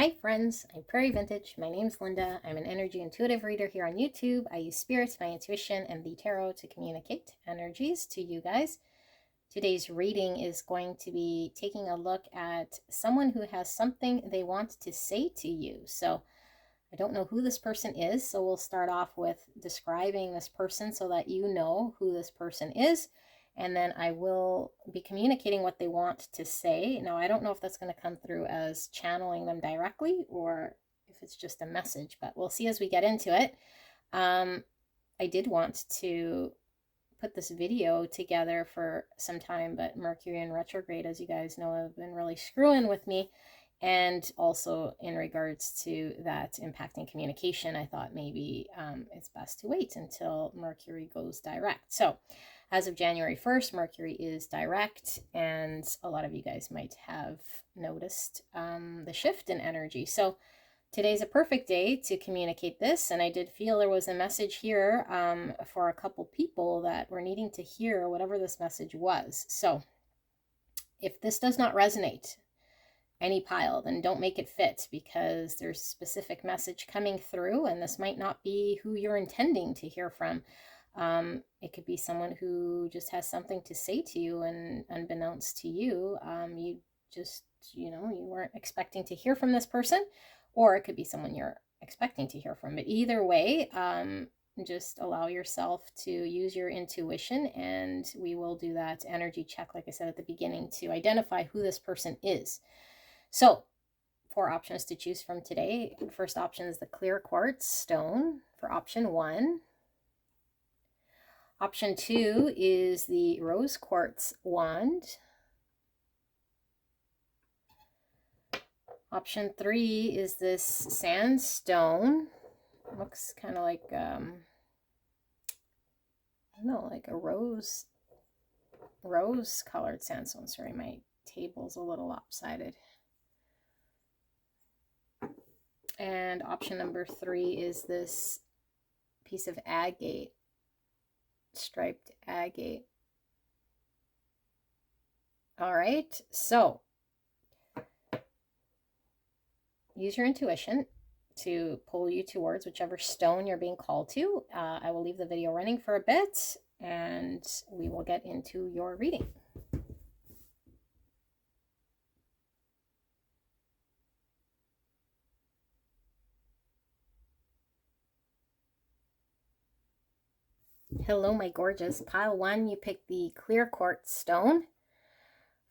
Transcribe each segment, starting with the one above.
Hi friends, I'm Prairie Vintage. My name's Linda. I'm an energy intuitive reader here on YouTube. I use spirits, my intuition, and the tarot to communicate energies to you guys. Today's reading is going to be taking a look at someone who has something they want to say to you. So I don't know who this person is, so we'll start off with describing this person so that you know who this person is. And then I will be communicating what they want to say. Now, I don't know if that's going to come through as channeling them directly or if it's just a message, but we'll see as we get into it. I did want to put this video together for some time, but Mercury in retrograde, as you guys know, have been really screwing with me. And also in regards to that impacting communication, I thought maybe it's best to wait until Mercury goes direct. So as of January 1st, Mercury is direct, and a lot of you guys might have noticed the shift in energy. So today's a perfect day to communicate this, and I did feel there was a message here for a couple people that were needing to hear whatever this message was. So if this does not resonate, any pile, then don't make it fit, because there's a specific message coming through, and this might not be who you're intending to hear from. It could be someone who just has something to say to you, and unbeknownst to you, you just, you weren't expecting to hear from this person, or it could be someone you're expecting to hear from. But either way, just allow yourself to use your intuition, and we will do that energy check, like I said at the beginning, to identify who this person is. So 4 options to choose from today. First option is the clear quartz stone for option 1. Option 2 is the rose quartz wand. Option 3 is this sandstone. Looks kind of like, I don't know, like a rose colored sandstone. Sorry, my table's a little lopsided. And option number 3 is this piece of agate, striped agate. All right, so use your intuition to pull you towards whichever stone you're being called to. I will leave the video running for a bit, and we will get into your reading. Hello, my gorgeous. Pile 1, you picked the clear quartz stone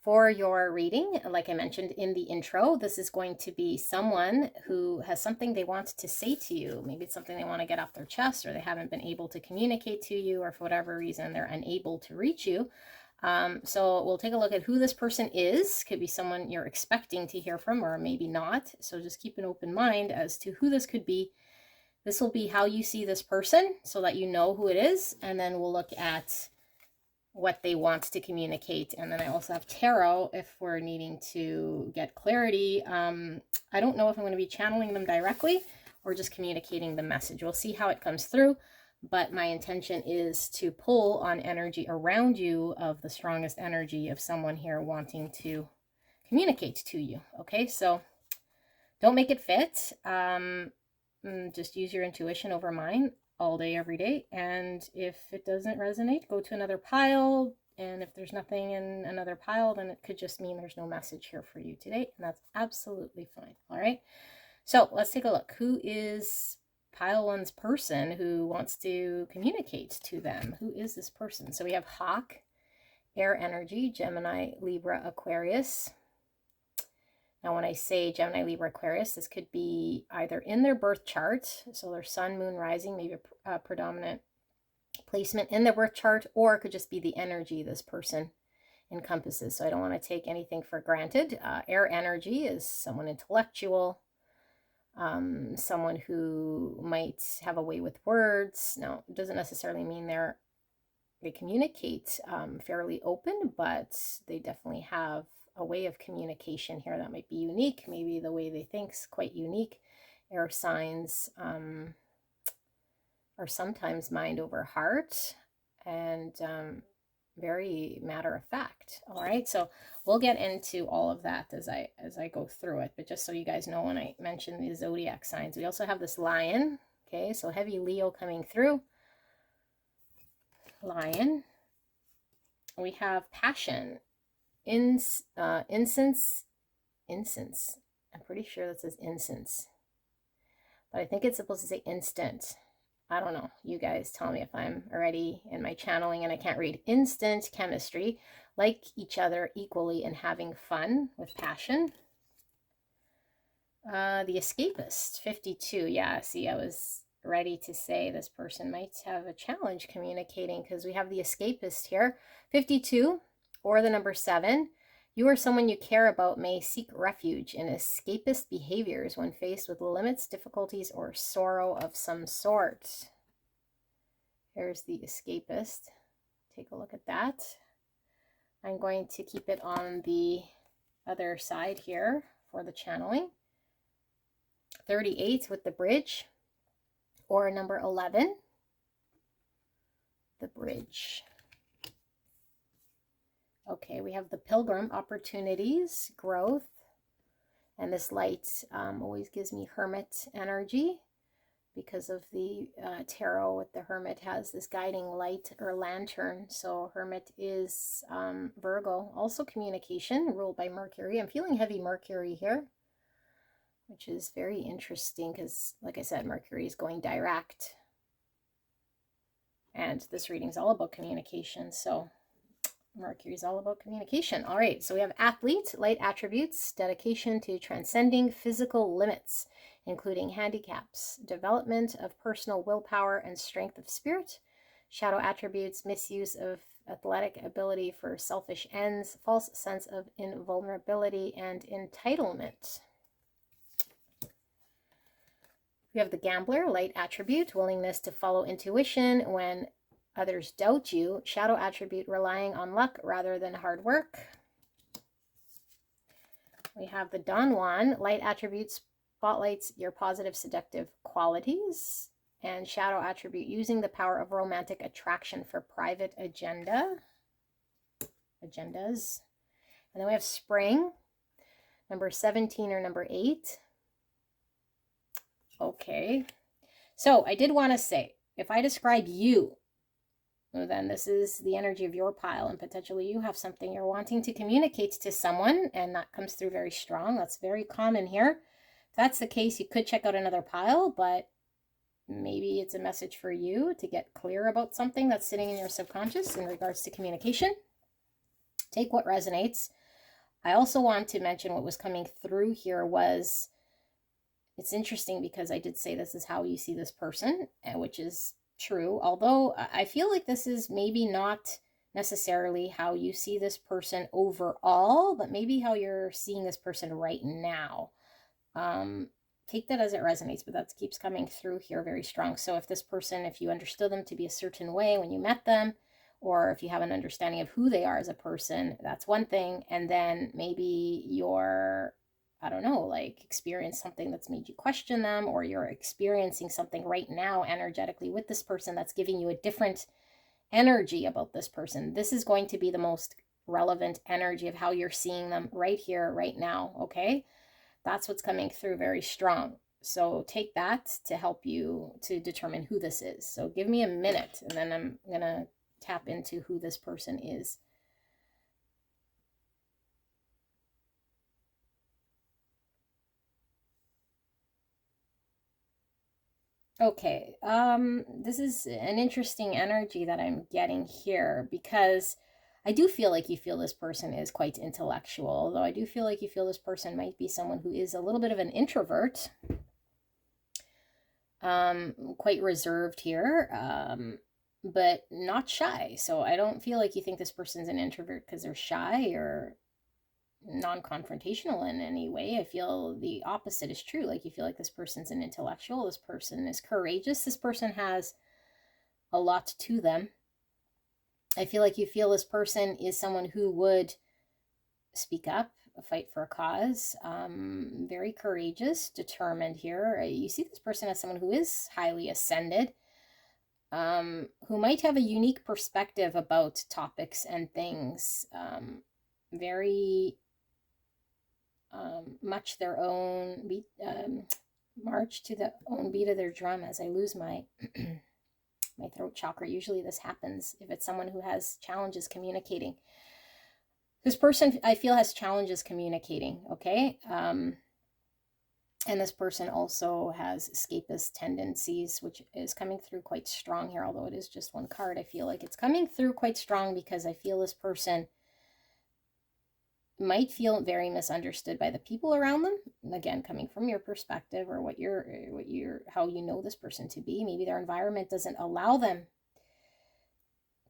for your reading. Like I mentioned in the intro, this is going to be someone who has something they want to say to you. Maybe it's something they want to get off their chest, or they haven't been able to communicate to you, or for whatever reason they're unable to reach you. So we'll take a look at who this person is. Could be someone you're expecting to hear from, or maybe not. So just keep an open mind as to who this could be. This will be how you see this person, so that you know who it is, and then we'll look at what they want to communicate. And then I also have tarot if we're needing to get clarity. I don't know if I'm going to be channeling them directly or just communicating the message. We'll see how it comes through, but my intention is to pull on energy around you of the strongest energy of someone here wanting to communicate to you. Okay, so don't make it fit. Just use your intuition over mine all day, every day. And if it doesn't resonate, go to another pile. And if there's nothing in another pile, then it could just mean there's no message here for you today. And that's absolutely fine. All right. So let's take a look. Who is pile 1's person who wants to communicate to them? Who is this person? So we have Hawk, air energy, Gemini, Libra, Aquarius. Now, when I say Gemini, Libra, Aquarius, this could be either in their birth chart, so their sun, moon, rising, maybe a predominant placement in their birth chart, or it could just be the energy this person encompasses. So I don't want to take anything for granted. Air energy is someone intellectual, someone who might have a way with words. Now, it doesn't necessarily mean they communicate fairly open, but they definitely have a way of communication here that might be unique. Maybe the way they think is quite unique. Air signs are sometimes mind over heart, and very matter of fact. All right, so we'll get into all of that as I go through it, but just so you guys know, when I mention the zodiac signs, we also have this lion. Okay, so heavy Leo coming through. Lion. We have passion. Incense. I'm pretty sure that says incense, but I think it's supposed to say instant. I don't know. You guys tell me if I'm already in my channeling and I can't read. Instant chemistry, like each other equally and having fun with passion. The escapist, 52. Yeah, see, I was ready to say this person might have a challenge communicating, because we have the escapist here. 52, or the number 7. You or someone you care about may seek refuge in escapist behaviors when faced with limits, difficulties, or sorrow of some sort. Here's the escapist. Take a look at that. I'm going to keep it on the other side here for the channeling. 38 with the bridge, or number 11, the bridge. Okay, we have the pilgrim, opportunities, growth, and this light always gives me hermit energy, because of the tarot with the hermit has this guiding light or lantern. So hermit is Virgo, also communication, ruled by Mercury. I'm feeling heavy Mercury here, which is very interesting because, like I said, Mercury is going direct. And this reading is all about communication. So Mercury is all about communication. All right, so we have athlete, light attributes, dedication to transcending physical limits, including handicaps, development of personal willpower and strength of spirit. Shadow attributes, misuse of athletic ability for selfish ends, false sense of invulnerability and entitlement. We have the gambler, light attribute, willingness to follow intuition when others doubt you. Shadow attribute, relying on luck rather than hard work. We have the Don Juan, light attribute, spotlights your positive seductive qualities. And shadow attribute, using the power of romantic attraction for private agendas. And then we have spring, number 17 or number 8. Okay, so I did want to say, if I describe you, then this is the energy of your pile, and potentially you have something you're wanting to communicate to someone, and that comes through very strong. That's very common here. If that's the case, you could check out another pile, but maybe it's a message for you to get clear about something that's sitting in your subconscious in regards to communication. Take what resonates. I also want to mention what was coming through here was, it's interesting because I did say this is how you see this person, which is true, although I feel like this is maybe not necessarily how you see this person overall, but maybe how you're seeing this person right now. Take that as it resonates, but that keeps coming through here very strong. So if this person, if you understood them to be a certain way when you met them, or if you have an understanding of who they are as a person, that's one thing. And then maybe you're, I don't know, like experience something that's made you question them, or you're experiencing something right now energetically with this person that's giving you a different energy about this person. This is going to be the most relevant energy of how you're seeing them right here, right now, okay? That's what's coming through very strong. So take that to help you to determine who this is. So give me a minute, and then I'm going to tap into who this person is. Okay, this is an interesting energy that I'm getting here, because I do feel like you feel this person is quite intellectual, although I do feel like you feel this person might be someone who is a little bit of an introvert, quite reserved here, but not shy. So I don't feel like you think this person's an introvert because they're shy or non-confrontational in any way. I feel the opposite is true. Like you feel like this person's an intellectual, this person is courageous, this person has a lot to them. I feel like you feel this person is someone who would speak up, fight for a cause, very courageous, determined here. You see this person as someone who is highly ascended. who might have a unique perspective about topics and things, very much their own beat, march to the own beat of their drum. As I lose my my throat chakra, usually this happens if it's someone who has challenges communicating. This person, I feel, has challenges communicating, okay? And this person also has escapist tendencies, which is coming through quite strong here, although it is just one card. I feel like it's coming through quite strong because I feel this person might feel very misunderstood by the people around them. Again, coming from your perspective, or how you know this person to be. Maybe their environment doesn't allow them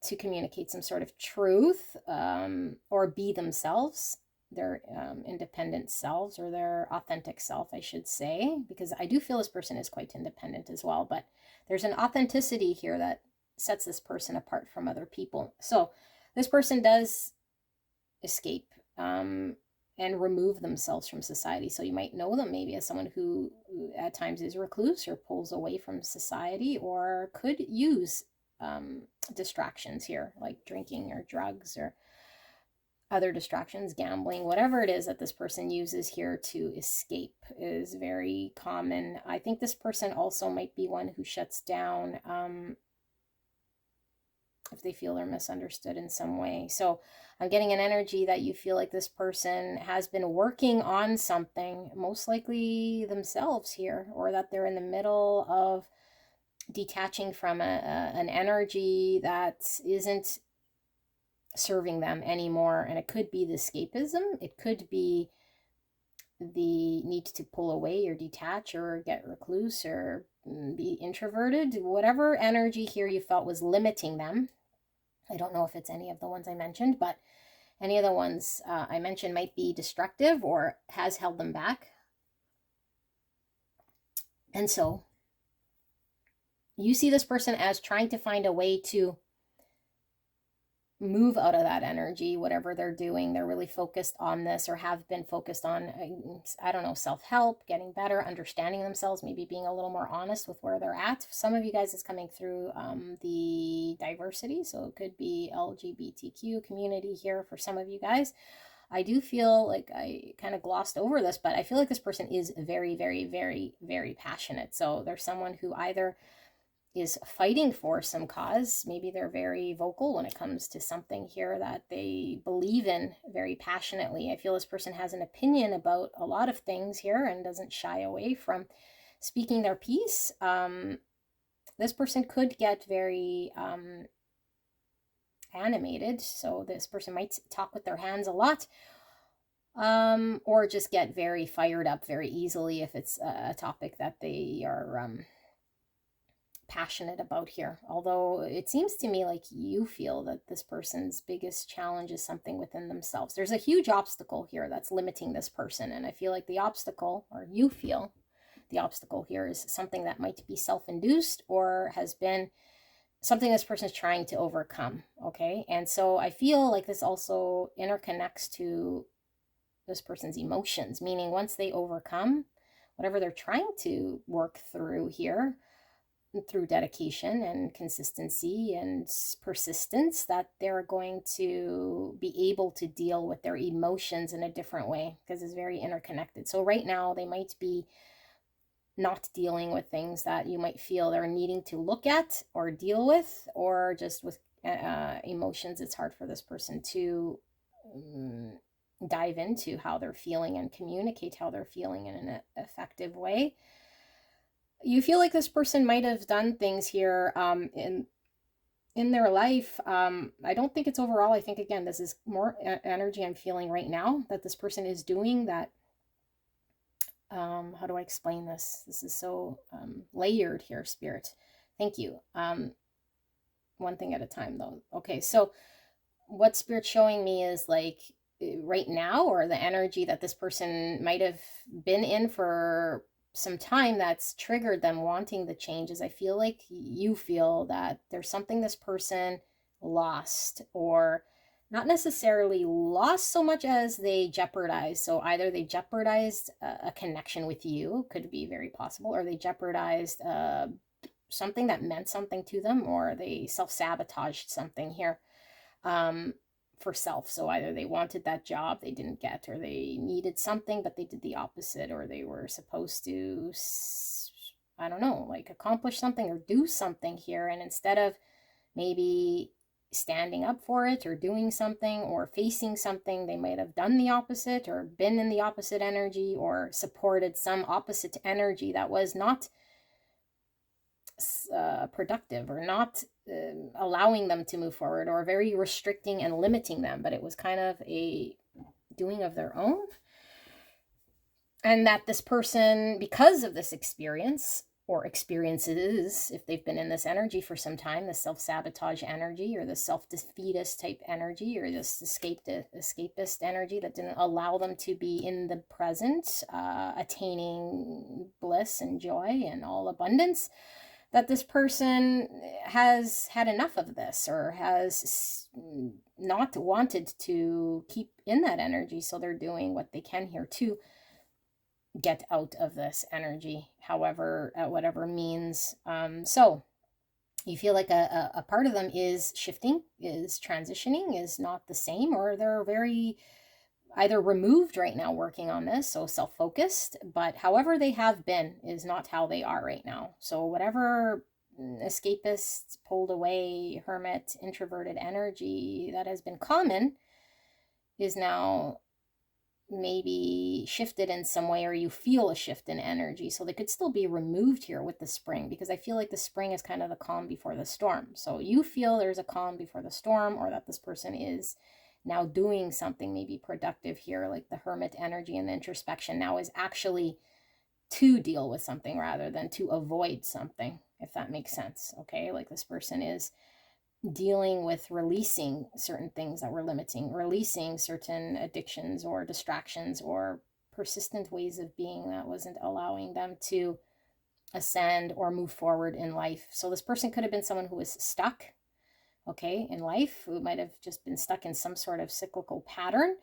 to communicate some sort of truth, or be themselves, their independent selves, or their authentic self, I should say, because I do feel this person is quite independent as well, but there's an authenticity here that sets this person apart from other people. So this person does escape and remove themselves from society. So you might know them maybe as someone who at times is recluse or pulls away from society, or could use distractions here, like drinking or drugs or other distractions, gambling, whatever it is that this person uses here to escape is very common. I think this person also might be one who shuts down if they feel they're misunderstood in some way. So I'm getting an energy that you feel like this person has been working on something, most likely themselves here, or that they're in the middle of detaching from an energy that isn't serving them anymore. And it could be the escapism, it could be the need to pull away or detach or get recluse or be introverted, whatever energy here you felt was limiting them. I don't know if it's any of the ones I mentioned, but any of the ones I mentioned might be destructive or has held them back. And so you see this person as trying to find a way to move out of that energy, whatever they're doing. They're really focused on this, or have been focused on, I don't know, self-help, getting better, understanding themselves, maybe being a little more honest with where they're at. Some of you guys is coming through the diversity, so it could be LGBTQ community here for some of you guys. I do feel like I kind of glossed over this, but I feel like this person is very, very, very, very passionate. So there's someone who either is fighting for some cause. Maybe they're very vocal when it comes to something here that they believe in very passionately. I feel this person has an opinion about a lot of things here and doesn't shy away from speaking their piece. This person could get very animated. So this person might talk with their hands a lot, or just get very fired up very easily if it's a topic that they are passionate about here. Although it seems to me like you feel that this person's biggest challenge is something within themselves. There's a huge obstacle here that's limiting this person, and I feel like the obstacle, or you feel the obstacle here, is something that might be self-induced or has been something this person is trying to overcome. Okay, and so I feel like this also interconnects to this person's emotions, meaning once they overcome whatever they're trying to work through here, through dedication and consistency and persistence, that they're going to be able to deal with their emotions in a different way, because it's very interconnected. So right now they might be not dealing with things that you might feel they're needing to look at or deal with, or just with emotions. It's hard for this person to dive into how they're feeling and communicate how they're feeling in an effective way. You feel like this person might have done things here in their life. I don't think it's overall. I think, again, this is more energy I'm feeling right now that this person is doing that. How do I explain this? This is so layered here, Spirit. Thank you. One thing at a time, though. Okay, so what Spirit's showing me is like right now, or the energy that this person might have been in for some time that's triggered them wanting the changes. I feel like you feel that there's something this person lost, or not necessarily lost so much as they jeopardized. So either they jeopardized a connection with you, could be very possible, or they jeopardized something that meant something to them, or they self-sabotaged something here for self. So either they wanted that job they didn't get, or they needed something but they did the opposite, or they were supposed to, I don't know, like accomplish something or do something here, and instead of maybe standing up for it or doing something or facing something, they might have done the opposite or been in the opposite energy or supported some opposite energy that was not productive, or not allowing them to move forward, or very restricting and limiting them, but it was kind of a doing of their own. And that this person, because of this experience or experiences, if they've been in this energy for some time, the self-sabotage energy, or the self-defeatist type energy, or this escapist energy that didn't allow them to be in the present, attaining bliss and joy and all abundance, that this person has had enough of this, or has not wanted to keep in that energy. So they're doing what they can here to get out of this energy, however, at whatever means. So you feel like a part of them is shifting, is transitioning, is not the same, or they're very either removed right now working on this, so self-focused, but however they have been is not how they are right now. So whatever escapist, pulled away, hermit, introverted energy that has been common is now maybe shifted in some way, or you feel a shift in energy. So they could still be removed here with the spring, because I feel like the spring is kind of the calm before the storm. So you feel there's a calm before the storm, or that this person is now doing something maybe productive here, like the hermit energy and the introspection now is actually to deal with something rather than to avoid something, if that makes sense. Okay, like this person is dealing with releasing certain things that were limiting, releasing certain addictions or distractions or persistent ways of being that wasn't allowing them to ascend or move forward in life. So this person could have been someone who was stuck, okay, in life, who might have just been stuck in some sort of cyclical pattern.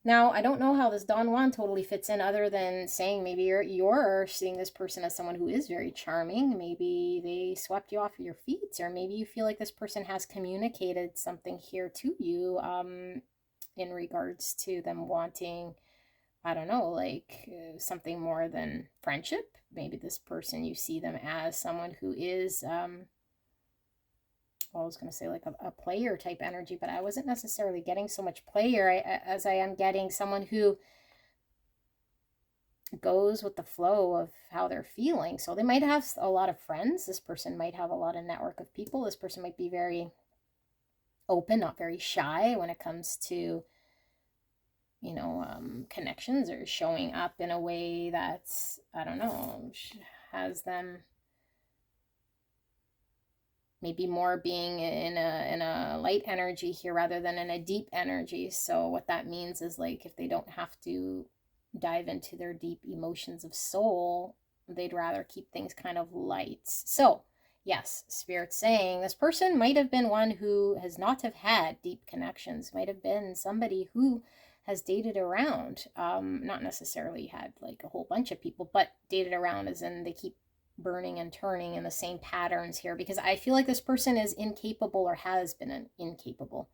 Now, I don't know how this Don Juan totally fits in, other than saying maybe you're seeing this person as someone who is very charming. Maybe they swept you off of your feet, or maybe you feel like this person has communicated something here to you in regards to them wanting, I don't know, like something more than friendship. Maybe this person, you see them as someone who is well, I was going to say like a player type energy, but I wasn't necessarily getting so much player as I am getting someone who goes with the flow of how they're feeling. So they might have a lot of friends. This person might have a lot of network of people. This person might be very open, not very shy when it comes to, you know, connections, or showing up in a way that's, I don't know, has them maybe more being in a light energy here rather than in a deep energy. So what that means is, like, if they don't have to dive into their deep emotions of soul, they'd rather keep things kind of light. So yes, Spirit's saying this person might have been one who has not have had deep connections, might have been somebody who has dated around, not necessarily had like a whole bunch of people, but dated around as in they keep burning and turning in the same patterns here, because I feel like this person is incapable, or has been incapable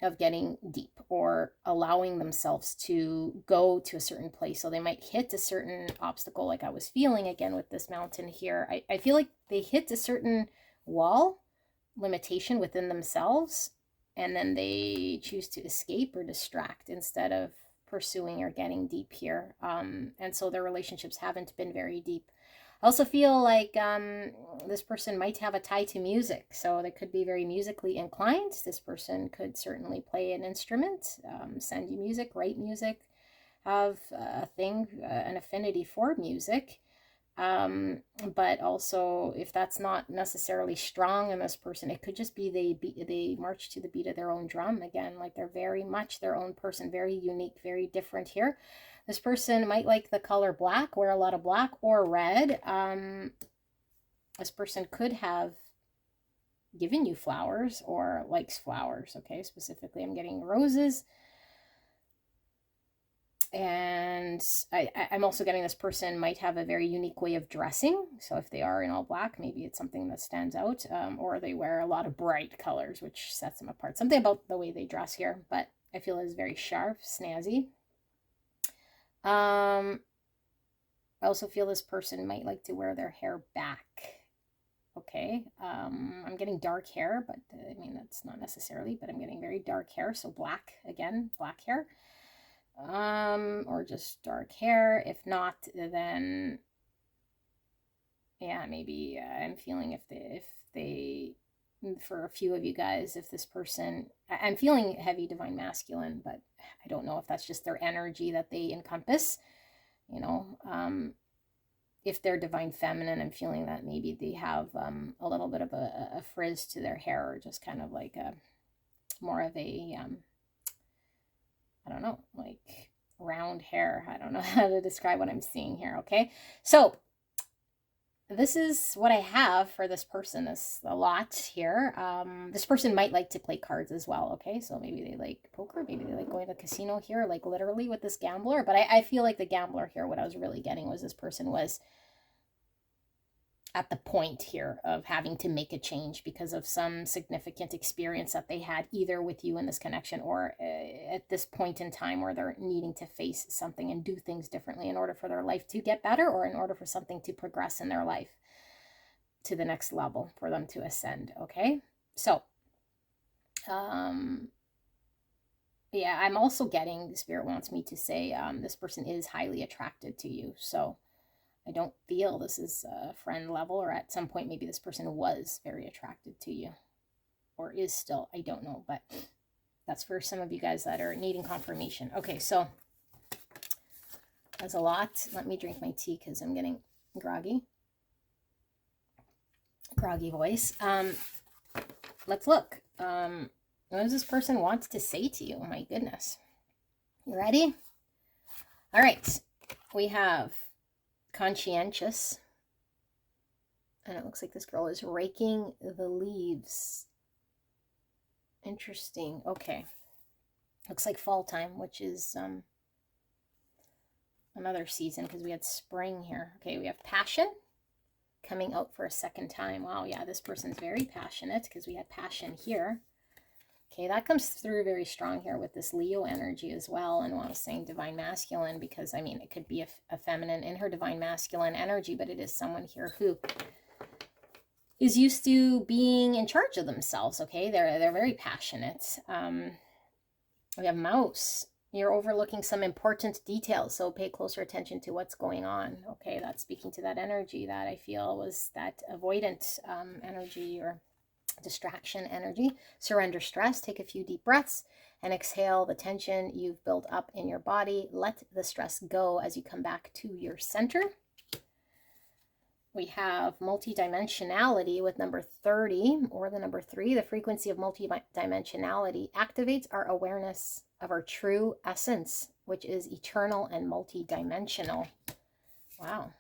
of getting deep or allowing themselves to go to a certain place. So they might hit a certain obstacle, like I was feeling again with this mountain here. I feel like they hit a certain wall, limitation within themselves, and then they choose to escape or distract instead of pursuing or getting deep here. And so their relationships haven't been very deep. I also feel like this person might have a tie to music, so they could be very musically inclined. This person could certainly play an instrument, send you music, write music, have a thing, an affinity for music. But also, if that's not necessarily strong in this person, it could just be they march to the beat of their own drum again, like they're very much their own person, very unique, very different here. This person might like the color black, wear a lot of black or red. This person could have given you flowers or likes flowers, okay? Specifically, I'm getting roses. And I'm also getting this person might have a very unique way of dressing. So if they are in all black, maybe it's something that stands out, or they wear a lot of bright colors, which sets them apart. Something about the way they dress here, but I feel is very sharp, snazzy. I also feel this person might like to wear their hair back. Okay, I'm getting dark hair, but I mean, that's not necessarily, but I'm getting very dark hair. So black, again, black hair. Or just dark hair. If not, then yeah, maybe I'm feeling if they for a few of you guys, if this person, I'm feeling heavy divine masculine, but I don't know if that's just their energy that they encompass, you know. If they're divine feminine, I'm feeling that maybe they have a little bit of a frizz to their hair, or just kind of like a more of a I don't know, like round hair. I don't know how to describe what I'm seeing here, okay? So this is what I have for this person. This a lot here. This person might like to play cards as well, okay? So maybe they like poker, maybe they like going to the casino here, like literally with this gambler. But I feel like the gambler here, what I was really getting was this person was at the point here of having to make a change because of some significant experience that they had either with you in this connection, or at this point in time where they're needing to face something and do things differently in order for their life to get better, or in order for something to progress in their life to the next level, for them to ascend. Okay, so yeah, I'm also getting, Spirit wants me to say this person is highly attracted to you. So I don't feel this is a friend level, or at some point maybe this person was very attracted to you, or is still, I don't know, but that's for some of you guys that are needing confirmation. Okay, so that's a lot. Let me drink my tea because I'm getting groggy voice. Let's look. What does this person want to say to you? Oh my goodness. You ready? All right, we have conscientious, and it looks like this girl is raking the leaves. Interesting. Okay, looks like fall time, which is another season, because we had spring here. Okay, we have passion coming out for a second time. Wow, yeah, this person's very passionate because we had passion here. Okay, that comes through very strong here with this Leo energy as well. And when I was saying divine masculine, because I mean, it could be a feminine in her divine masculine energy, but it is someone here who is used to being in charge of themselves. Okay, they're very passionate. We have mouse. You're overlooking some important details, so pay closer attention to what's going on. Okay, that's speaking to that energy that I feel was that avoidant energy, or distraction energy. Surrender stress. Take a few deep breaths and exhale the tension you've built up in your body. Let the stress go as you come back to your center. We have multidimensionality with number 30, or the number 3. The frequency of multidimensionality activates our awareness of our true essence, which is eternal and multidimensional. Wow.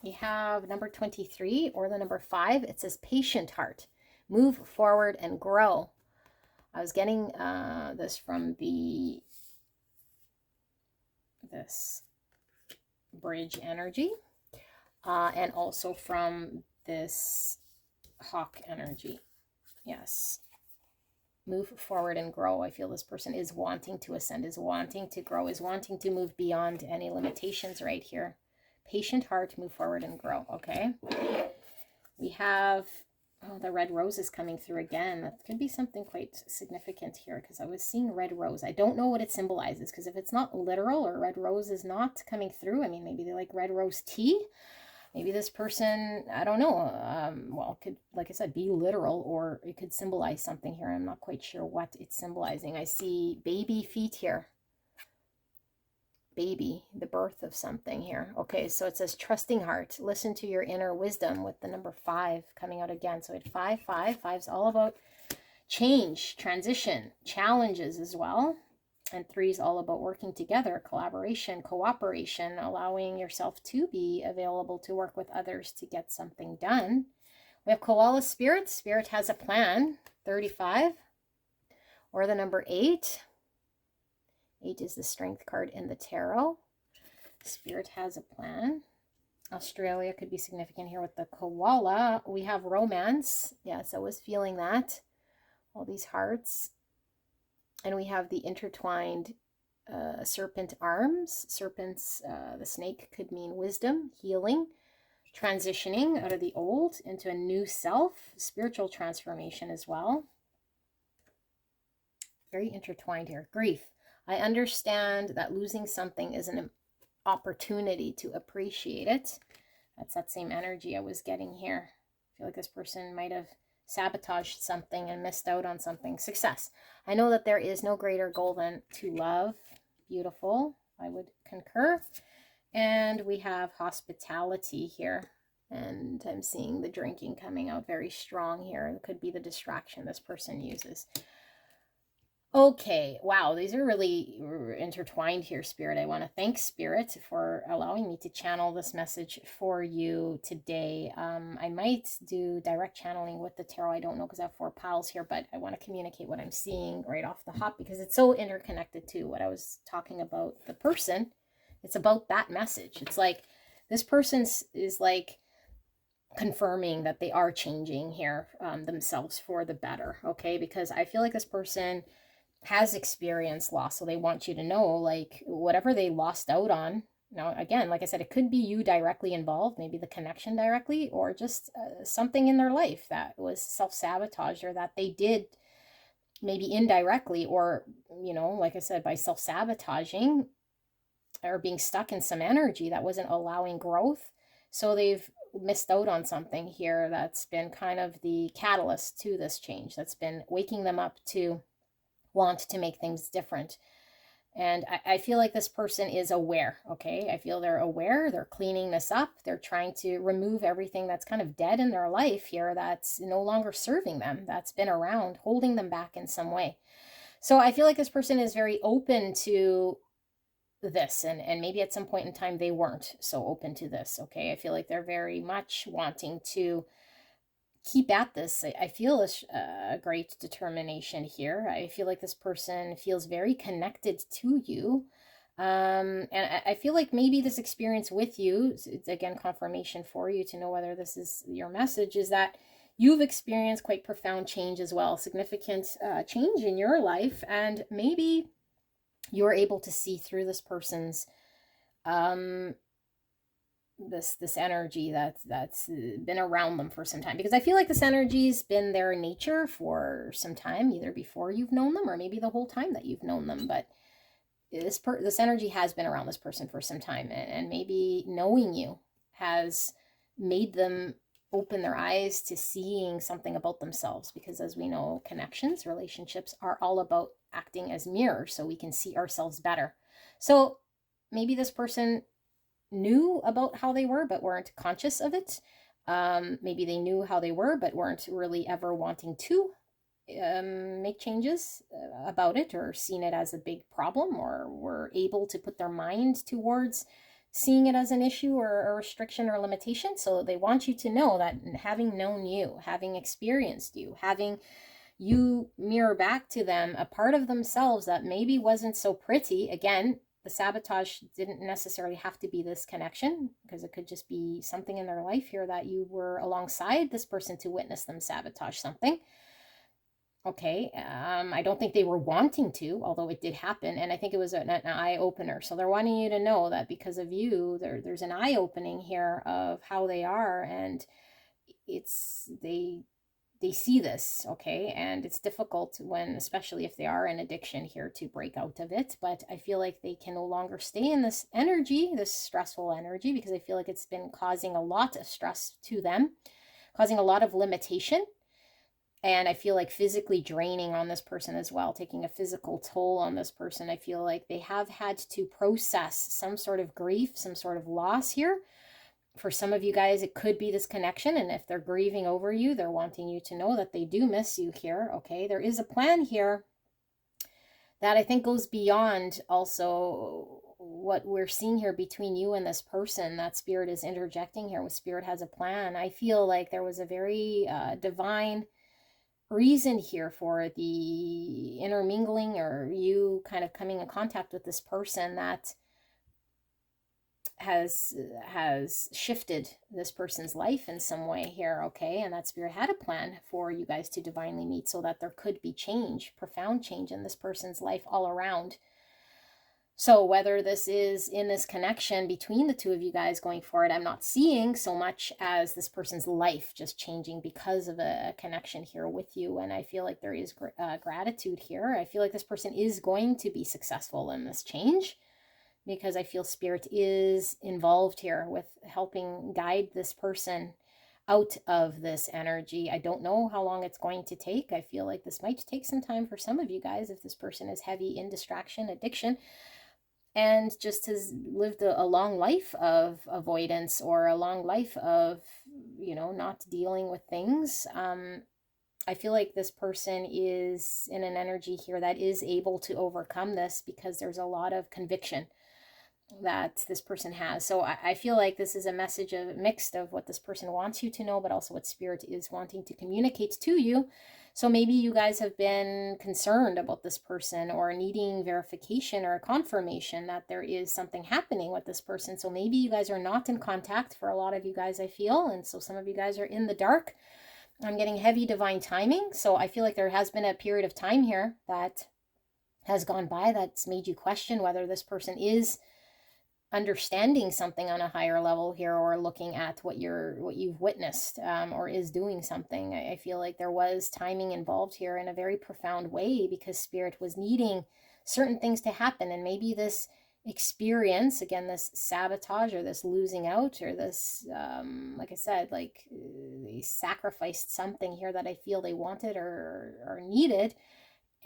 We have number 23, or the number 5. It says patient heart. Move forward and grow. I was getting this from this bridge energy, and also from this hawk energy. Yes. Move forward and grow. I feel this person is wanting to ascend, is wanting to grow, is wanting to move beyond any limitations right here. Patient heart, move forward and grow. Okay. We have, oh, the red rose is coming through again. That could be something quite significant here, because I was seeing red rose. I don't know what it symbolizes, because if it's not literal, or red rose is not coming through, I mean, maybe they like red rose tea. Maybe this person, I don't know, well, it could, like I said, be literal, or it could symbolize something here. I'm not quite sure what it's symbolizing. I see baby feet here. Baby, the birth of something here. Okay, so it says trusting heart. Listen to your inner wisdom, with the number 5 coming out again. So it's 5, 5. 5's all about change, transition, challenges as well. And 3 is all about working together, collaboration, cooperation, allowing yourself to be available to work with others to get something done. We have koala spirit. Spirit has a plan, 35, or the number 8. 8 is the Strength card in the tarot. Spirit has a plan. Australia could be significant here with the koala. We have romance. Yes, I was feeling that. All these hearts. And we have the intertwined serpent arms. Serpents, the snake could mean wisdom, healing, transitioning out of the old into a new self, spiritual transformation as well. Very intertwined here. Grief. I understand that losing something is an opportunity to appreciate it. That's that same energy I was getting here. I feel like this person might have sabotaged something and missed out on something. Success. I know that there is no greater goal than to love. Beautiful. I would concur. And we have hospitality here. And I'm seeing the drinking coming out very strong here. It could be the distraction this person uses. Okay, wow, these are really intertwined here, Spirit. I want to thank Spirit for allowing me to channel this message for you today. I might do direct channeling with the tarot. I don't know because I have 4 piles here, but I want to communicate what I'm seeing right off the hop because it's so interconnected to what I was talking about the person. It's about that message. It's like this person is like confirming that they are changing here themselves for the better, okay? Because I feel like this person has experienced loss, so they want you to know, like, whatever they lost out on. Now, again, like I said, it could be you directly involved, maybe the connection directly, or just something in their life that was self-sabotage, or that they did maybe indirectly, or, you know, like I said, by self-sabotaging or being stuck in some energy that wasn't allowing growth. So they've missed out on something here that's been kind of the catalyst to this change, that's been waking them up to want to make things different. And I feel like this person is aware, okay? I feel they're aware, they're cleaning this up, they're trying to remove everything that's kind of dead in their life here that's no longer serving them, that's been around, holding them back in some way. So I feel like this person is very open to this, and maybe at some point in time they weren't so open to this, okay? I feel like they're very much wanting to keep at this. I feel a great determination here. I feel like this person feels very connected to you. And I feel like maybe this experience with you, it's again confirmation for you to know whether this is your message, is that you've experienced quite profound change as well, significant change in your life, and maybe you're able to see through this person's this energy that's been around them for some time, because I feel like this energy's been their nature for some time, either before you've known them or maybe the whole time that you've known them. But this energy has been around this person for some time, and maybe knowing you has made them open their eyes to seeing something about themselves, because as we know, connections, relationships are all about acting as mirrors so we can see ourselves better. So maybe this person knew about how they were but weren't conscious of it. Maybe they knew how they were but weren't really ever wanting to make changes about it, or seen it as a big problem, or were able to put their mind towards seeing it as an issue or a restriction or limitation. So they want you to know that having known you, having experienced you, having you mirror back to them a part of themselves that maybe wasn't so pretty. Again, the sabotage didn't necessarily have to be this connection, because it could just be something in their life here that you were alongside this person to witness them sabotage something. Okay, I don't think they were wanting to, although it did happen, and I think it was an eye-opener. So they're wanting you to know that because of you, there's an eye-opening here of how they are, and it's they see this, okay? And it's difficult when, especially if they are in addiction here, to break out of it. But I feel like they can no longer stay in this energy, this stressful energy, because I feel like it's been causing a lot of stress to them, causing a lot of limitation. And I feel like physically draining on this person as well, taking a physical toll on this person. I feel like they have had to process some sort of grief, some sort of loss here. For some of you guys, it could be this connection. And if they're grieving over you, they're wanting you to know that they do miss you here. Okay, there is a plan here that I think goes beyond also what we're seeing here between you and this person. That Spirit is interjecting here with Spirit has a plan. I feel like there was a very divine reason here for the intermingling or you kind of coming in contact with this person that has shifted this person's life in some way here, okay? And that spirit had a plan for you guys to divinely meet so that there could be change, profound change in this person's life all around. So whether this is in this connection between the two of you guys going forward, I'm not seeing so much as this person's life just changing because of a connection here with you. And I feel like there is gratitude here. I feel like this person is going to be successful in this change, because I feel spirit is involved here with helping guide this person out of this energy. I don't know how long it's going to take. I feel like this might take some time for some of you guys if this person is heavy in distraction, addiction, and just has lived a long life of avoidance or a long life of, not dealing with things. I feel like this person is in an energy here that is able to overcome this because there's a lot of conviction that this person has. So I feel like this is a message of mixed of what this person wants you to know, but also what spirit is wanting to communicate to you. So maybe you guys have been concerned about this person or needing verification or confirmation that there is something happening with this person. So maybe you guys are not in contact for a lot of you guys, I feel. And so some of you guys are in the dark. I'm getting heavy divine timing. So I feel like there has been a period of time here that has gone by that's made you question whether this person is understanding something on a higher level here, or looking at what you've witnessed, or is doing something. I feel like there was timing involved here in a very profound way, because spirit was needing certain things to happen. And maybe this experience, again, this sabotage or this losing out or this, like I said, like they sacrificed something here that I feel they wanted or needed,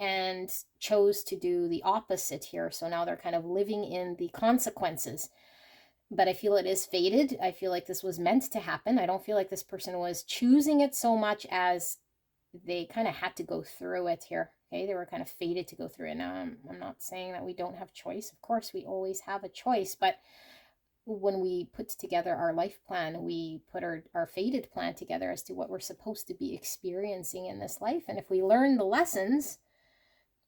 and chose to do the opposite here. So now they're kind of living in the consequences. But I feel it is fated. I feel like this was meant to happen. I don't feel like this person was choosing it so much as they kind of had to go through it here. Okay, they were kind of fated to go through it. Now, I'm not saying that we don't have choice. Of course, we always have a choice. But when we put together our life plan, we put our fated plan together as to what we're supposed to be experiencing in this life. And if we learn the lessons,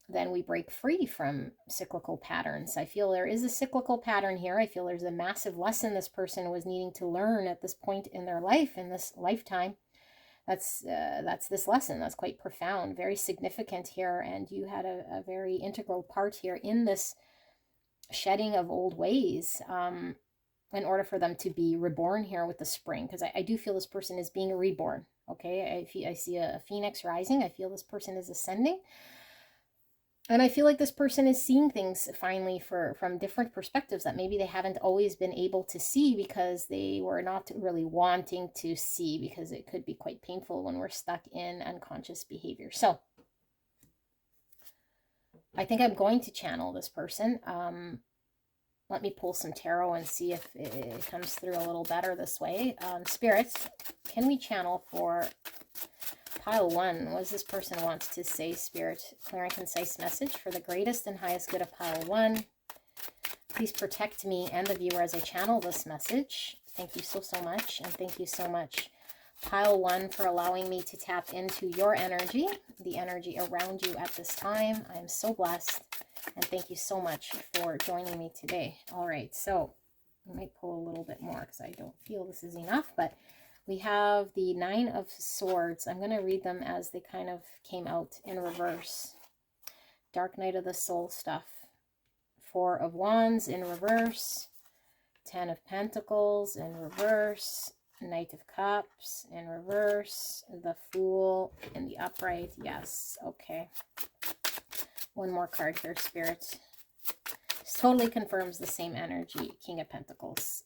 then we break free from cyclical patterns. I feel there is a cyclical pattern here. I feel there's a massive lesson this person was needing to learn at this point in their life, in this lifetime. That's this lesson. That's quite profound, very significant here. And you had a very integral part here in this shedding of old ways, in order for them to be reborn here with the spring. Because I do feel this person is being reborn. Okay, I see a phoenix rising. I feel this person is ascending. And I feel like this person is seeing things finally from different perspectives that maybe they haven't always been able to see, because they were not really wanting to see, because it could be quite painful when we're stuck in unconscious behavior. So I think I'm going to channel this person. Let me pull some tarot and see if it comes through a little better this way. Spirits, can we channel for pile 1? What does this person want to say, Spirit? Clear and concise message for the greatest and highest good of pile 1. Please protect me and the viewer as I channel this message. Thank you so much. And thank you so much, pile 1, for allowing me to tap into your energy, the energy around you at this time. I'm so blessed. And thank you so much for joining me today. All right, so I might pull a little bit more because I don't feel this is enough, but we have the 9 of Swords. I'm going to read them as they kind of came out in reverse. Dark Night of the Soul stuff. 4 of Wands in reverse. 10 of Pentacles in reverse. Knight of Cups in reverse. The Fool in the upright. Yes, okay. One more card here, Spirit. This totally confirms the same energy. King of Pentacles.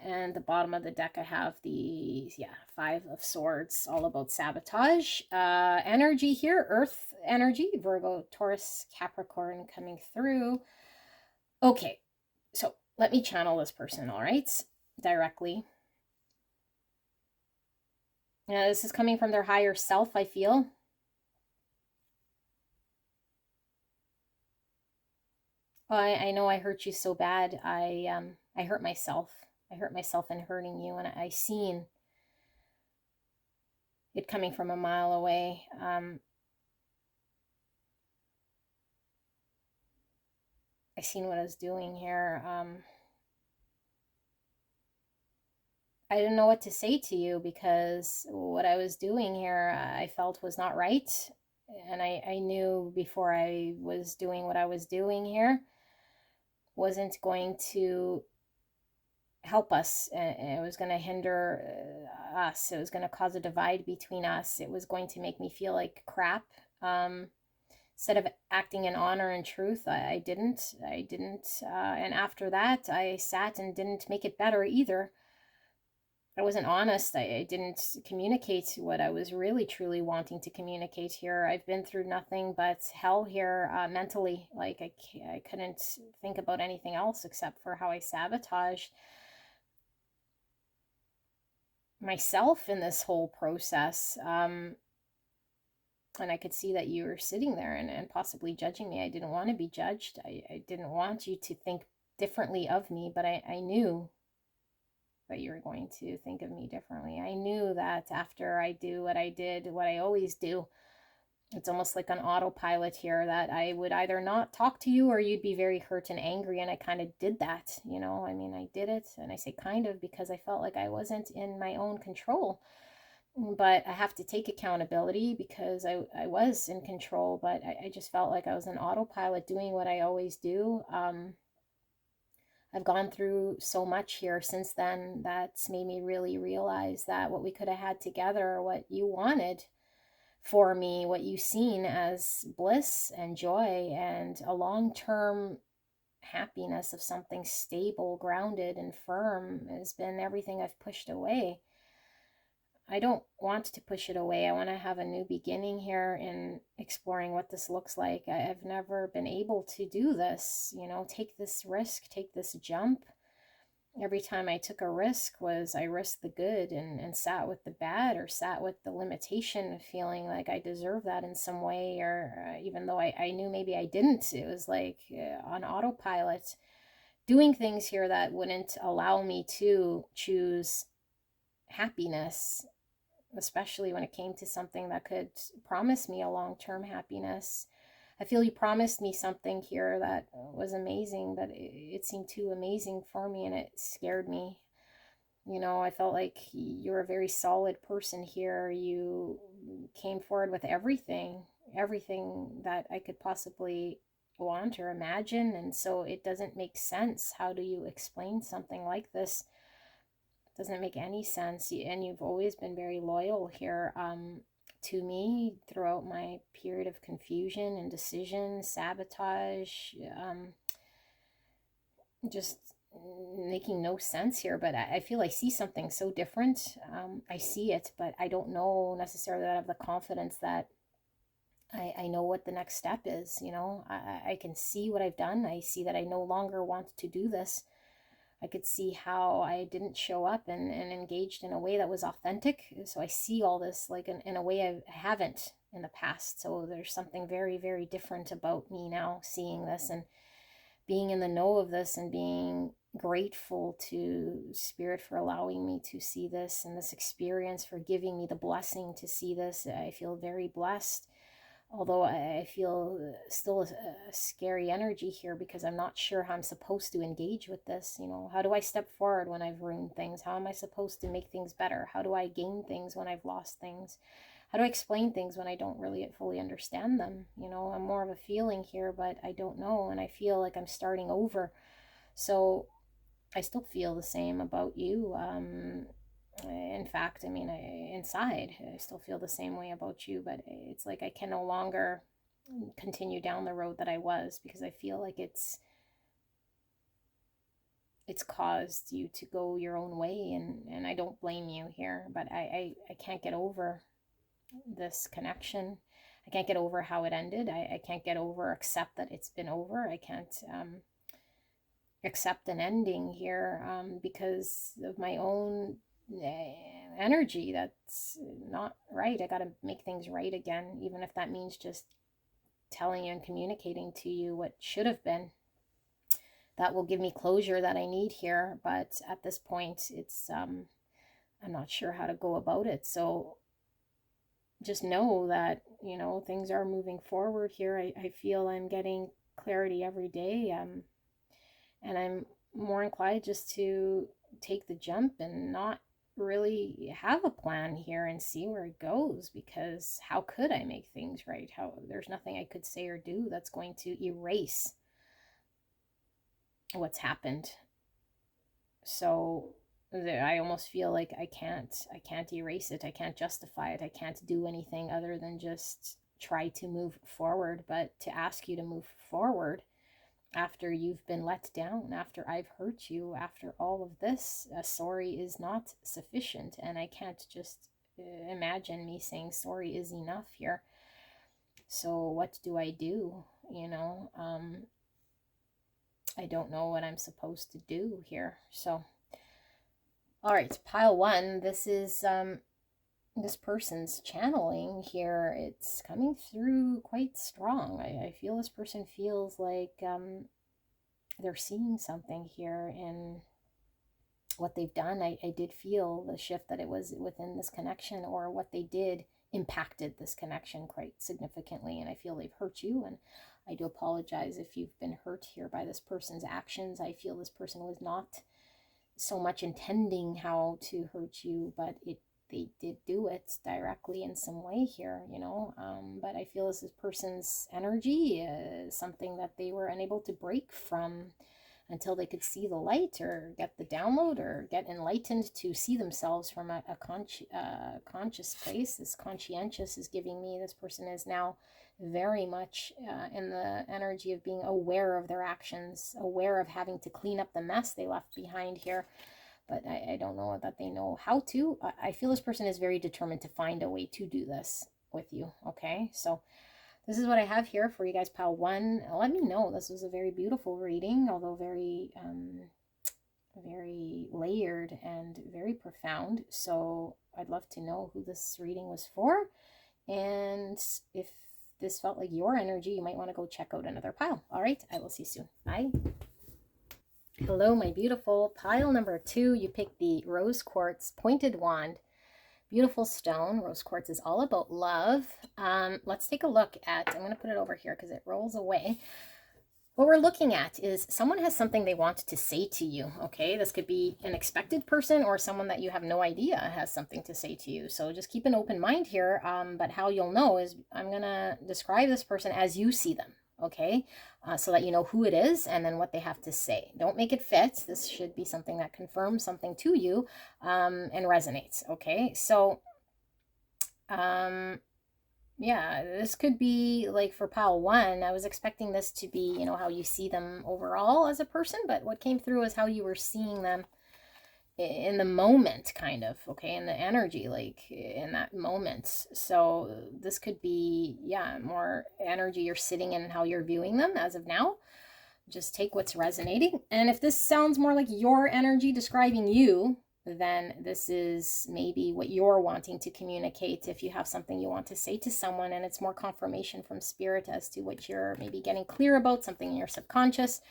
And the bottom of the deck, I have the 5 of Swords, all about sabotage. Energy here, Earth energy, Virgo, Taurus, Capricorn coming through. Okay, so let me channel this person, all right, directly. Now, this is coming from their higher self, I feel. I know I hurt you so bad. I hurt myself. I hurt myself in hurting you, and I seen it coming from a mile away. I seen what I was doing here. I didn't know what to say to you because what I was doing here, I felt was not right. And I knew before I was doing what I was doing here wasn't going to help us. It was going to hinder us. It was going to cause a divide between us. It was going to make me feel like crap. Instead of acting in honor and truth, I didn't. And after that, I sat and didn't make it better either. I wasn't honest. I didn't communicate what I was really truly wanting to communicate here. I've been through nothing but hell here mentally. Like I couldn't think about anything else except for how I sabotaged myself in this whole process. And I could see that you were sitting there and possibly judging me. I didn't want to be judged. I didn't want you to think differently of me, but I knew that you were going to think of me differently. I knew that after I do what I did, what I always do, it's almost like an autopilot here, that I would either not talk to you or you'd be very hurt and angry. And I kind of did that, you know, I mean, I did it. And I say kind of because I felt like I wasn't in my own control. But I have to take accountability because I was in control, but I just felt like I was an autopilot doing what I always do. I've gone through so much here since then that's made me really realize that what we could have had together, what you wanted for me, what you seen as bliss and joy and a long-term happiness of something stable, grounded, and firm, has been everything I've pushed away. I don't want to push it away. I want to have a new beginning here in exploring what this looks like. I've never been able to do this, you know, take this risk, take this jump. Every time I took a risk was I risked the good and sat with the bad, or sat with the limitation of feeling like I deserve that in some way, or even though I knew maybe I didn't. It was like on autopilot, doing things here that wouldn't allow me to choose happiness, especially when it came to something that could promise me a long-term happiness. I feel you promised me something here that was amazing, but it seemed too amazing for me and it scared me. You know, I felt like you're a very solid person here. You came forward with everything that I could possibly want or imagine. And so it doesn't make sense. How do you explain something like this? Doesn't make any sense. And you've always been very loyal here to me throughout my period of confusion, indecision, sabotage, just making no sense here. But I feel I see something so different. I see it, but I don't know necessarily that I have the confidence that I know what the next step is. You know, I can see what I've done. I see that I no longer want to do this. I could see how I didn't show up and engaged in a way that was authentic. So I see all this like in a way I haven't in the past. So there's something very, very different about me now, seeing this and being in the know of this, and being grateful to Spirit for allowing me to see this, and this experience for giving me the blessing to see this. I feel very blessed. Although I feel still a scary energy here because I'm not sure how I'm supposed to engage with this. You know, how do I step forward when I've ruined things? How am I supposed to make things better? How do I gain things when I've lost things? How do I explain things when I don't really fully understand them? You know, I'm more of a feeling here, but I don't know. And I feel like I'm starting over. So I still feel the same about you. In fact, I mean, inside, I still feel the same way about you, but it's like I can no longer continue down the road that I was, because I feel like it's caused you to go your own way, and I don't blame you here, but I can't get over this connection. I can't get over how it ended. I can't get over, accept that it's been over. I can't accept an ending here because of my own energy that's not right. I got to make things right again, even if that means just telling you and communicating to you what should have been. That will give me closure that I need here, but at this point it's I'm not sure how to go about it. So just know that, you know, things are moving forward here. I feel I'm getting clarity every day. And I'm more inclined just to take the jump and not really have a plan here and see where it goes, because how could I make things right? How there's nothing I could say or do that's going to erase what's happened. So I almost feel like I can't erase it. I can't justify it. I can't do anything other than just try to move forward. But to ask you to move forward after you've been let down, after I've hurt you, after all of this, a sorry is not sufficient. And I can't just imagine me saying sorry is enough here. So what do I do? You know, I don't know what I'm supposed to do here. So, all right, pile one. This is this person's channeling here. It's coming through quite strong. I feel this person feels like they're seeing something here in what they've done. I did feel the shift that it was within this connection, or what they did impacted this connection quite significantly. And I feel they've hurt you. And I do apologize if you've been hurt here by this person's actions. I feel this person was not so much intending how to hurt you, but they did do it directly in some way here, you know. But I feel this person's energy is something that they were unable to break from until they could see the light, or get the download, or get enlightened to see themselves from a conscious place. This conscientious is giving me, this person is now very much in the energy of being aware of their actions, aware of having to clean up the mess they left behind here. But I don't know that they know how to. I feel this person is very determined to find a way to do this with you. Okay, so this is what I have here for you guys, pile one. Let me know. This was a very beautiful reading, although very, very layered and very profound. So I'd love to know who this reading was for. And if this felt like your energy, you might want to go check out another pile. All right, I will see you soon. Bye. Hello, my beautiful. Pile number two, you picked the rose quartz pointed wand. Beautiful stone. Rose quartz is all about love. Let's take a look at, I'm going to put it over here because it rolls away. What we're looking at is someone has something they want to say to you, okay? This could be an expected person, or someone that you have no idea has something to say to you. So just keep an open mind here, but how you'll know is I'm going to describe this person as you see them, okay? So that you know who it is and then what they have to say. Don't make it fit. This should be something that confirms something to you and resonates, okay? So, yeah, this could be like for pile one, I was expecting this to be, you know, how you see them overall as a person, but what came through is how you were seeing them in the moment, kind of, okay, in the energy, like in that moment. So this could be, yeah, more energy you're sitting in and how you're viewing them as of now. Just take what's resonating. And if this sounds more like your energy describing you, then this is maybe what you're wanting to communicate. If you have something you want to say to someone and it's more confirmation from spirit as to what you're maybe getting clear about, something in your subconscious.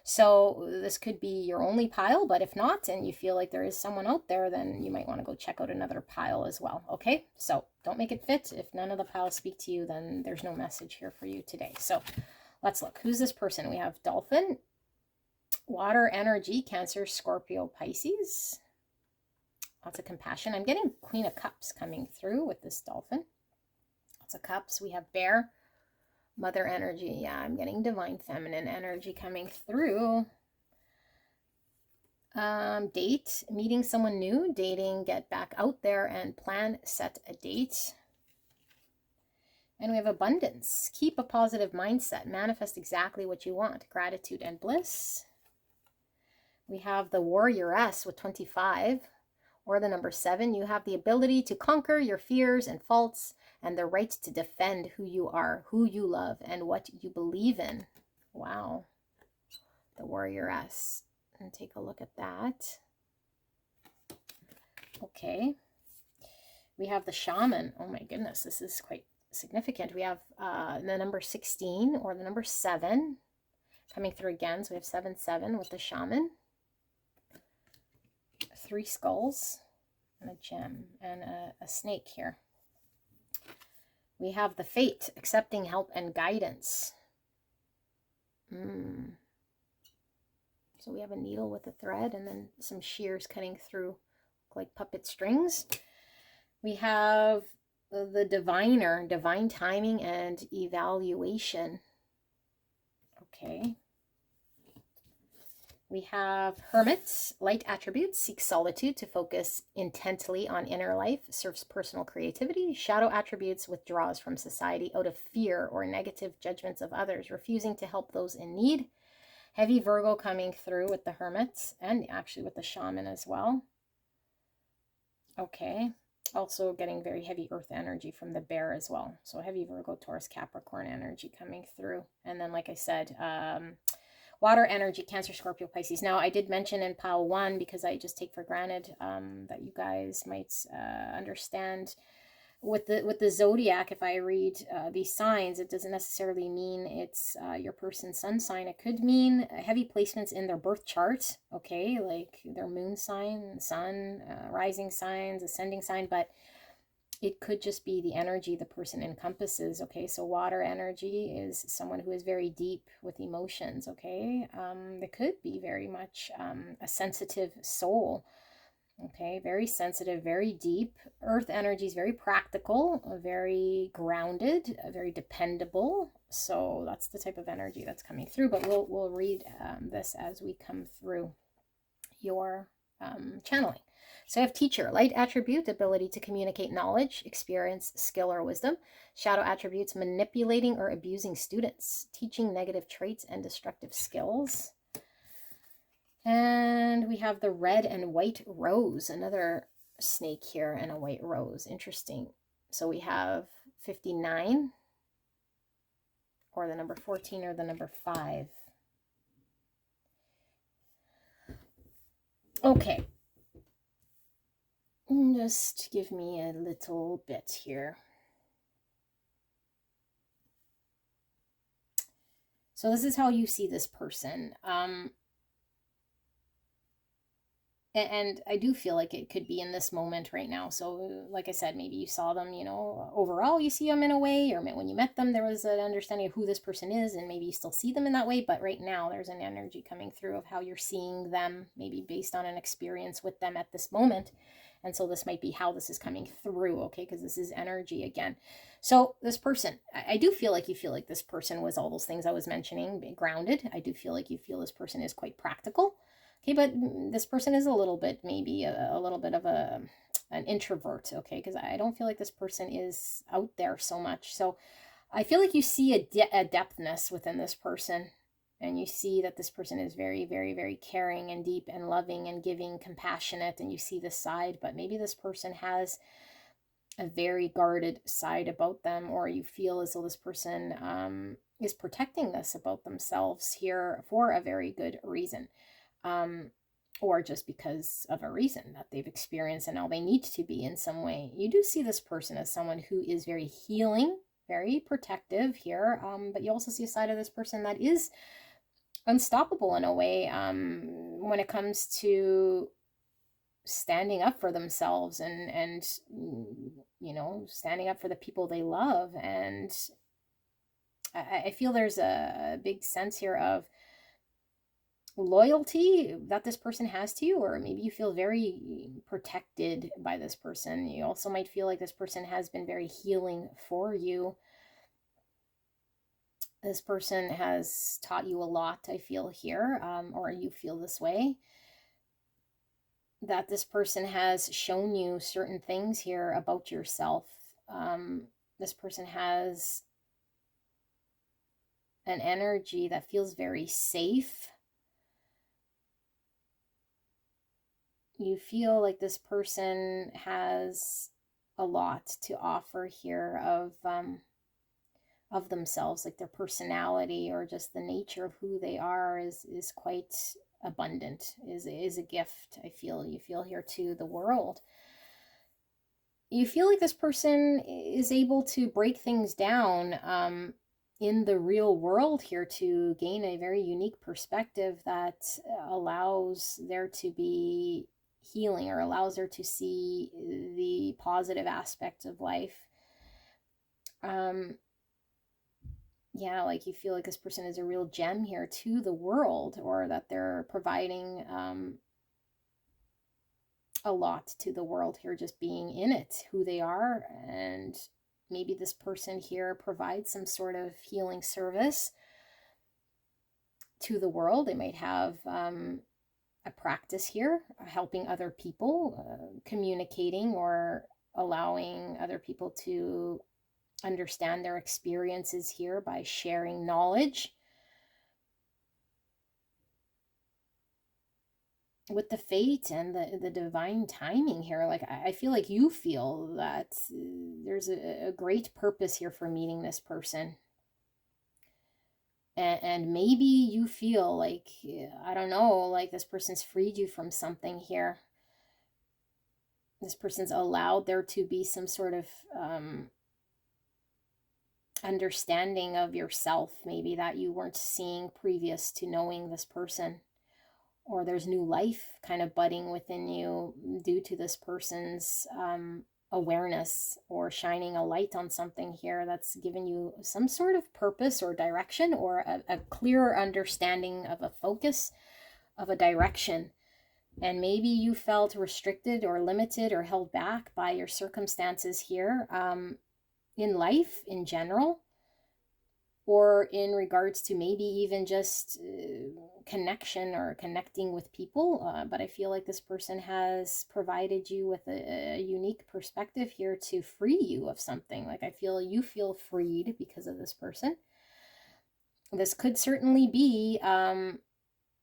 So this could be your only pile, but if not, and you feel like there is someone out there, then you might want to go check out another pile as well. Okay, so don't make it fit. If none of the piles speak to you, then there's no message here for you today. So let's look. Who's this person? We have Dolphin, Water Energy, Cancer, Scorpio, Pisces. Lots of compassion. I'm getting Queen of Cups coming through with this Dolphin. Lots of Cups. We have Bear, Mother Energy. Yeah, I'm getting Divine Feminine energy coming through. Date, meeting someone new, dating, get back out there and plan, set a date. And we have Abundance. Keep a positive mindset. Manifest exactly what you want. Gratitude and bliss. We have the Warrioress with 25. Or the number 7. You have the ability to conquer your fears and faults, and the right to defend who you are, who you love, and what you believe in. Wow. The Warrioress. And take a look at that. Okay. We have the Shaman. Oh my goodness, this is quite significant. We have the number 16 or the number 7 coming through again. So we have 7-7 with the Shaman. 3 skulls and a gem and a snake here. We have the Fate, accepting help and guidance. So we have a needle with a thread and then some shears cutting through like puppet strings. We have the Diviner, divine timing and evaluation. Okay. We have Hermits, light attributes, seek solitude to focus intently on inner life, serves personal creativity. Shadow attributes, withdraws from society out of fear or negative judgments of others, refusing to help those in need. Heavy Virgo coming through with the Hermits and actually with the Shaman as well. Okay. Also getting very heavy earth energy from the Bear as well. So heavy Virgo, Taurus, Capricorn energy coming through. And then, like I said, water energy, Cancer, Scorpio, Pisces. Now, I did mention in pile 1, because I just take for granted that you guys might understand with the zodiac. If I read these signs, it doesn't necessarily mean it's your person's sun sign. It could mean heavy placements in their birth chart, okay, like their moon sign, sun, rising signs, ascending sign, but it could just be the energy the person encompasses, okay? So water energy is someone who is very deep with emotions, okay? They could be very much a sensitive soul, okay? Very sensitive, very deep. Earth energy is very practical, very grounded, very dependable. So that's the type of energy that's coming through, but we'll read this as we come through your channeling. So I have Teacher, light attribute, ability to communicate knowledge, experience, skill, or wisdom. Shadow attributes, manipulating or abusing students, teaching negative traits and destructive skills. And we have the Red and White Rose, another snake here and a white rose. Interesting. So we have 59, or the number 14, or the number 5. Okay. Just give me a little bit here. So this is how you see this person. And I do feel like it could be in this moment right now. So like I said, maybe you saw them, you know, overall you see them in a way, or when you met them, there was an understanding of who this person is, and maybe you still see them in that way. But right now there's an energy coming through of how you're seeing them, maybe based on an experience with them at this moment. And so this might be how this is coming through, okay? Because this is energy again. So this person, I do feel like you feel like this person was all those things I was mentioning, grounded. I do feel like you feel this person is quite practical. Okay, but this person is a little bit, maybe a little bit of an introvert, okay? Because I don't feel like this person is out there so much. So I feel like you see a depthness within this person. And you see that this person is very, very, very caring and deep and loving and giving, compassionate. And you see this side, but maybe this person has a very guarded side about them, or you feel as though this person is protecting this about themselves here for a very good reason. Or just because of a reason that they've experienced and now they need to be in some way. You do see this person as someone who is very healing, very protective here, but you also see a side of this person that is unstoppable in a way when it comes to standing up for themselves and you know, standing up for the people they love. And I feel there's a big sense here of loyalty that this person has to you, or maybe you feel very protected by this person. You also might feel like this person has been very healing for you. This person has taught you a lot, I feel here, or you feel this way, that this person has shown you certain things here about yourself. This person has an energy that feels very safe. You feel like this person has a lot to offer here of themselves, like their personality or just the nature of who they are is quite abundant, is a gift. You feel here to the world. You feel like this person is able to break things down in the real world here to gain a very unique perspective that allows there to be healing, or allows her to see the positive aspect of life. Yeah, like you feel like this person is a real gem here to the world, or that they're providing a lot to the world here, just being in it, who they are. And maybe this person here provides some sort of healing service to the world. They might have a practice here, helping other people, communicating or allowing other people to understand their experiences here by sharing knowledge. With the fate and the divine timing here, like I feel like you feel that there's a great purpose here for meeting this person. And maybe you feel like, I don't know, like this person's freed you from something here. This person's allowed there to be some sort of understanding of yourself, maybe that you weren't seeing previous to knowing this person. Or there's new life kind of budding within you due to this person's awareness, or shining a light on something here that's given you some sort of purpose or direction, or a clearer understanding of a focus, of a direction. And maybe you felt restricted or limited or held back by your circumstances here in life in general, or in regards to maybe even just connection or connecting with people. But I feel like this person has provided you with a unique perspective here to free you of something. Like I feel you feel freed because of this person. This could certainly be an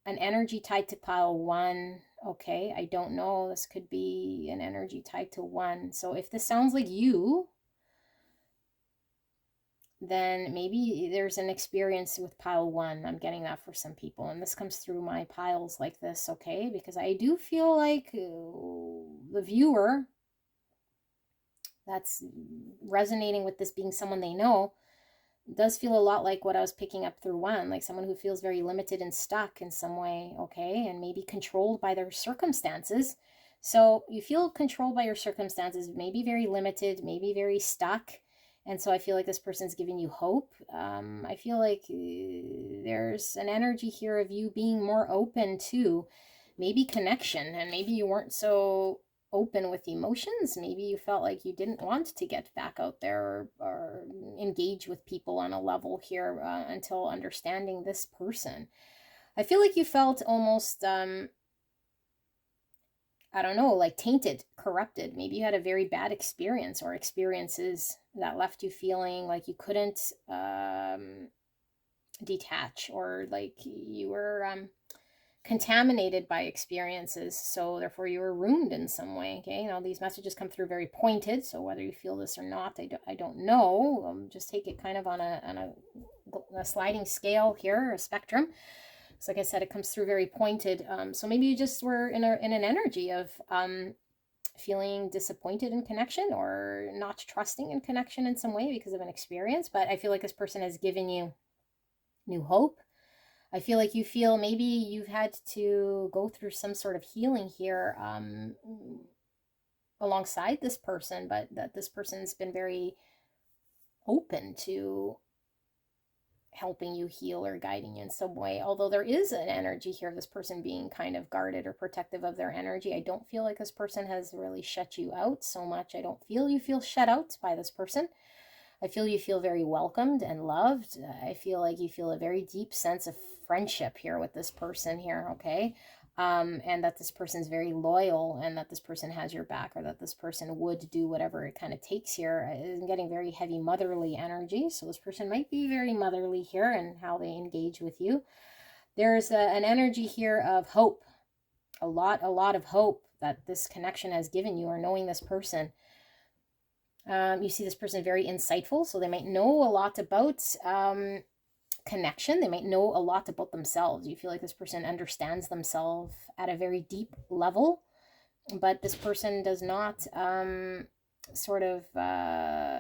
energy tied to pile one. Okay, I don't know. This could be an energy tied to one. So if this sounds like you, then maybe there's an experience with pile one. I'm getting that for some people. And this comes through my piles like this, okay? Because I do feel like the viewer that's resonating with this being someone they know does feel a lot like what I was picking up through one, like someone who feels very limited and stuck in some way, okay? And maybe controlled by their circumstances. So you feel controlled by your circumstances, maybe very limited, maybe very stuck. And so I feel like this person's giving you hope. I feel like there's an energy here of you being more open to maybe connection, and maybe you weren't so open with emotions. Maybe you felt like you didn't want to get back out there, or engage with people on a level here until understanding this person. I feel like you felt almost I don't know, like tainted, corrupted. Maybe you had a very bad experience, or experiences that left you feeling like you couldn't detach, or like you were contaminated by experiences, so therefore you were ruined in some way. Okay, you know, these messages come through very pointed, so whether you feel this or not, I don't know. Just take it kind of on a sliding scale here, a spectrum. So like I said, it comes through very pointed. So maybe you just were in an energy of feeling disappointed in connection, or not trusting in connection in some way because of an experience. But I feel like this person has given you new hope. I feel like you feel maybe you've had to go through some sort of healing here alongside this person, but that this person's been very open to helping you heal or guiding you in some way. Although there is an energy here of this person being kind of guarded or protective of their energy, I don't feel like this person has really shut you out so much. I don't feel you feel shut out by this person. I feel you feel very welcomed and loved. I feel like you feel a very deep sense of friendship here with this person here, okay? And that this person's very loyal, and that this person has your back, or that this person would do whatever it kind of takes here. I'm getting very heavy motherly energy, so this person might be very motherly here in how they engage with you. There's an energy here of hope, a lot of hope that this connection has given you, or knowing this person. You see this person very insightful, so they might know a lot about connection. They might know a lot about themselves. You feel like this person understands themselves at a very deep level, but this person does not sort of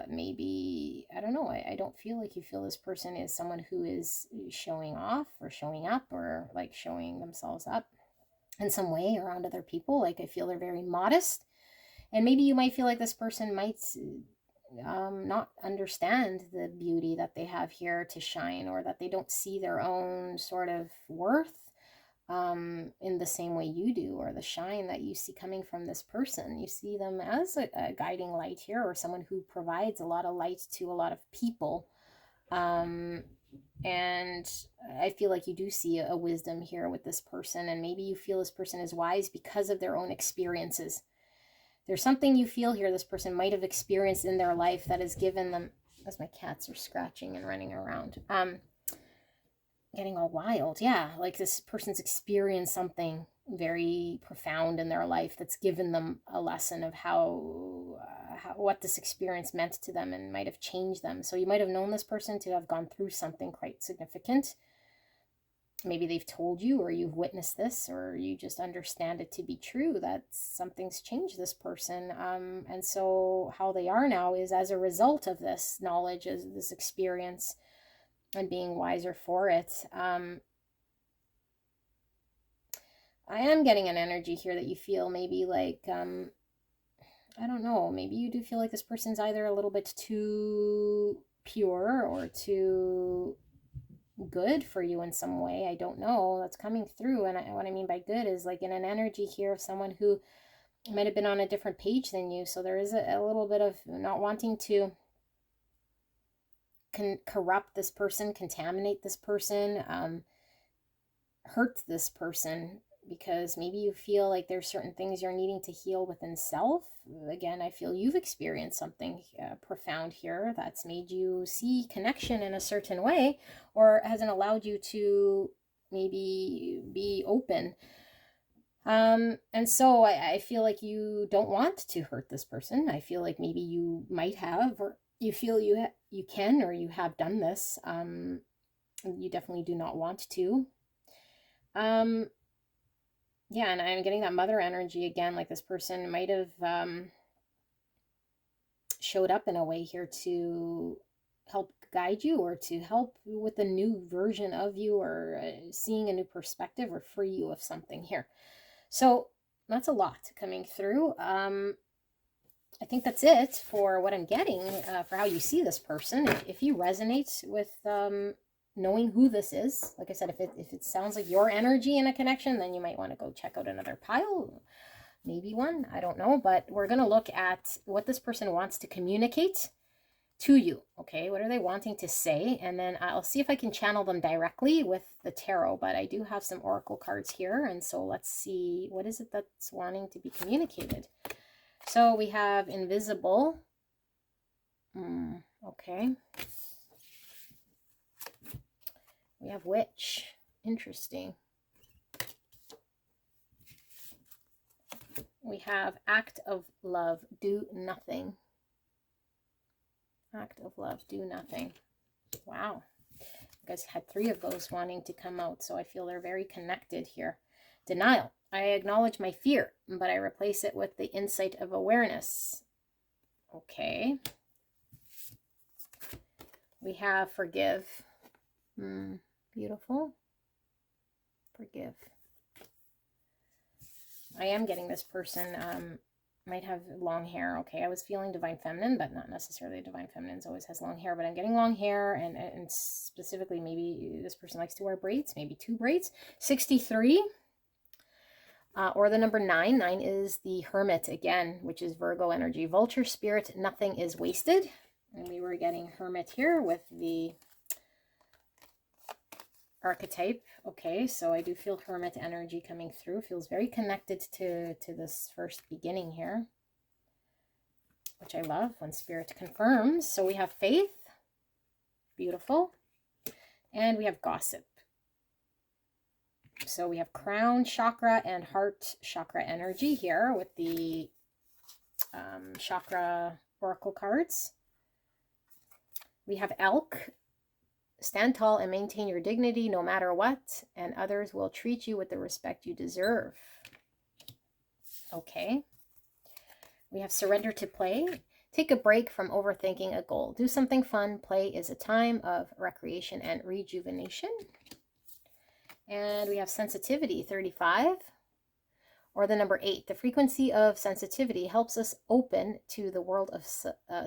maybe, I don't know, I don't feel like you feel this person is someone who is showing off or showing up, or like showing themselves up in some way around other people. Like I feel they're very modest. And maybe you might feel like this person might not understand the beauty that they have here to shine, or that they don't see their own sort of worth in the same way you do, or the shine that you see coming from this person. You see them as a guiding light here, or someone who provides a lot of light to a lot of people. And I feel like you do see a wisdom here with this person, and maybe you feel this person is wise because of their own experiences. There's something you feel here this person might have experienced in their life that has given them, as my cats are scratching and running around, getting all wild. Yeah, like this person's experienced something very profound in their life that's given them a lesson of how what this experience meant to them, and might have changed them. So you might have known this person to have gone through something quite significant. Maybe they've told you, or you've witnessed this, or you just understand it to be true, that something's changed this person. And so how they are now is as a result of this knowledge, as this experience, and being wiser for it. I am getting an energy here that you feel maybe like, I don't know, maybe you do feel like this person's either a little bit too pure or too good for you in some way. I don't know. That's coming through. And what I mean by good is like in an energy here of someone who might have been on a different page than you. So there is a little bit of not wanting to corrupt this person, contaminate this person, hurt this person, because maybe you feel like there's certain things you're needing to heal within self. Again, I feel you've experienced something profound here that's made you see connection in a certain way, or hasn't allowed you to maybe be open. And so I feel like you don't want to hurt this person. I feel like maybe you might have, or you feel you can, or you have done this. You definitely do not want to. Yeah, and I'm getting that mother energy again, like this person might have showed up in a way here to help guide you, or to help with a new version of you, or seeing a new perspective, or free you of something here. So that's a lot coming through. I think that's it for what I'm getting for how you see this person. If you resonate with knowing who this is, like I said, if it sounds like your energy in a connection, then you might want to go check out another pile, maybe one, I don't know. But we're going to look at what this person wants to communicate to you. Okay, what are they wanting to say? And then I'll see if I can channel them directly with the tarot, but I do have some oracle cards here, and so let's see, what is it that's wanting to be communicated? So we have invisible. Okay. We have witch. Interesting. We have act of love, do nothing. Act of love, do nothing. Wow. You guys had 3 of those wanting to come out, so I feel they're very connected here. Denial. I acknowledge my fear, but I replace it with the insight of awareness. Okay. We have forgive. Beautiful. Forgive. I am getting this person might have long hair. Okay, I was feeling divine feminine, but not necessarily divine feminine always has long hair, but I'm getting long hair, and specifically maybe this person likes to wear braids, maybe 2 braids. 63. Or the number 9. 9 is the Hermit again, which is Virgo energy. Vulture spirit, nothing is wasted. And we were getting Hermit here with the archetype. Okay, so I do feel Hermit energy coming through. Feels very connected to this first beginning here, which I love when spirit confirms. So we have faith. Beautiful. And we have gossip. So we have crown chakra and heart chakra energy here with the chakra oracle cards. We have elk. Stand tall and maintain your dignity no matter what, and others will treat you with the respect you deserve. Okay. We have surrender to play. Take a break from overthinking a goal. Do something fun. Play is a time of recreation and rejuvenation. And we have sensitivity, 35. Or the number 8, the frequency of sensitivity helps us open to the world of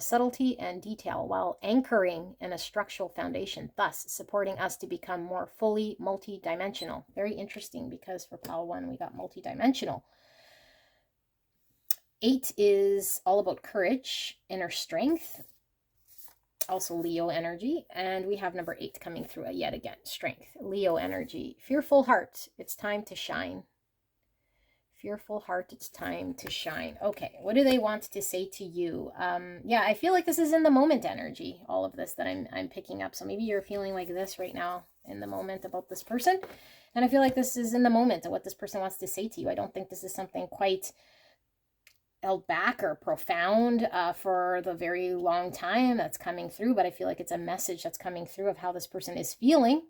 subtlety and detail while anchoring in a structural foundation, thus supporting us to become more fully multidimensional. Very interesting, because for pile 1 we got multidimensional. 8 is all about courage, inner strength, also Leo energy. And we have number 8 coming through yet again, strength, Leo energy. Fearful heart, it's time to shine. Fearful heart, it's time to shine. Okay, what do they want to say to you? Yeah, I feel like this is in the moment energy, all of this that I'm picking up. So maybe you're feeling like this right now in the moment about this person. And I feel like this is in the moment of what this person wants to say to you. I don't think this is something quite held back or profound for the very long time that's coming through, but I feel like it's a message that's coming through of how this person is feeling,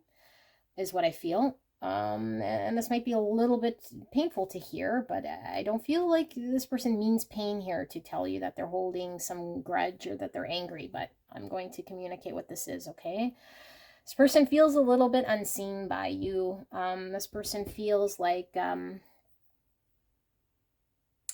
is what I feel. And this might be a little bit painful to hear, but I don't feel like this person means pain here to tell you that they're holding some grudge or that they're angry, but I'm going to communicate what this is, okay? This person feels a little bit unseen by you. This person feels like,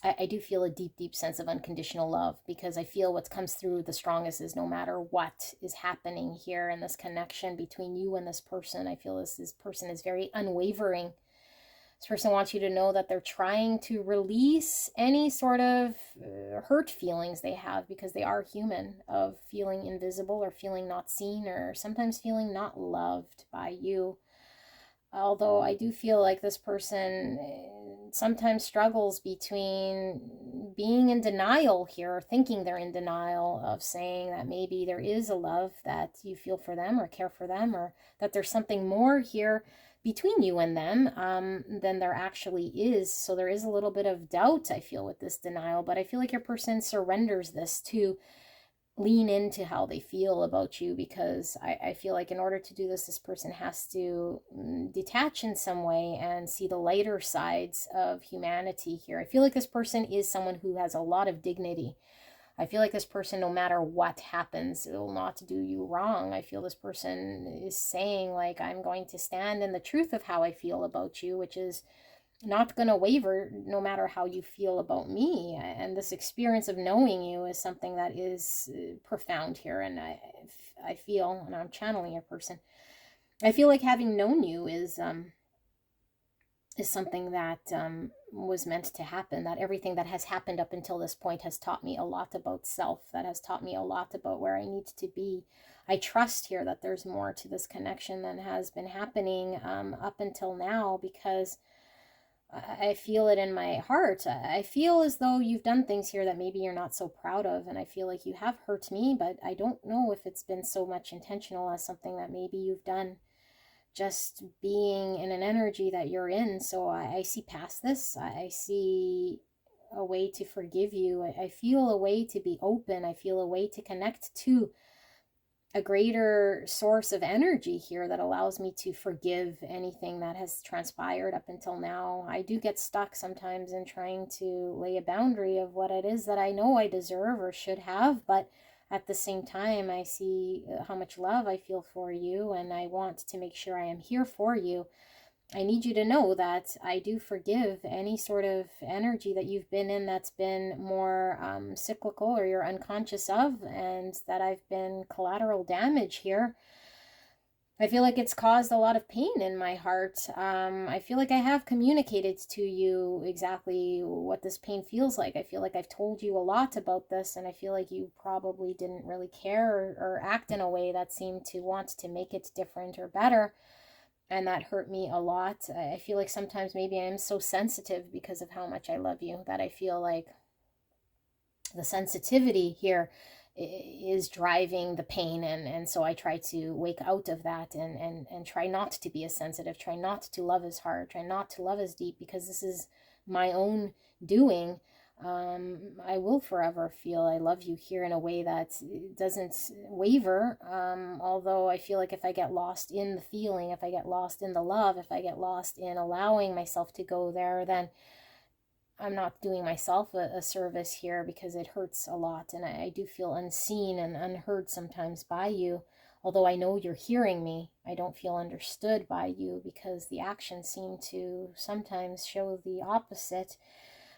I do feel a deep, deep sense of unconditional love, because I feel what comes through the strongest is no matter what is happening here in this connection between you and this person, I feel this person is very unwavering. This person wants you to know that they're trying to release any sort of hurt feelings they have, because they are human, of feeling invisible or feeling not seen or sometimes feeling not loved by you. Although I do feel like this person sometimes struggles between being in denial here, or thinking they're in denial, of saying that maybe there is a love that you feel for them or care for them, or that there's something more here between you and them than there actually is. So there is a little bit of doubt, I feel, with this denial, but I feel like your person surrenders this to lean into how they feel about you, because I feel like in order to do this, this person has to detach in some way and see the lighter sides of humanity here. I feel like this person is someone who has a lot of dignity. I feel like this person, no matter what happens, will not do you wrong. I feel this person is saying, like, I'm going to stand in the truth of how I feel about you, which is not going to waver no matter how you feel about me. And this experience of knowing you is something that is profound here. And I feel, and I'm channeling your person, I feel like having known you is something that was meant to happen, that everything that has happened up until this point has taught me a lot about self, that has taught me a lot about where I need to be. I trust here that there's more to this connection than has been happening up until now, because I feel it in my heart. I feel as though you've done things here that maybe you're not so proud of, and I feel like you have hurt me, but I don't know if it's been so much intentional as something that maybe you've done just being in an energy that you're in. So I see past this. I see a way to forgive you. I feel a way to be open. I feel a way to connect to a greater source of energy here that allows me to forgive anything that has transpired up until now. I do get stuck sometimes in trying to lay a boundary of what it is that I know I deserve or should have, but at the same time, I see how much love I feel for you, and I want to make sure I am here for you. I need you to know that I do forgive any sort of energy that you've been in that's been more cyclical or you're unconscious of, and that I've been collateral damage here. I feel like it's caused a lot of pain in my heart. I feel like I have communicated to you exactly what this pain feels like. I feel like I've told you a lot about this, and I feel like you probably didn't really care or act in a way that seemed to want to make it different or better. And that hurt me a lot. I feel like sometimes maybe I am so sensitive because of how much I love you, that I feel like the sensitivity here is driving the pain, and so I try to wake out of that and try not to be as sensitive, try not to love as hard, try not to love as deep, because this is my own doing. I will forever feel I love you here in a way that doesn't waver, although I feel like if I get lost in the feeling, if I get lost in the love, if I get lost in allowing myself to go there, then I'm not doing myself a service here, because it hurts a lot, and I do feel unseen and unheard sometimes by you. although I know you're hearing me, I don't feel understood by you because the actions seem to sometimes show the opposite.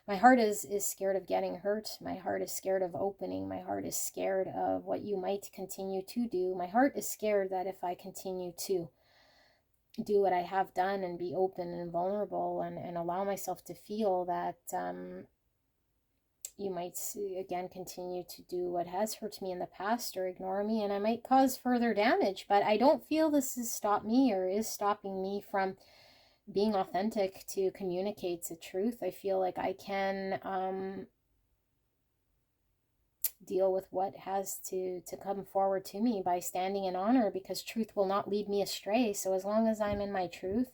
My heart is scared of getting hurt. My heart is scared of opening. My heart is scared of what you might continue to do. My heart is scared that if I continue to do what I have done and be open and vulnerable and allow myself to feel that you might again continue to do what has hurt me in the past or ignore me, and I might cause further damage. But I don't feel this has stopped me or is stopping me from being authentic to communicate the truth. I feel like I can deal with what has to come forward to me by standing in honor, because truth will not lead me astray. So as long as I'm in my truth,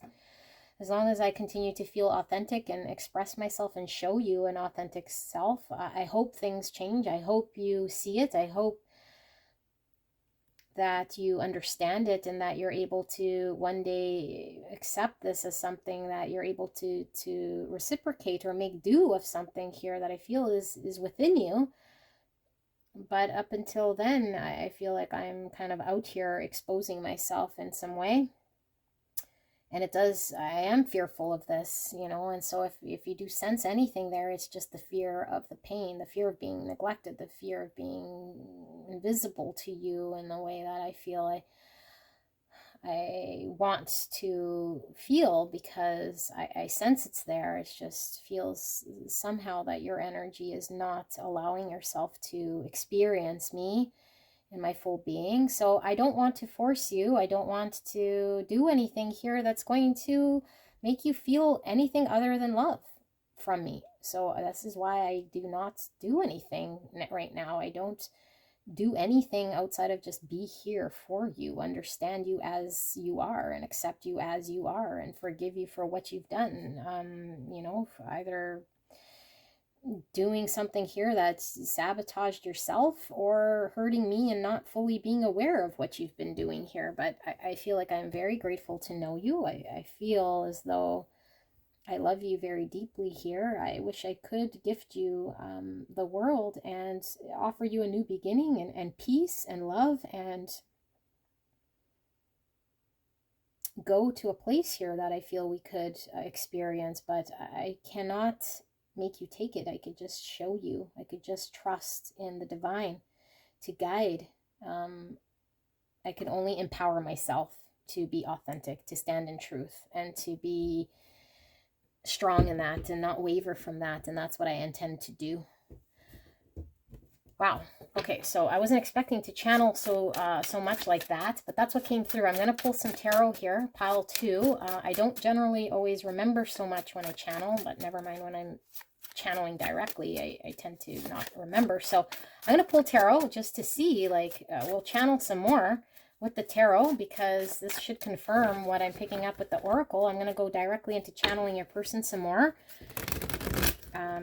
as long as I continue to feel authentic and express myself and show you an authentic self, I hope things change. I hope you see it. I hope that you understand it and that you're able to one day accept this as something that you're able to reciprocate or make do of something here that I feel is within you. But up until then, I feel like I'm kind of out here exposing myself in some way. And I am fearful of this, you know, and so if you do sense anything there, it's just the fear of the pain, the fear of being neglected, the fear of being invisible to you in the way that I feel I want to feel, because I sense it's there. It just feels somehow that your energy is not allowing yourself to experience me in my full being. So I don't want to force you. I don't want to do anything here that's going to make you feel anything other than love from me. So this is why I do not do anything right now. I don't do anything outside of just be here for you, understand you as you are, and accept you as you are, and forgive you for what you've done. You know, either doing something here that's sabotaged yourself or hurting me and not fully being aware of what you've been doing here. But I feel like I'm very grateful to know you. I feel as though I love you very deeply here. I wish I could gift you the world and offer you a new beginning and peace and love, and go to a place here that I feel we could experience. But I cannot make you take it. I could just show you. I could just trust in the divine to guide. I can only empower myself to be authentic, to stand in truth, and to be strong in that and not waver from that. And that's what I intend to do. Wow. Okay, so I wasn't expecting to channel so much like that, but that's what came through. I'm going to pull some tarot here, pile 2. I don't generally always remember so much when I channel, but never mind, when I'm channeling directly, I tend to not remember. So I'm going to pull tarot just to see, like, we'll channel some more with the tarot, because this should confirm what I'm picking up with the oracle. I'm going to go directly into channeling your person some more.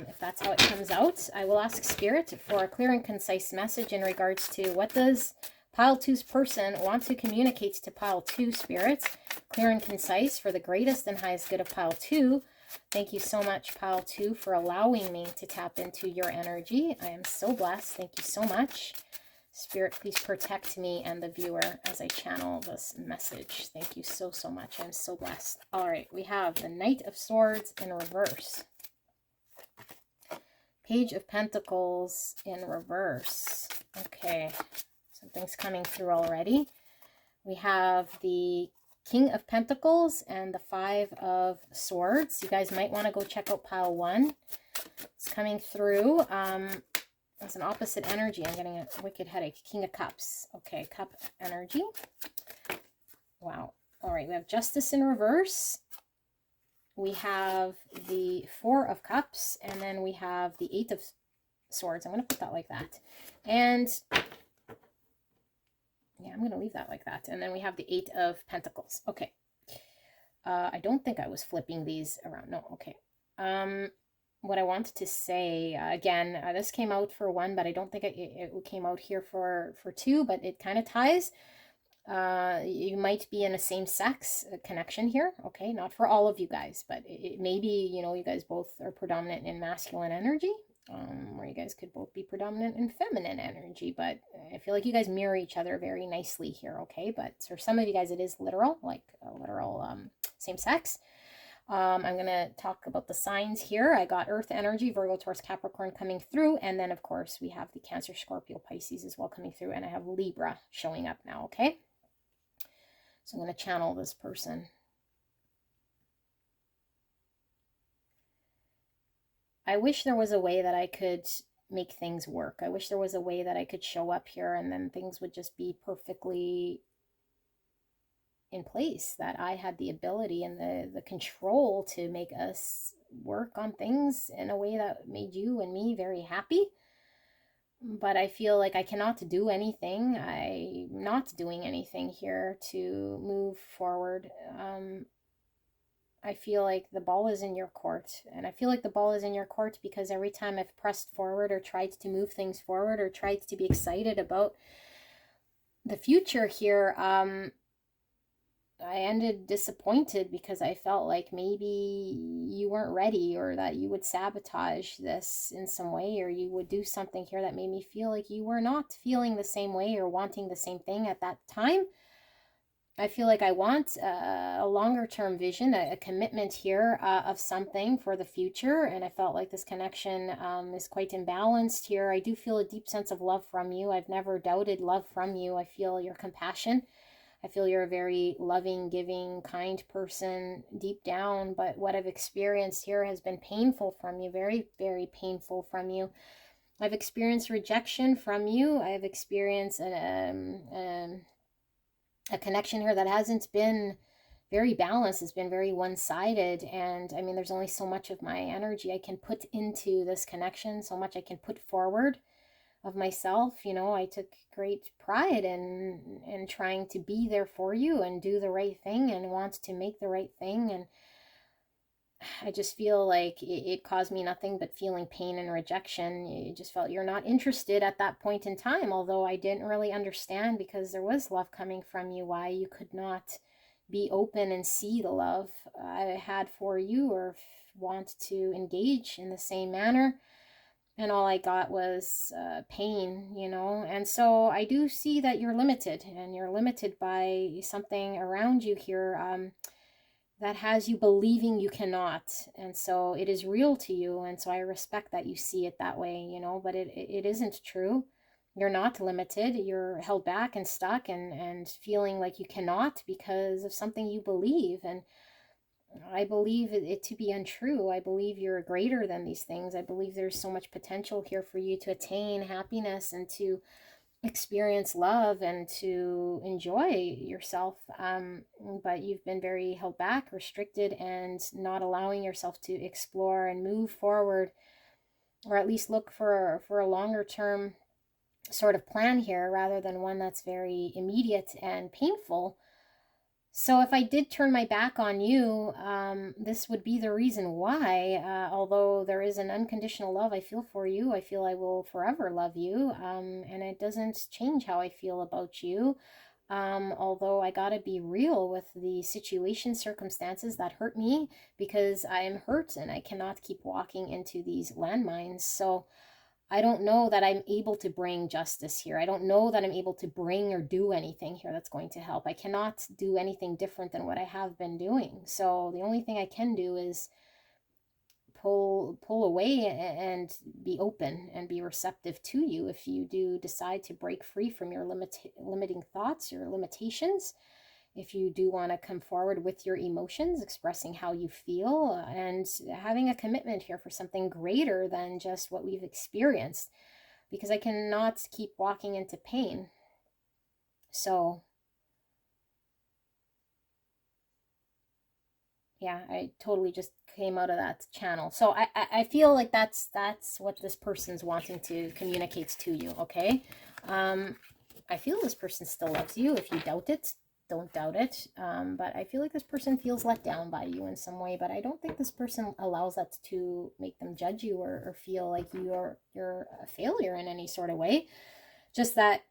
If that's how it comes out, I will ask Spirit for a clear and concise message in regards to what does Pile 2's person want to communicate to Pile 2, Spirit. Clear and concise for the greatest and highest good of Pile 2. Thank you so much, Pile 2, for allowing me to tap into your energy. I am so blessed. Thank you so much. Spirit, please protect me and the viewer as I channel this message. Thank you so, so much. I'm so blessed. All right, we have the Knight of Swords in reverse. Page of Pentacles in reverse. Okay, something's coming through already. We have the King of Pentacles and the 5 of Swords. You guys might want to go check out pile 1. It's coming through. It's an opposite energy. I'm getting a wicked headache. King of Cups. Okay, cup energy. Wow. All right, we have Justice in reverse. We have the 4 of Cups, and then we have the 8 of Swords. I'm going to put that like that. And yeah, I'm going to leave that like that. And then we have the 8 of Pentacles. Okay. I don't think I was flipping these around. No, okay. What I wanted to say, again, this came out for 1, but I don't think it came out here for 2, but it kind of ties. You might be in a same-sex connection here. Okay, not for all of you guys, but it may be, you know, you guys both are predominant in masculine energy. where you guys could both be predominant and feminine energy, but I feel like you guys mirror each other very nicely here, okay? But for some of you guys, it is literal, like literal same sex. I'm going to talk about the signs here. I got Earth energy, Virgo, Taurus, Capricorn coming through. And then, of course, we have the Cancer, Scorpio, Pisces as well coming through. And I have Libra showing up now, okay? So I'm going to channel this person. I wish there was a way that I could make things work. I wish there was a way that I could show up here and then things would just be perfectly in place, that I had the ability and the control to make us work on things in a way that made you and me very happy. But I feel like I cannot do anything. I'm not doing anything here to move forward. I feel like the ball is in your court. And I feel like the ball is in your court because every time I've pressed forward or tried to move things forward or tried to be excited about the future here, I ended disappointed because I felt like maybe you weren't ready, or that you would sabotage this in some way, or you would do something here that made me feel like you were not feeling the same way or wanting the same thing at that time. I feel like I want a longer term vision, a commitment here of something for the future. And I felt like this connection is quite imbalanced here. I do feel a deep sense of love from you. I've never doubted love from you. I feel your compassion. I feel you're a very loving, giving, kind person deep down, but what I've experienced here has been painful from you, very, very painful from you. I've experienced rejection from you. I've experienced a connection here that hasn't been very balanced. It's been very one-sided, and I mean, there's only so much of my energy I can put into this connection, so much I can put forward of myself. You know, I took great pride in trying to be there for you and do the right thing and want to make the right thing. And I just feel like it caused me nothing but feeling pain and rejection. You just felt you're not interested at that point in time, although I didn't really understand, because there was love coming from you, why you could not be open and see the love I had for you, or want to engage in the same manner. And all I got was pain, you know. And so I do see that you're limited, and you're limited by something around you here that has you believing you cannot. And so it is real to you. And so I respect that you see it that way, you know, but it isn't true. You're not limited. You're held back and stuck and feeling like you cannot because of something you believe. And I believe it to be untrue. I believe you're greater than these things. I believe there's so much potential here for you to attain happiness and to experience love and to enjoy yourself. But you've been very held back, restricted, and not allowing yourself to explore and move forward, or at least look for a longer term sort of plan here, rather than one that's very immediate and painful. So if I did turn my back on you, this would be the reason why. Although there is an unconditional love I feel for you, I feel I will forever love you, and it doesn't change how I feel about you. Although I gotta be real with the situation, circumstances that hurt me, because I am hurt and I cannot keep walking into these landmines. So I don't know that I'm able to bring justice here. I don't know that I'm able to bring or do anything here that's going to help. I cannot do anything different than what I have been doing. So the only thing I can do is pull away and be open and be receptive to you if you do decide to break free from your limiting thoughts, your limitations. If you do want to come forward with your emotions, expressing how you feel, and having a commitment here for something greater than just what we've experienced, because I cannot keep walking into pain. So yeah, I totally just came out of that channel. So I feel like that's what this person's wanting to communicate to you, okay? I feel this person still loves you. If you doubt it, don't doubt it. But I feel like this person feels let down by you in some way, but I don't think this person allows that to make them judge you or feel like you're a failure in any sort of way. Just that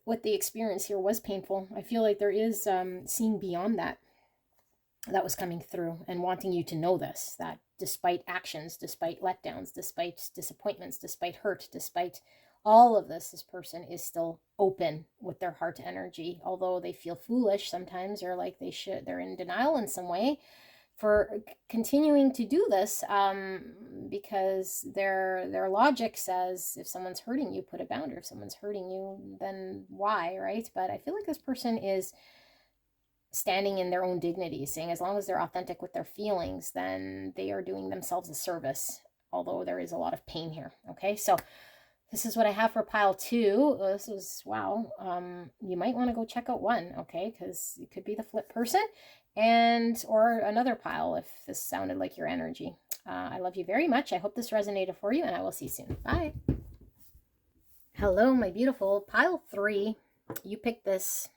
what the experience here was painful. I feel like there is seeing beyond that was coming through, and wanting you to know this, that despite actions, despite letdowns, despite disappointments, despite hurt, despite all of this person is still open with their heart energy, although they feel foolish sometimes, or like they're in denial in some way for continuing to do this, because their logic says if someone's hurting you, put a boundary. If someone's hurting you, then why, right? But I feel like this person is standing in their own dignity, saying as long as they're authentic with their feelings, then they are doing themselves a service, although there is a lot of pain here. Okay, so this is what I have for pile 2. This is, wow. You might want to go check out 1, okay, because it could be the flip person, or another pile if this sounded like your energy. I love you very much. I hope this resonated for you, and I will see you soon. Bye. Hello, my beautiful. Pile 3. You picked this.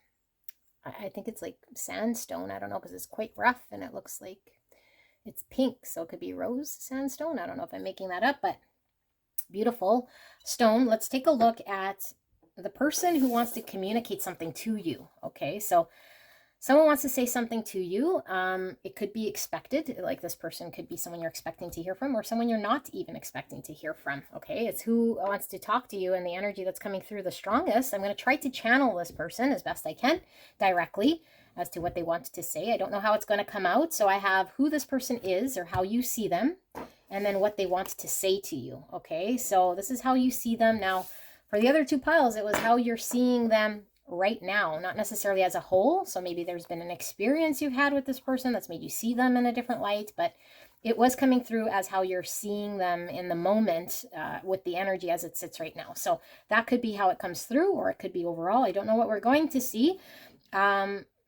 I think it's like sandstone. I don't know, because it's quite rough, and it looks like it's pink, so it could be rose sandstone. I don't know if I'm making that up, but beautiful stone. Let's take a look at the person who wants to communicate something to you. Okay, so someone wants to say something to you. It could be expected, like this person could be someone you're expecting to hear from, or someone you're not even expecting to hear from. Okay, it's who wants to talk to you and the energy that's coming through the strongest. I'm going to try to channel this person as best I can directly as to what they want to say. I don't know how it's going to come out, so I have who this person is or how you see them, and then what they want to say to you. Okay, so this is how you see them. Now, for the other 2 piles, it was how you're seeing them right now, not necessarily as a whole. So maybe there's been an experience you've had with this person that's made you see them in a different light, but it was coming through as how you're seeing them in the moment, with the energy as it sits right now. So that could be how it comes through, or it could be overall. I don't know what we're going to see.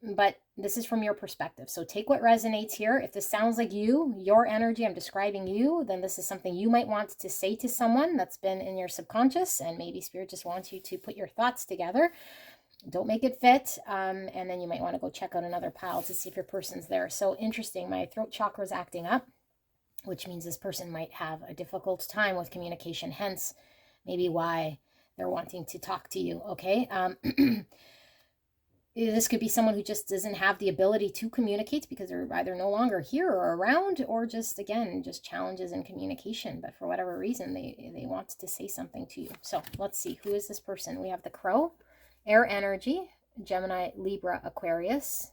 But this is from your perspective. So take what resonates here. If this sounds like your energy, I'm describing you, then this is something you might want to say to someone that's been in your subconscious, and maybe Spirit just wants you to put your thoughts together. Don't make it fit. And then you might want to go check out another pile to see if your person's there. So interesting. My throat chakra is acting up, which means this person might have a difficult time with communication, hence maybe why they're wanting to talk to you. Okay. This could be someone who just doesn't have the ability to communicate because they're either no longer here or around, or just, again, just challenges in communication. But for whatever reason, they want to say something to you. So let's see. Who is this person? We have the Crow, air energy, Gemini, Libra, Aquarius.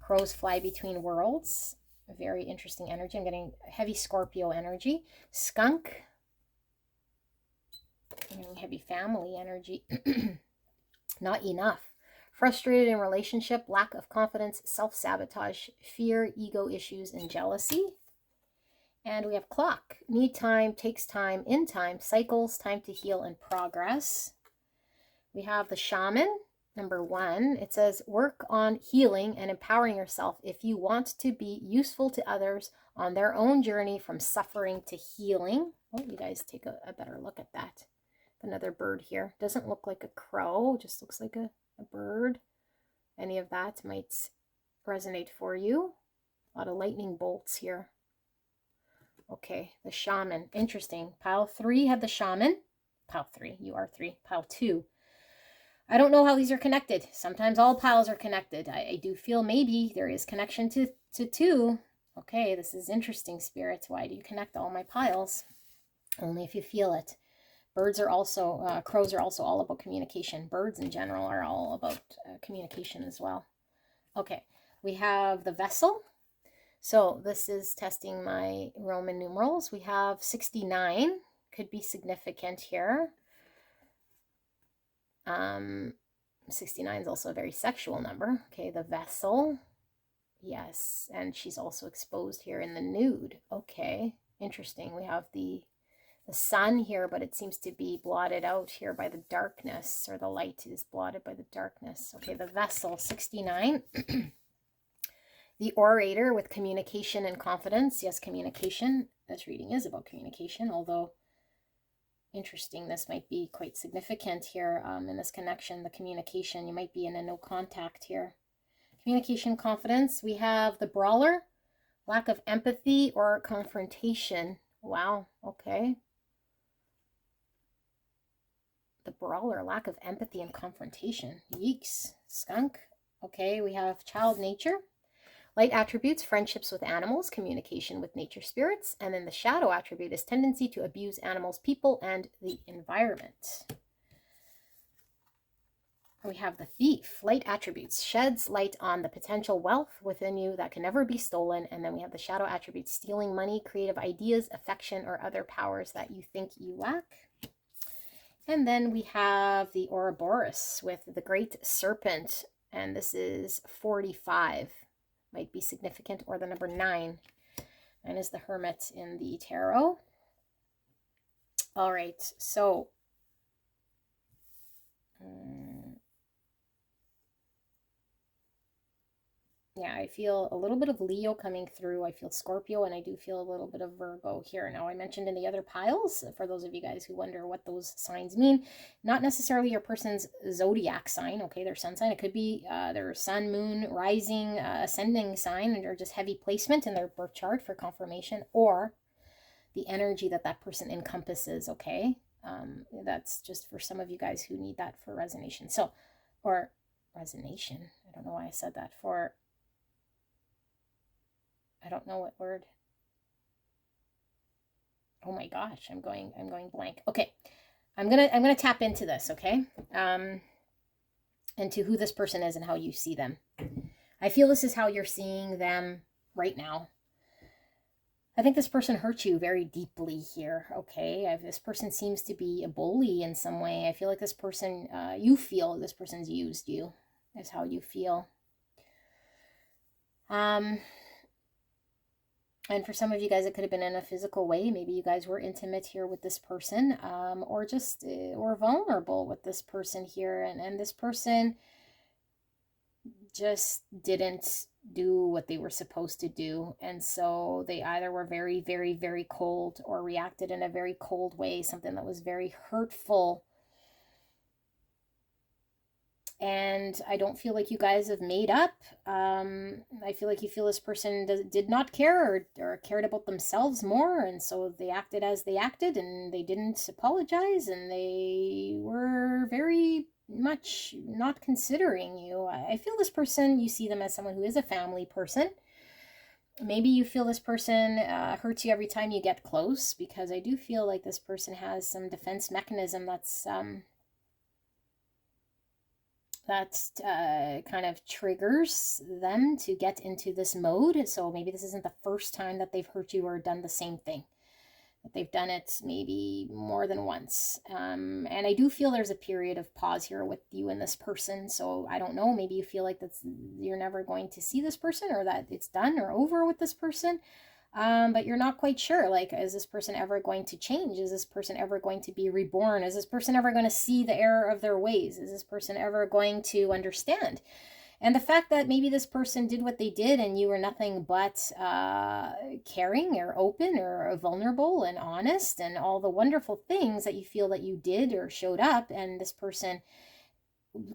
Crows fly between worlds. Very interesting energy. I'm getting heavy Scorpio energy. Skunk. I'm getting heavy family energy. Not enough. Frustrated in relationship, lack of confidence, self-sabotage, fear, ego issues, and jealousy. And we have Clock. Need time, takes time, in time, cycles, time to heal, and progress. We have the Shaman, number 1. It says, work on healing and empowering yourself if you want to be useful to others on their own journey from suffering to healing. Oh, you guys take a better look at that. Another bird here. Doesn't look like a crow, just looks like a bird. Any of that might resonate for you. A lot of lightning bolts here. Okay, the Shaman. Interesting. Pile 3 had the Shaman. Pile 3, you are 3. Pile 2. I don't know how these are connected. Sometimes all piles are connected. I do feel maybe there is connection to 2. Okay, this is interesting, Spirits. Why do you connect all my piles? Only if you feel it. Birds are also, crows are also all about communication. Birds in general are all about communication as well. Okay, we have the Vessel. So this is testing my Roman numerals. We have 69, could be significant here. 69 is also a very sexual number. Okay, the Vessel. Yes, and she's also exposed here in the nude. Okay, interesting. We have the sun here, but it seems to be blotted out here by the darkness, or the light is blotted by the darkness. Okay, the Vessel, 69. The Orator with communication and confidence. Yes, communication. This reading is about communication, although interesting, this might be quite significant here in this connection, the communication. You might be in a no contact here. Communication, confidence. We have the Brawler, lack of empathy or confrontation. Wow, okay. The Brawler, lack of empathy and confrontation. Yeeks. Skunk. Okay, we have Child Nature. Light attributes, friendships with animals, communication with nature spirits. And then the shadow attribute is tendency to abuse animals, people, and the environment. We have the thief. Light attributes, sheds light on the potential wealth within you that can never be stolen. And then we have the shadow attributes, stealing money, creative ideas, affection, or other powers that you think you lack. And then we have the Ouroboros with the Great Serpent, and this is 45. Might be significant, or the number 9. And is the Hermit in the tarot. All right, so yeah, I feel a little bit of Leo coming through. I feel Scorpio, and I do feel a little bit of Virgo here. Now, I mentioned in the other piles, for those of you guys who wonder what those signs mean, not necessarily your person's zodiac sign, okay, their sun sign. It could be their sun, moon, rising, ascending sign, or just heavy placement in their birth chart for confirmation, or the energy that that person encompasses, okay? That's just for some of you guys who need that for resonation. So, or resonation, I don't know why I said that, for... I don't know what word. Oh my gosh, I'm going blank. Okay. I'm gonna tap into this, okay? Into who this person is and how you see them. I feel this is how you're seeing them right now. I think this person hurt you very deeply here, okay? This person seems to be a bully in some way. I feel like this person, you feel this person's used you, is how you feel. And for some of you guys, it could have been in a physical way. Maybe you guys were intimate here with this person, or just or vulnerable with this person here. And this person just didn't do what they were supposed to do. And so they either were very, very, very cold, or reacted in a very cold way, something that was very hurtful. And I don't feel like you guys have made up. I feel like you feel this person did not care, or cared about themselves more. And so they acted as they acted, and they didn't apologize, and they were very much not considering you. I feel this person, you see them as someone who is a family person. Maybe you feel this person hurts you every time you get close, because I do feel like this person has some defense mechanism that's... that kind of triggers them to get into this mode. So maybe this isn't the first time that they've hurt you or done the same thing. That they've done it maybe more than once. And I do feel there's a period of pause here with you and this person. So I don't know, maybe you feel like you're never going to see this person, or that it's done or over with this person. But you're not quite sure, like, is this person ever going to change? Is this person ever going to be reborn? Is this person ever going to see the error of their ways? Is this person ever going to understand? And the fact that maybe this person did what they did, and you were nothing but caring or open or vulnerable and honest, and all the wonderful things that you feel that you did or showed up, and this person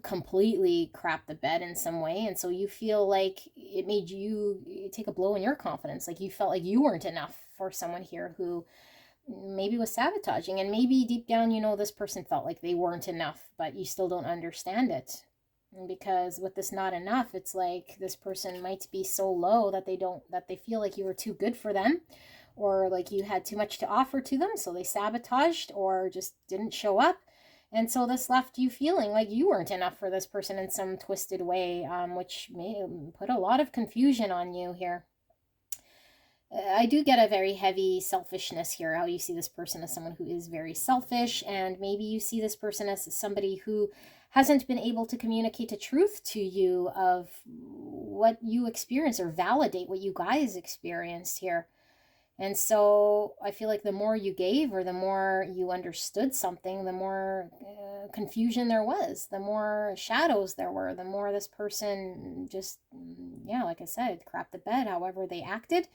completely crap the bed in some way. And so you feel like it made you take a blow in your confidence. Like you felt like you weren't enough for someone here who maybe was sabotaging. And maybe deep down, you know, this person felt like they weren't enough, but you still don't understand it. Because with this not enough, it's like this person might be so low that they feel like you were too good for them, or like you had too much to offer to them. So they sabotaged or just didn't show up. And so this left you feeling like you weren't enough for this person in some twisted way, which may put a lot of confusion on you here. I do get a very heavy selfishness here, how you see this person as someone who is very selfish, and maybe you see this person as somebody who hasn't been able to communicate a truth to you of what you experience, or validate what you guys experienced here. And so I feel like the more you gave, or the more you understood something, the more confusion there was, the more shadows there were, the more this person just, yeah, like I said, crapped the bed, however they acted.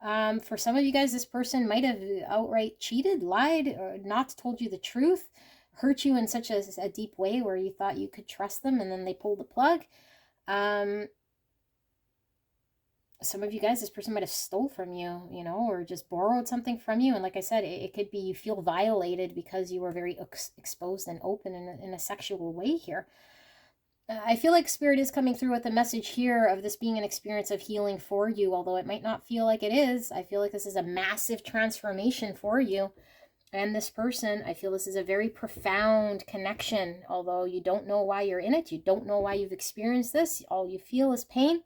For some of you guys, this person might have outright cheated, lied, or not told you the truth, hurt you in such a deep way where you thought you could trust them, and then they pulled the plug. Some of you guys, this person might have stole from you, you know, or just borrowed something from you. And like I said, it could be you feel violated because you were very exposed and open in a sexual way here. I feel like Spirit is coming through with a message here of this being an experience of healing for you, although it might not feel like it is. I feel like this is a massive transformation for you and this person. I feel this is a very profound connection, although you don't know why you're in it. You don't know why you've experienced this. All you feel is pain.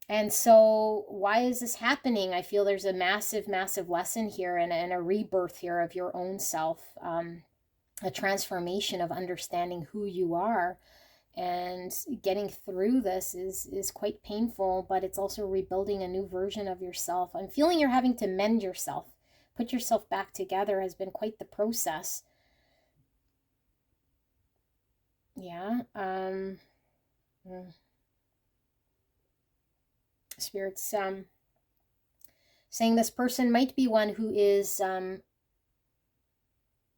And so why is this happening? I feel there's a massive, massive lesson here and a rebirth here of your own self, a transformation of understanding who you are. And getting through this is quite painful, but it's also rebuilding a new version of yourself. I'm feeling you're having to mend yourself. Put yourself back together has been quite the process. Yeah. Spirit's saying this person might be one who is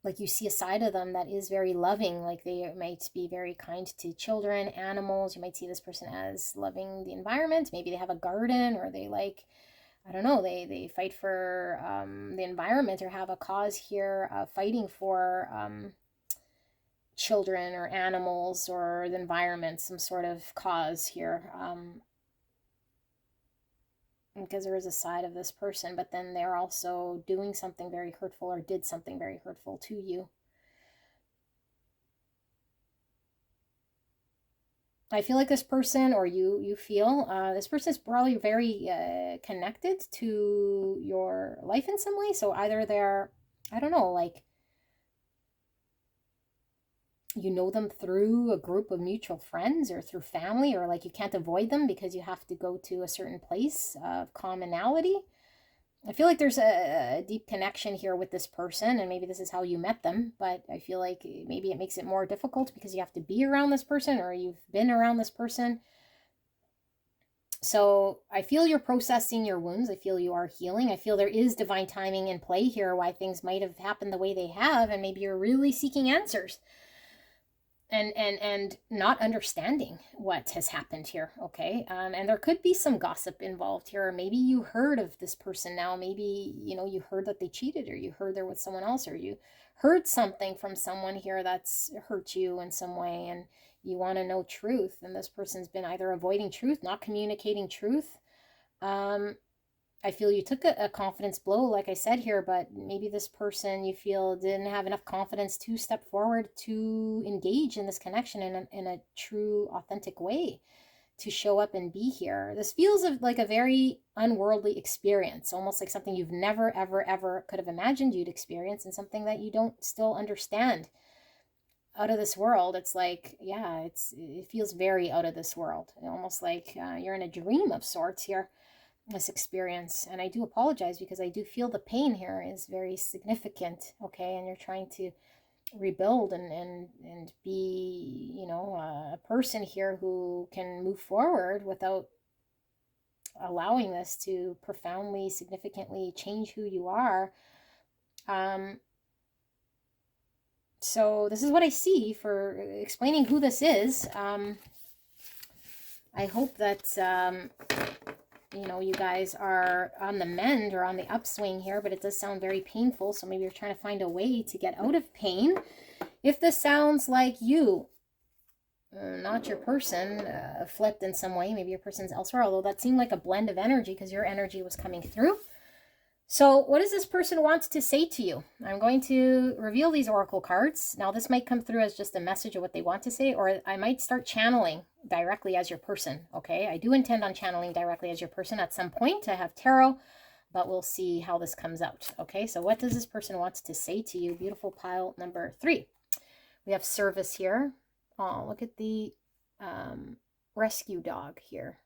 like you see a side of them that is very loving, like they might be very kind to children, animals. You might see this person as loving the environment. Maybe they have a garden, or they like, I don't know, they fight for the environment, or have a cause here fighting for children or animals or the environment, some sort of cause here. Because there is a side of this person, but then they're also doing something very hurtful, or did something very hurtful to you. I feel like this person, or you feel, this person is probably very connected to your life in some way. So either they're, I don't know, like, you know them through a group of mutual friends or through family, or like you can't avoid them because you have to go to a certain place of commonality. I feel like there's a deep connection here with this person, and maybe this is how you met them, but I feel like maybe it makes it more difficult because you have to be around this person, or you've been around this person. So I feel you're processing your wounds. I feel you are healing. I feel there is divine timing in play here, why things might have happened the way they have, and maybe you're really seeking answers. And not understanding what has happened here, okay? And there could be some gossip involved here, or maybe you heard of this person now. Maybe, you know, you heard that they cheated, or you heard they're with someone else, or you heard something from someone here that's hurt you in some way, and you want to know truth. And this person's been either avoiding truth, not communicating truth. I feel you took a confidence blow, like I said here, but maybe this person you feel didn't have enough confidence to step forward to engage in this connection in a true, authentic way, to show up and be here. This feels like a very unworldly experience, almost like something you've never, ever, ever could have imagined you'd experience, and something that you don't still understand. Out of this world. It's like, yeah, it feels very out of this world, almost like you're in a dream of sorts here, this experience. And I do apologize because I do feel the pain here is very significant, okay? And you're trying to rebuild and be, you know, a person here who can move forward without allowing this to profoundly, significantly change who you are. So this is what I see for explaining who this is. I hope that you know, you guys are on the mend or on the upswing here, but it does sound very painful. So maybe you're trying to find a way to get out of pain. If this sounds like you, not your person, flipped in some way, maybe your person's elsewhere, although that seemed like a blend of energy because your energy was coming through. So what does this person want to say to you? I'm going to reveal these oracle cards. Now this might come through as just a message of what they want to say, or I might start channeling directly as your person, okay? I do intend on channeling directly as your person at some point. I have tarot, but we'll see how this comes out, okay? So what does this person want to say to you? Beautiful pile number 3. We have service here. Oh, look at the rescue dog here.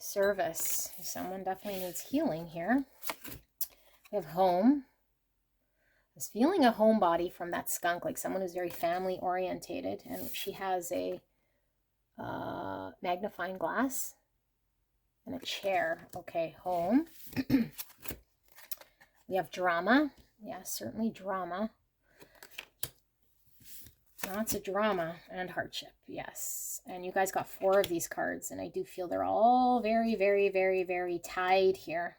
Service. Someone definitely needs healing here. We have home. I was feeling a homebody from that skunk, like someone who's very family orientated, and she has a magnifying glass and a chair. Okay, home. We have drama. Yeah, certainly drama. Lots of drama and hardship, yes. And you guys got 4 of these cards, and I do feel they're all very, very, very, very tied here.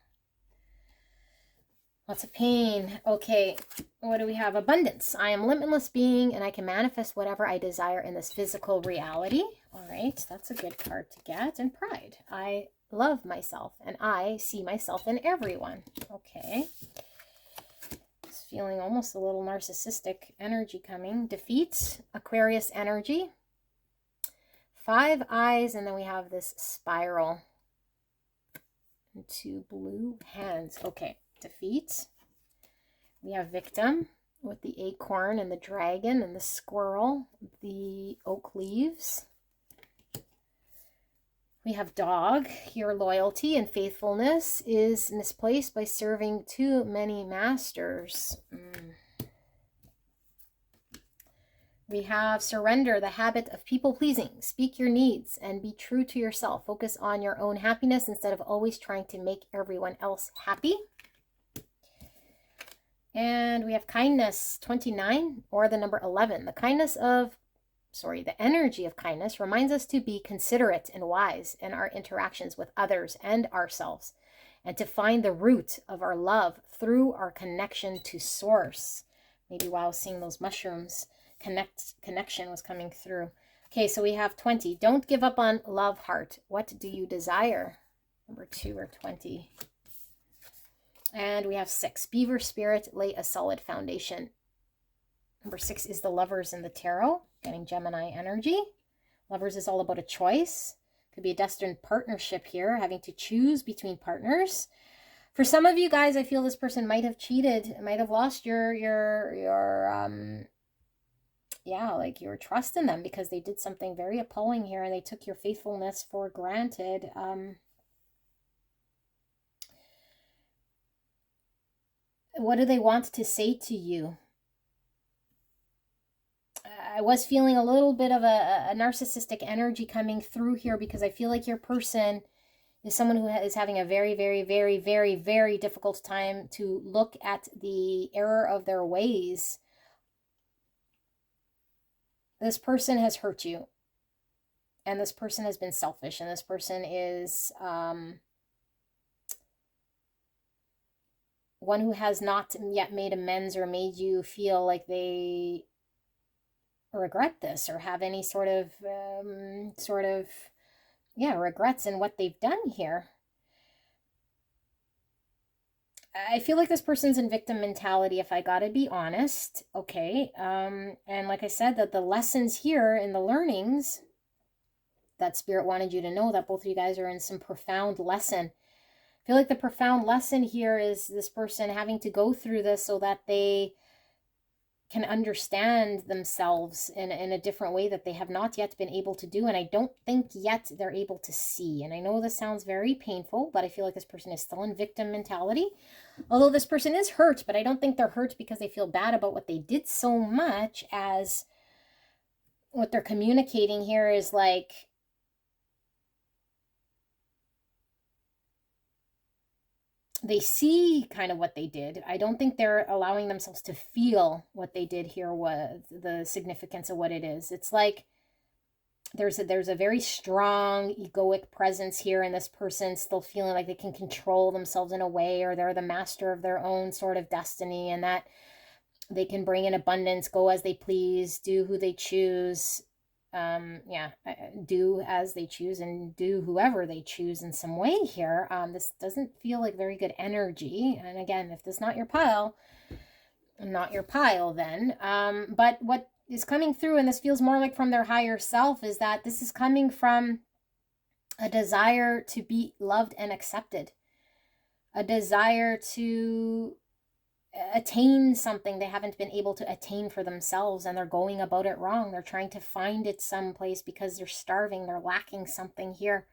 Lots of pain. Okay, what do we have? Abundance. I am limitless being and I can manifest whatever I desire in this physical reality. All right, that's a good card to get. And pride. I love myself and I see myself in everyone. Okay. It's feeling almost a little narcissistic energy coming. Defeat. Aquarius energy. 5 eyes, and then we have this spiral. And 2 blue hands. Okay. Defeat. We have victim with the acorn and the dragon and the squirrel, the oak leaves. We have dog. Your loyalty and faithfulness is misplaced by serving too many masters. We have surrender, the habit of people pleasing. Speak your needs and be true to yourself. Focus on your own happiness instead of always trying to make everyone else happy. And we have kindness, 29, or the number 11. The energy of kindness reminds us to be considerate and wise in our interactions with others and ourselves, and to find the root of our love through our connection to source. Maybe while seeing those mushrooms, connection was coming through. Okay, so we have 20. Don't give up on love, heart. What do you desire? Number 2 or 20. And we have 6. Beaver spirit, lay a solid foundation. Number 6 is the lovers in the tarot, getting Gemini energy. Lovers is all about a choice. Could be a destined partnership here, having to choose between partners. For some of you guys, I feel this person might have cheated, might have lost your trust in them because they did something very appalling here and they took your faithfulness for granted. What do they want to say to you? I was feeling a little bit of a narcissistic energy coming through here because I feel like your person is someone who is having a very, very, very, very, very difficult time to look at the error of their ways. This person has hurt you. And this person has been selfish. And this person is one who has not yet made amends or made you feel like they regret this or have any sort of regrets in what they've done here. I feel like this person's in victim mentality, if I gotta be honest. Okay. And like I said, that the lessons here in the learnings that Spirit wanted you to know, that both of you guys are in some profound lesson. I feel like the profound lesson here is this person having to go through this so that they can understand themselves in a different way that they have not yet been able to do. And I don't think yet they're able to see. And I know this sounds very painful, but I feel like this person is still in victim mentality. Although this person is hurt, but I don't think they're hurt because they feel bad about what they did so much as what they're communicating here is like, they see kind of what they did. I don't think they're allowing themselves to feel what they did here, was the significance of what it is. It's like there's a very strong egoic presence here, and this person still feeling like they can control themselves in a way, or they're the master of their own sort of destiny, and that they can bring in abundance, go as they please, do who they choose. Do as they choose and do whoever they choose in some way here. This doesn't feel like very good energy. And again, if this is not your pile then. But what is coming through, and this feels more like from their higher self, is that this is coming from a desire to be loved and accepted. A desire to attain something they haven't been able to attain for themselves, and they're going about it wrong. They're trying to find it someplace because they're starving, they're lacking something here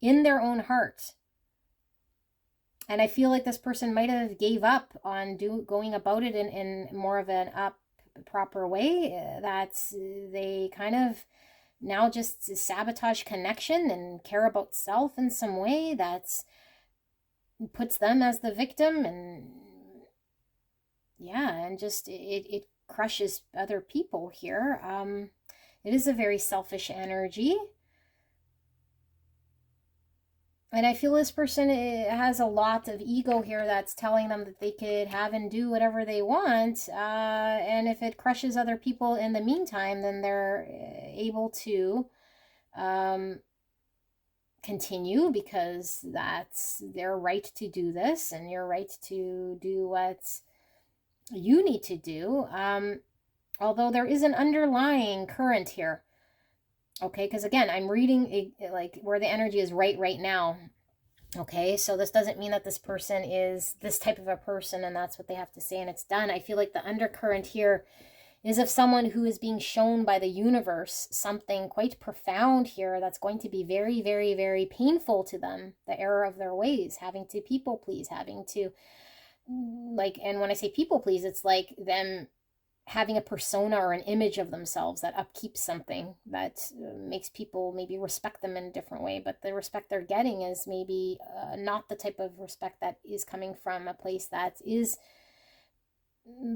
in their own heart. And I feel like this person might have gave up on going about it in more of an proper way, that they kind of now just sabotage connection and care about self in some way that puts them as the victim, and and just it crushes other people here. It is a very selfish energy. And I feel this person has a lot of ego here that's telling them that they could have and do whatever they want. And if it crushes other people in the meantime, then they're able to continue, because that's their right to do this, and your right to do what you need to do. Although there is an underlying current here. Okay, because again, I'm reading like where the energy is right now. Okay, so this doesn't mean that this person is this type of a person and that's what they have to say and it's done. I feel like the undercurrent here is of someone who is being shown by the universe something quite profound here that's going to be very, very, very painful to them. The error of their ways, having to people please, having to, like, and when I say people please, it's like them having a persona or an image of themselves that upkeeps something that makes people maybe respect them in a different way, but the respect they're getting is maybe not the type of respect that is coming from a place that is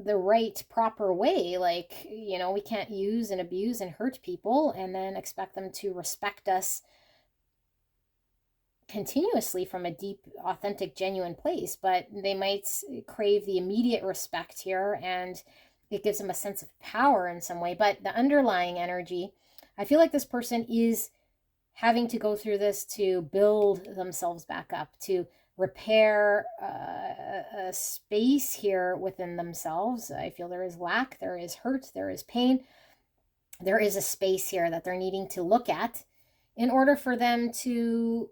the right proper way. Like, you know, we can't use and abuse and hurt people and then expect them to respect us continuously from a deep, authentic, genuine place, but they might crave the immediate respect here, and it gives them a sense of power in some way. But the underlying energy, I feel like this person is having to go through this to build themselves back up, to repair a space here within themselves. I feel there is lack, there is hurt, there is pain. There is a space here that they're needing to look at in order for them to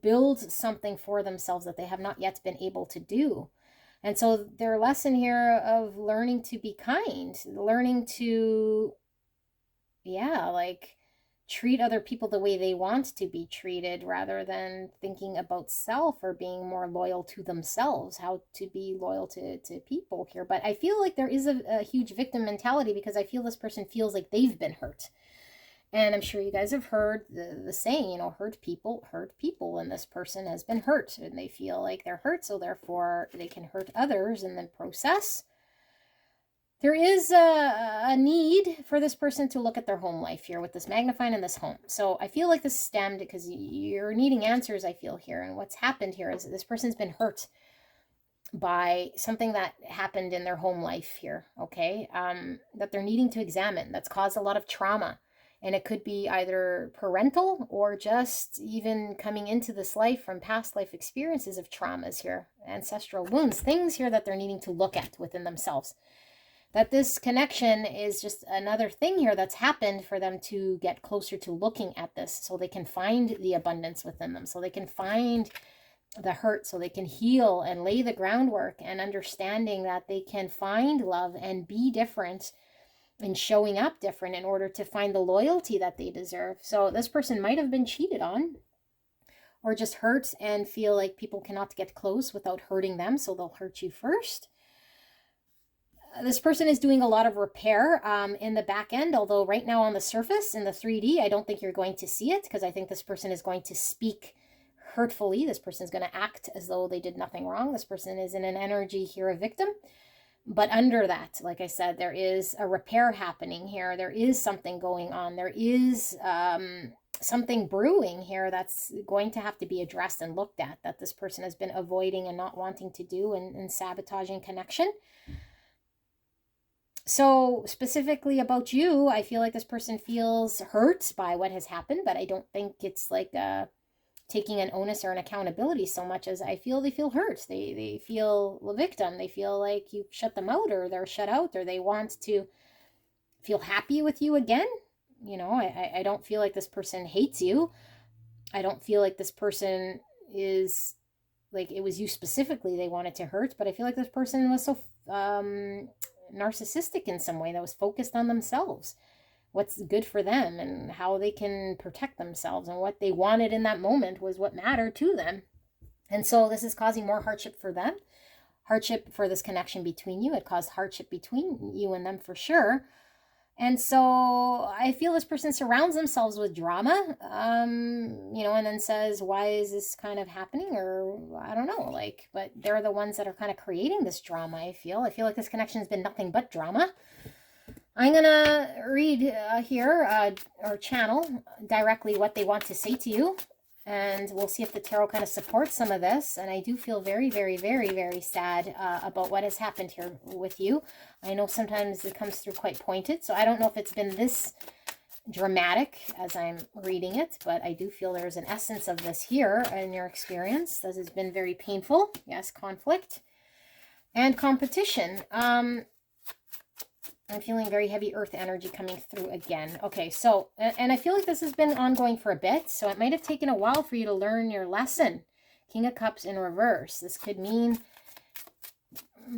build something for themselves that they have not yet been able to do. And so their lesson here of learning to be kind, learning to, like, treat other people the way they want to be treated rather than thinking about self or being more loyal to themselves, how to be loyal to people here. But I feel like there is a huge victim mentality, because I feel this person feels like they've been hurt. And I'm sure you guys have heard the saying, you know, hurt people, and this person has been hurt and they feel like they're hurt, so therefore they can hurt others in the process. There is a need for this person to look at their home life here with this magnifying in this home. So I feel like this stemmed because you're needing answers, I feel here. And what's happened here is this person's been hurt by something that happened in their home life here, okay, that they're needing to examine, that's caused a lot of trauma. And it could be either parental or just even coming into this life from past life experiences of traumas here, ancestral wounds, things here that they're needing to look at within themselves. That this connection is just another thing here that's happened for them to get closer to looking at this, so they can find the abundance within them, so they can find the hurt, so they can heal and lay the groundwork, and understanding that they can find love and be different and showing up different in order to find the loyalty that they deserve. So this person might have been cheated on or just hurt and feel like people cannot get close without hurting them, so they'll hurt you first. This person is doing a lot of repair in the back end, although right now on the surface in the 3D, I don't think you're going to see it, because I think this person is going to speak hurtfully. This person is going to act as though they did nothing wrong. This person is in an energy here of victim. But under that, like I said, there is a repair happening here. There is something going on. There is something brewing here that's going to have to be addressed and looked at, that this person has been avoiding and not wanting to do, and sabotaging connection. So specifically about you, I feel like this person feels hurt by what has happened, but I don't think it's like taking an onus or an accountability so much as I feel they feel hurt. They feel a victim. They feel like you shut them out, or they're shut out, or they want to feel happy with you again. You know, I don't feel like this person hates you. I don't feel like this person is like it was you specifically they wanted to hurt, but I feel like this person was so narcissistic in some way, that was focused on themselves, what's good for them and how they can protect themselves, and what they wanted in that moment was what mattered to them. And so this is causing more hardship for them, hardship for this connection between you. It caused hardship between you and them for sure. And so I feel this person surrounds themselves with drama, you know, and then says, why is this kind of happening? Or I don't know, like, but they're the ones that are kind of creating this drama, I feel. I feel like this connection has been nothing but drama. I'm going to read here or channel directly what they want to say to you. and we'll see if the tarot kind of supports some of this. And I do feel very, very, very, very sad about what has happened here with you. I know sometimes it comes through quite pointed, so I don't know if it's been this dramatic as I'm reading it, but I do feel there's an essence of this here in your experience. This has been very painful. Yes, conflict and competition. I'm feeling very heavy earth energy coming through again. Okay, so, and I feel like this has been ongoing for a bit, so it might have taken a while for you to learn your lesson. King of Cups in reverse. This could mean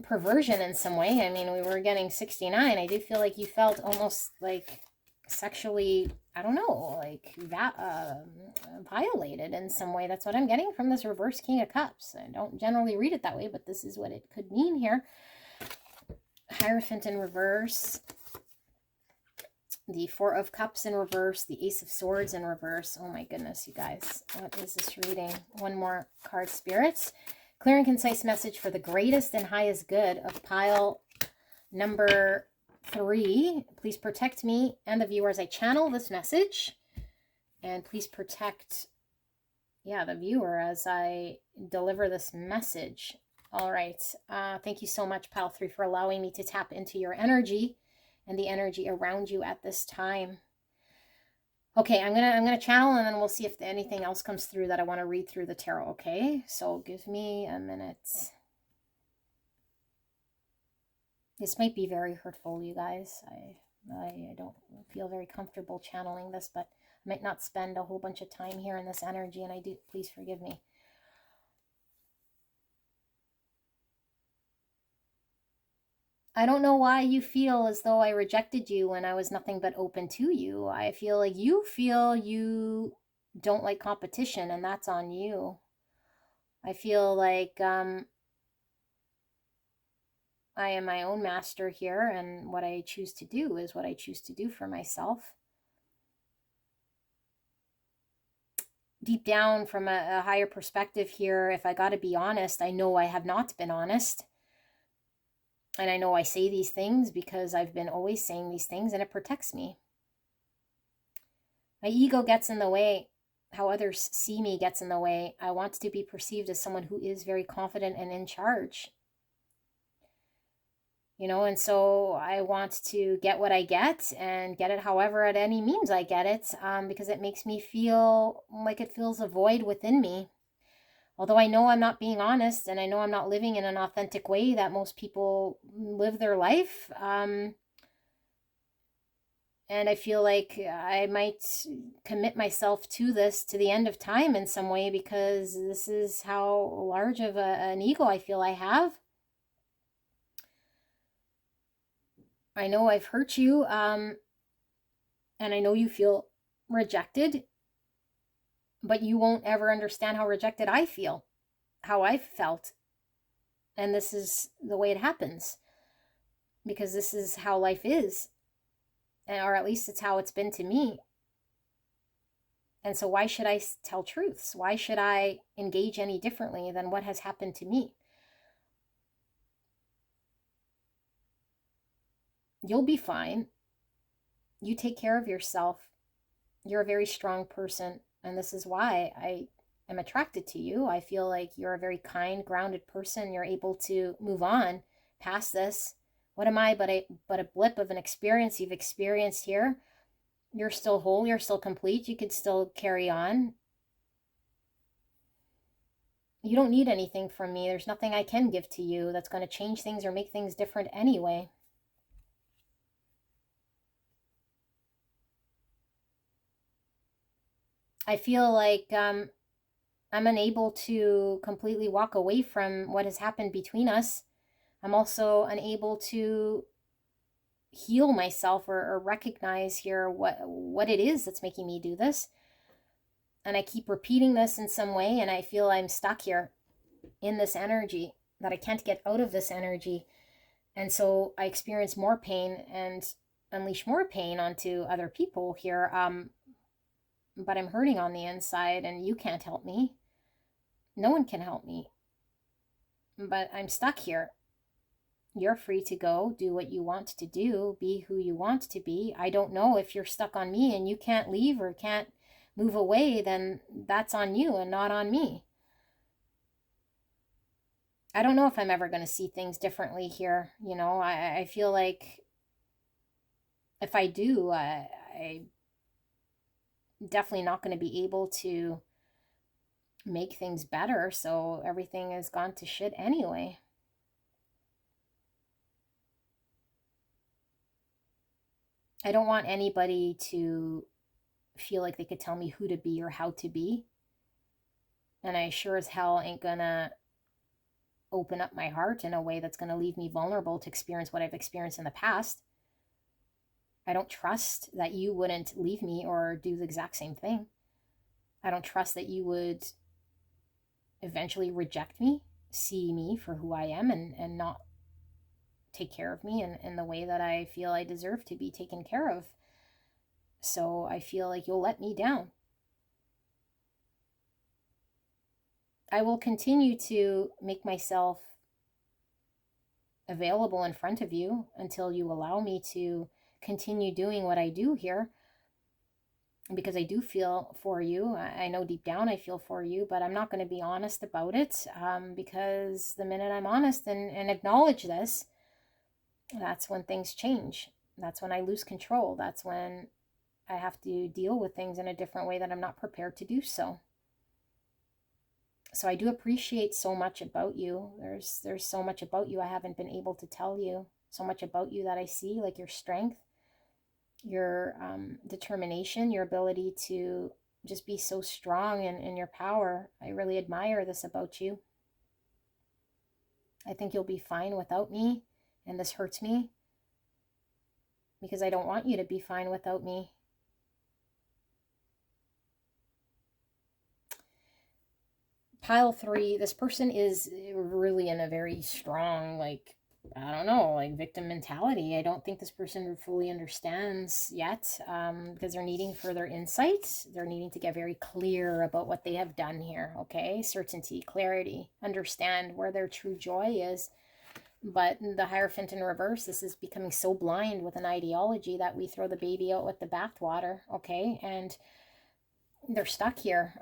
perversion in some way. I mean, we were getting 69. I do feel like you felt almost like sexually, I don't know, like that violated in some way. That's what I'm getting from this reverse King of Cups. I don't generally read it that way, but this is what it could mean here. Hierophant in reverse, the Four of Cups in reverse, the Ace of Swords in reverse. Oh my goodness, you guys, what is this reading? One more card, spirits. Clear and concise message for the greatest and highest good of pile number 3. Please protect me and the viewers. I channel this message, and please protect, yeah, the viewer as I deliver this message. All right. Thank you so much, Pile 3, for allowing me to tap into your energy and the energy around you at this time. Okay, I'm gonna channel, and then we'll see if anything else comes through that I want to read through the tarot. Okay, so give me a minute. This might be very hurtful, you guys. I don't feel very comfortable channeling this, but I might not spend a whole bunch of time here in this energy, and I do. Please forgive me. I don't know why you feel as though I rejected you when I was nothing but open to you. I feel like you feel you don't like competition, and that's on you. I feel like I am my own master here, and what I choose to do is what I choose to do for myself. Deep down, from a higher perspective here, if I got to be honest, I know I have not been honest. And I know I say these things because I've been always saying these things, and it protects me. My ego gets in the way. How others see me gets in the way. I want to be perceived as someone who is very confident and in charge. You know, and so I want to get what I get, and get it however at any means I get it, because it makes me feel like it fills a void within me. Although I know I'm not being honest, and I know I'm not living in an authentic way that most people live their life. And I feel like I might commit myself to this to the end of time in some way, because this is how large of an ego I feel I have. I know I've hurt you, and I know you feel rejected, but you won't ever understand how rejected I feel, how I felt. And this is the way it happens, because this is how life is, or at least it's how it's been to me. And so why should I tell truths? Why should I engage any differently than what has happened to me? You'll be fine. You take care of yourself. You're a very strong person. And this is why I am attracted to you. I feel like you're a very kind, grounded person. You're able to move on past this. What am I but a blip of an experience you've experienced here? You're still whole. You're still complete. You could still carry on. You don't need anything from me. There's nothing I can give to you that's going to change things or make things different anyway. I feel like I'm unable to completely walk away from what has happened between us. I'm also unable to heal myself or recognize here what it is that's making me do this. And I keep repeating this in some way, and I feel I'm stuck here in this energy, that I can't get out of this energy. And so I experience more pain and unleash more pain onto other people here. But I'm hurting on the inside, and you can't help me. No one can help me. But I'm stuck here. You're free to go, do what you want to do, be who you want to be. I don't know if you're stuck on me and you can't leave or can't move away, then that's on you and not on me. I don't know if I'm ever going to see things differently here. You know, I feel like if I do, I definitely not going to be able to make things better. So everything has gone to shit anyway. I don't want anybody to feel like they could tell me who to be or how to be. And I sure as hell ain't gonna open up my heart in a way that's gonna leave me vulnerable to experience what I've experienced in the past. I don't trust that you wouldn't leave me or do the exact same thing. I don't trust that you would eventually reject me, see me for who I am, and not take care of me in the way that I feel I deserve to be taken care of. So I feel like you'll let me down. I will continue to make myself available in front of you until you allow me to continue doing what I do here, because I do feel for you. I know deep down I feel for you, but I'm not going to be honest about it, because the minute I'm honest and acknowledge this, that's when things change. That's when I lose control. That's when I have to deal with things in a different way that I'm not prepared to do so. So I do appreciate so much about you. There's so much about you I haven't been able to tell you. So much about you that I see, like your strength, your determination, your ability to just be so strong in your power. I really admire this about you. I think you'll be fine without me, and this hurts me because I don't want you to be fine without me. Pile 3, this person is really in a very strong, like, I don't know, like victim mentality. I don't think this person fully understands yet, because they're needing further insight. They're needing to get very clear about what they have done here, okay? Certainty, clarity, understand where their true joy is. But the Hierophant in reverse, this is becoming so blind with an ideology that we throw the baby out with the bathwater, okay? And they're stuck here.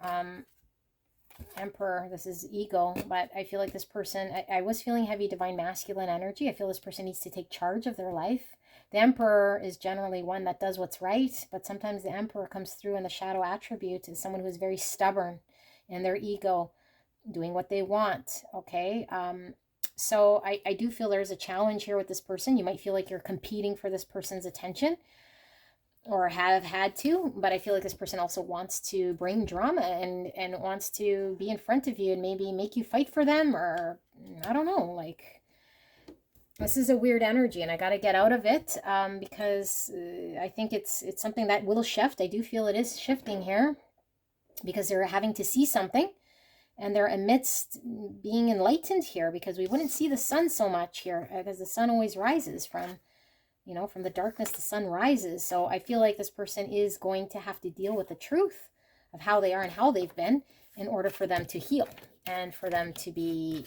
Emperor, this is ego, but I feel like this person, I was feeling heavy divine masculine energy. I feel this person needs to take charge of their life. The Emperor is generally one that does what's right, but sometimes the Emperor comes through in the shadow attribute as someone who is very stubborn in their ego, doing what they want, okay? So I do feel there's a challenge here with this person. You might feel like you're competing for this person's attention, or have had to, but I feel like this person also wants to bring drama and wants to be in front of you and maybe make you fight for them, or I don't know, like, this is a weird energy and I got to get out of it, because I think it's something that will shift. I do feel it is shifting here because they're having to see something and they're amidst being enlightened here, because we wouldn't see the sun so much here because the sun always rises from, you know, from the darkness, the sun rises. So I feel like this person is going to have to deal with the truth of how they are and how they've been in order for them to heal and for them to be,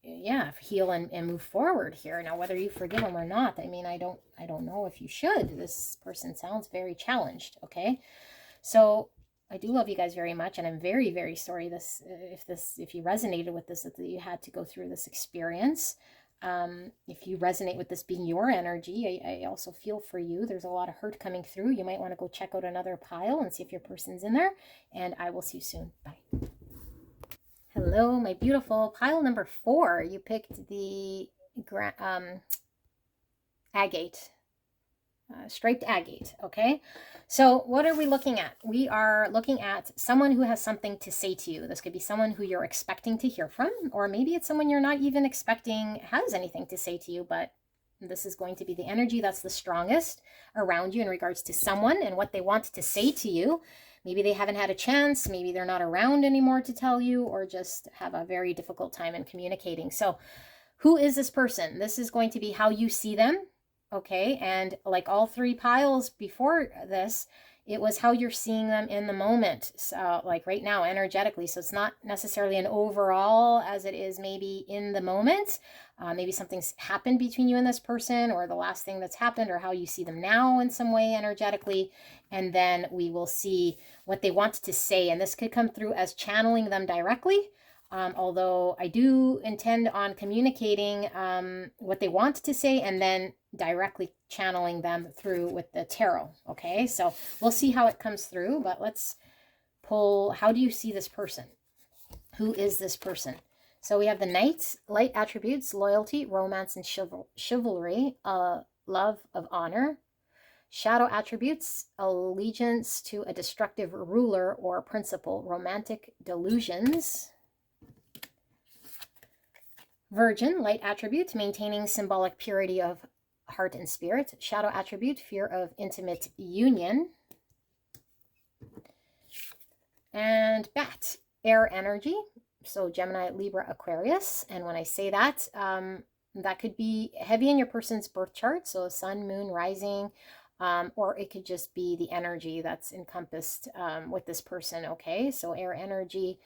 yeah, heal and move forward here. Now, whether you forgive them or not, I mean, I don't know if you should. This person sounds very challenged, okay? So I do love you guys very much, and I'm very, very sorry if you resonated with this, that you had to go through this experience. If you resonate with this being your energy, I also feel for you. There's a lot of hurt coming through. You might want to go check out another pile and see if your person's in there. And I will see you soon. Bye. Hello, my beautiful pile number 4. You picked the agate. Striped agate, okay? So what are we looking at? We are looking at someone who has something to say to you. This could be someone who you're expecting to hear from, or maybe it's someone you're not even expecting has anything to say to you, but this is going to be the energy that's the strongest around you in regards to someone and what they want to say to you. Maybe they haven't had a chance, maybe they're not around anymore to tell you, or just have a very difficult time in communicating. So who is this person? This is going to be how you see them. Okay, and like all 3 piles before this, It was how you're seeing them in the moment. So like right now, energetically. So it's not necessarily an overall as it is maybe in the moment. Maybe something's happened between you and this person, or the last thing that's happened, or how you see them now in some way energetically. And then we will see what they want to say. And this could come through as channeling them directly. Although I do intend on communicating what they want to say and then directly channeling them through with the tarot. Okay, so we'll see how it comes through, but let's pull, how do you see this person? Who is this person? So we have the Knight, light attributes, loyalty, romance, and chivalry, love of honor. Shadow attributes, allegiance to a destructive ruler or principle, romantic delusions. Virgin, light attribute, maintaining symbolic purity of heart and spirit. Shadow attribute, fear of intimate union. And Bat, air energy. So Gemini, Libra, Aquarius. And when I say that, that could be heavy in your person's birth chart. So sun, moon, rising, or it could just be the energy that's encompassed with this person. Okay, so air energy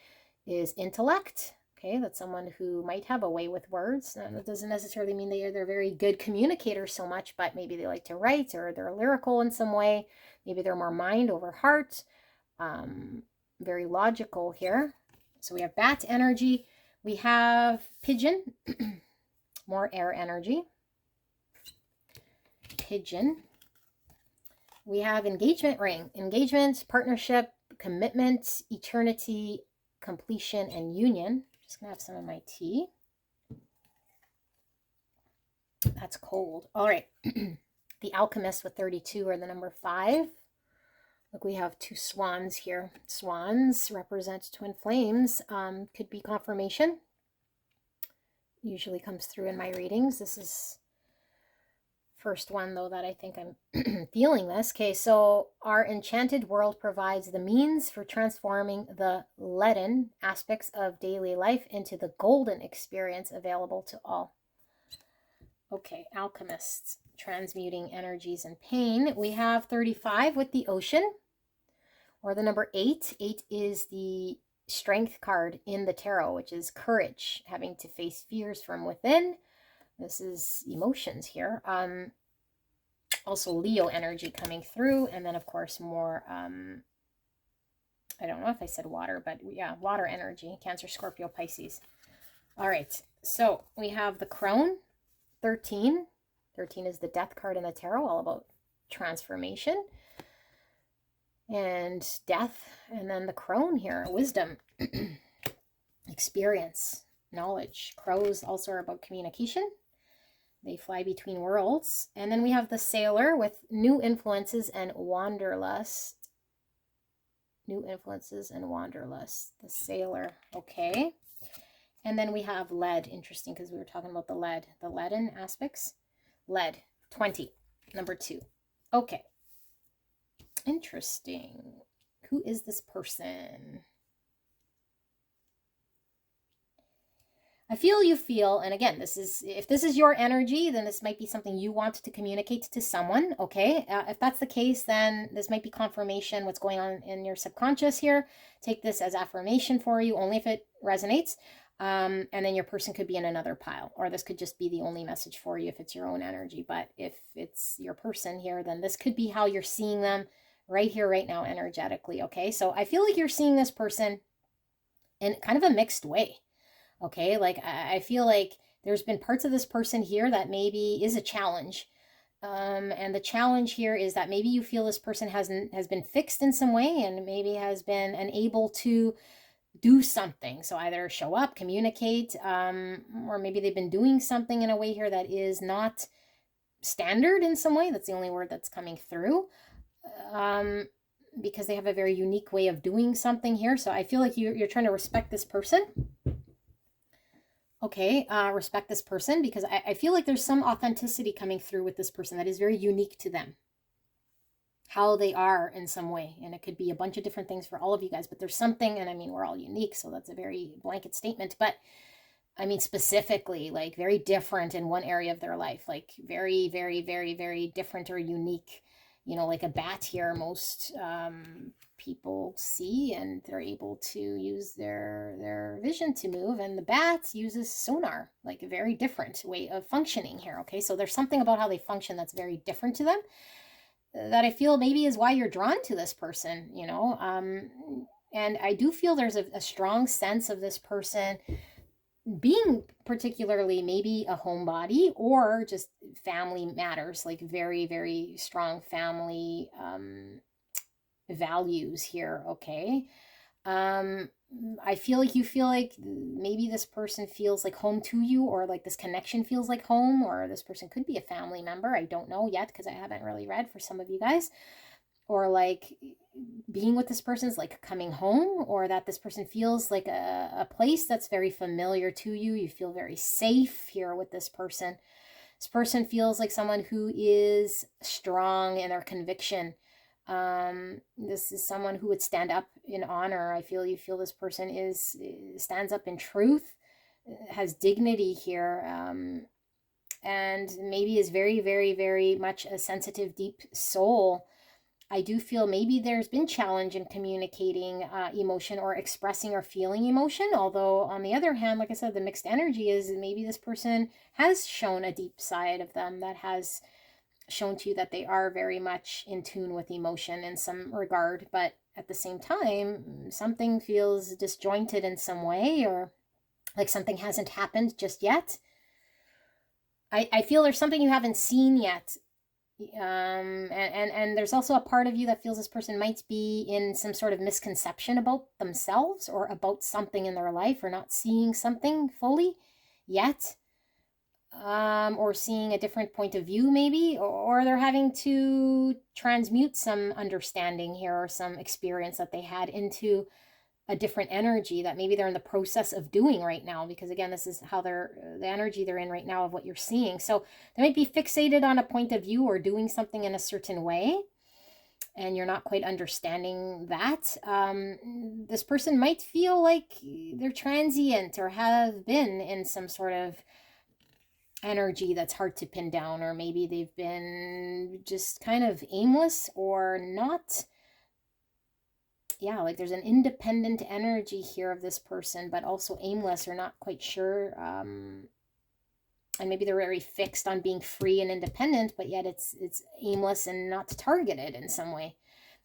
is intellect. Okay, that's someone who might have a way with words. That doesn't necessarily mean they're very good communicators so much, but maybe they like to write, or they're lyrical in some way. Maybe they're more mind over heart. Very logical here. So we have Bat energy. We have Pigeon, more air energy. Pigeon. We have engagement ring. Engagement, partnership, commitment, eternity, completion, and union. Just gonna have some of my tea. That's cold. All right. The Alchemist with 32, or the number 5. Look, we have 2 swans here. Swans represent twin flames. Could be confirmation. Usually comes through in my readings. This is first one, though, that I think I'm feeling this. Okay, so our enchanted world provides the means for transforming the leaden aspects of daily life into the golden experience available to all. Okay, alchemists, transmuting energies and pain. We have 35 with the ocean, or the number 8. 8 is the strength card in the tarot, which is courage, having to face fears from within. This is emotions here. Also Leo energy coming through. And then, of course, more, I don't know if I said water, but yeah, water energy. Cancer, Scorpio, Pisces. All right. So we have the Crone, 13. 13 is the death card in the tarot, all about transformation and death. And then the Crone here, wisdom, experience, knowledge. Crows also are about communication. They fly between worlds. And then we have the Sailor with new influences and wanderlust. New influences and wanderlust. The Sailor. Okay. And then we have lead. Interesting, because we were talking about the lead. The leaden aspects. Lead. 20. Number 2. Okay. Interesting. Who is this person? I feel you feel, and again, this is, if this is your energy, then this might be something you want to communicate to someone, okay? If that's the case, then this might be confirmation, what's going on in your subconscious here. Take this as affirmation for you, only if it resonates. And then your person could be in another pile, or this could just be the only message for you if it's your own energy. But if it's your person here, then this could be how you're seeing them right here, right now, energetically, okay? So I feel like you're seeing this person in kind of a mixed way. Okay, like I feel like there's been parts of this person here that maybe is a challenge. And the challenge here is that maybe you feel this person has been fixed in some way, and maybe has been unable to do something. So either show up, communicate, or maybe they've been doing something in a way here that is not standard in some way. That's the only word that's coming through. Because they have a very unique way of doing something here. So I feel like you're trying to respect this person. Okay, respect this person, because I feel like there's some authenticity coming through with this person that is very unique to them. How they are in some way. And it could be a bunch of different things for all of you guys, but there's something, and I mean, we're all unique, so that's a very blanket statement, but I mean, specifically, like very different in one area of their life, like very, very, very, very different or unique. you know, like a bat here, most people see, and they're able to use their vision to move, and the bat uses sonar, like a very different way of functioning here. Okay, so there's something about how they function that's very different to them, that I feel maybe is why you're drawn to this person, you know. And I do feel there's a strong sense of this person being particularly maybe a homebody, or just family matters, like very, very strong family values here. Okay. I feel like you feel like maybe this person feels like home to you, or like this connection feels like home, or this person could be a family member. I don't know yet because I haven't really read for some of you guys. Or like being with this person is like coming home, or that this person feels like a place that's very familiar to you. You feel very safe here with this person. This person feels like someone who is strong in their conviction. This is someone who would stand up in honor. I feel you feel this person stands up in truth, has dignity here, and maybe is very, very, very much a sensitive, deep soul. I do feel maybe there's been challenge in communicating emotion, or expressing or feeling emotion. Although on the other hand, like I said, the mixed energy is maybe this person has shown a deep side of them that has shown to you that they are very much in tune with emotion in some regard. But at the same time, something feels disjointed in some way, or like something hasn't happened just yet. I feel there's something you haven't seen yet. And there's also a part of you that feels this person might be in some sort of misconception about themselves, or about something in their life, or not seeing something fully yet, or seeing a different point of view maybe, or they're having to transmute some understanding here, or some experience that they had, into a different energy that maybe they're in the process of doing right now, because again, this is how the energy they're in right now of what you're seeing. So they might be fixated on a point of view, or doing something in a certain way, and you're not quite understanding that. This person might feel like they're transient, or have been in some sort of energy that's hard to pin down, or maybe they've been just kind of aimless, or not. Yeah, like there's an independent energy here of this person, but also aimless, or not quite sure. And maybe they're very fixed on being free and independent, but yet it's aimless and not targeted in some way.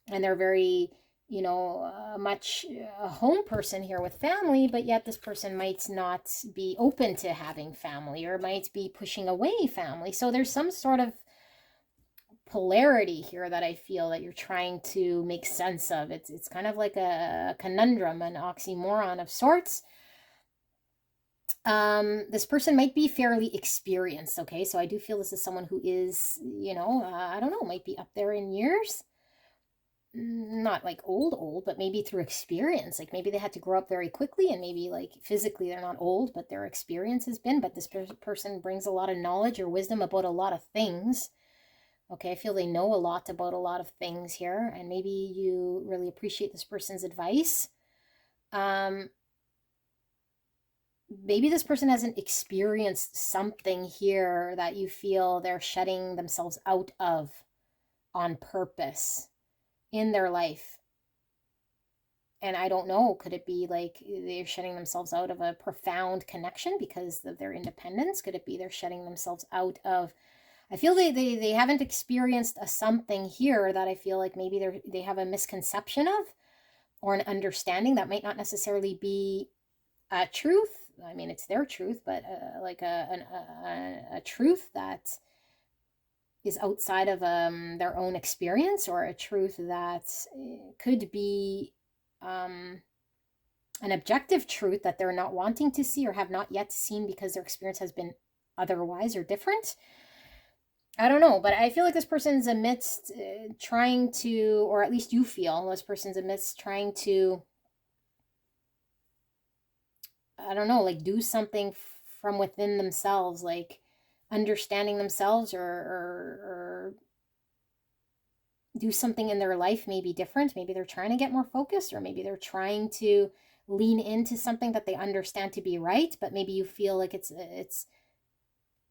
And they're very, you know, much a home person here with family, but yet this person might not be open to having family, or might be pushing away family. So there's some sort of polarity here that I feel that you're trying to make sense of. It's kind of like a conundrum, an oxymoron of sorts. This person might be fairly experienced. Okay, so I do feel this is someone who is, you know, I don't know, might be up there in years. Not like old, but maybe through experience. Like maybe they had to grow up very quickly, and maybe like physically they're not old, but their experience has been. But this person brings a lot of knowledge or wisdom about a lot of things. Okay, I feel they know a lot about a lot of things here, and maybe you really appreciate this person's advice. Maybe this person hasn't experienced something here that you feel they're shutting themselves out of on purpose in their life. And I don't know, could it be like they're shutting themselves out of a profound connection because of their independence? Could it be they're shutting themselves out of, I feel they haven't experienced a something here that I feel like maybe they have a misconception of, or an understanding that might not necessarily be a truth. I mean, it's their truth, but like a truth that is outside of their own experience, or a truth that could be an objective truth that they're not wanting to see, or have not yet seen because their experience has been otherwise or different. I don't know, but I feel like this person's amidst trying to, or at least you feel this person's amidst trying to, I don't know, like do something from within themselves, like understanding themselves, or do something in their life maybe different. Maybe they're trying to get more focused, or maybe they're trying to lean into something that they understand to be right, but maybe you feel like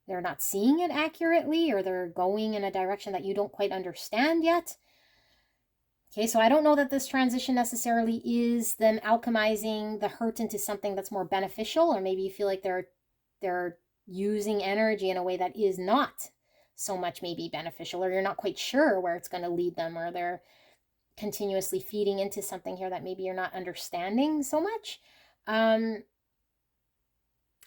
they're they're not seeing it accurately, or they're going in a direction that you don't quite understand yet. Okay, so I don't know that this transition necessarily is them alchemizing the hurt into something that's more beneficial, or maybe you feel like they're using energy in a way that is not so much maybe beneficial, or you're not quite sure where it's going to lead them, or they're continuously feeding into something here that maybe you're not understanding so much.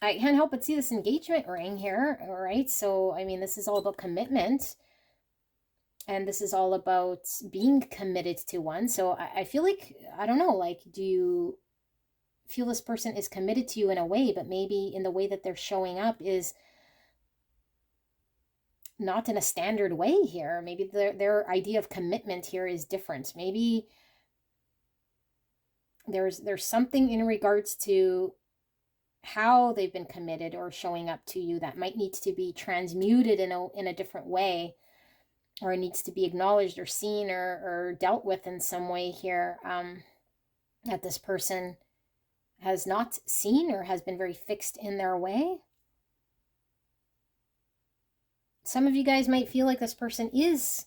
I can't help but see this engagement ring here, all right? So, I mean, this is all about commitment. And this is all about being committed to one. So I feel like, I don't know, like, do you feel this person is committed to you in a way, but maybe in the way that they're showing up is not in a standard way here? Maybe their idea of commitment here is different. Maybe there's something in regards to how they've been committed or showing up to you that might need to be transmuted in a different way, or it needs to be acknowledged or seen or dealt with in some way here, that this person has not seen or has been very fixed in their way. Some of you guys might feel like this person is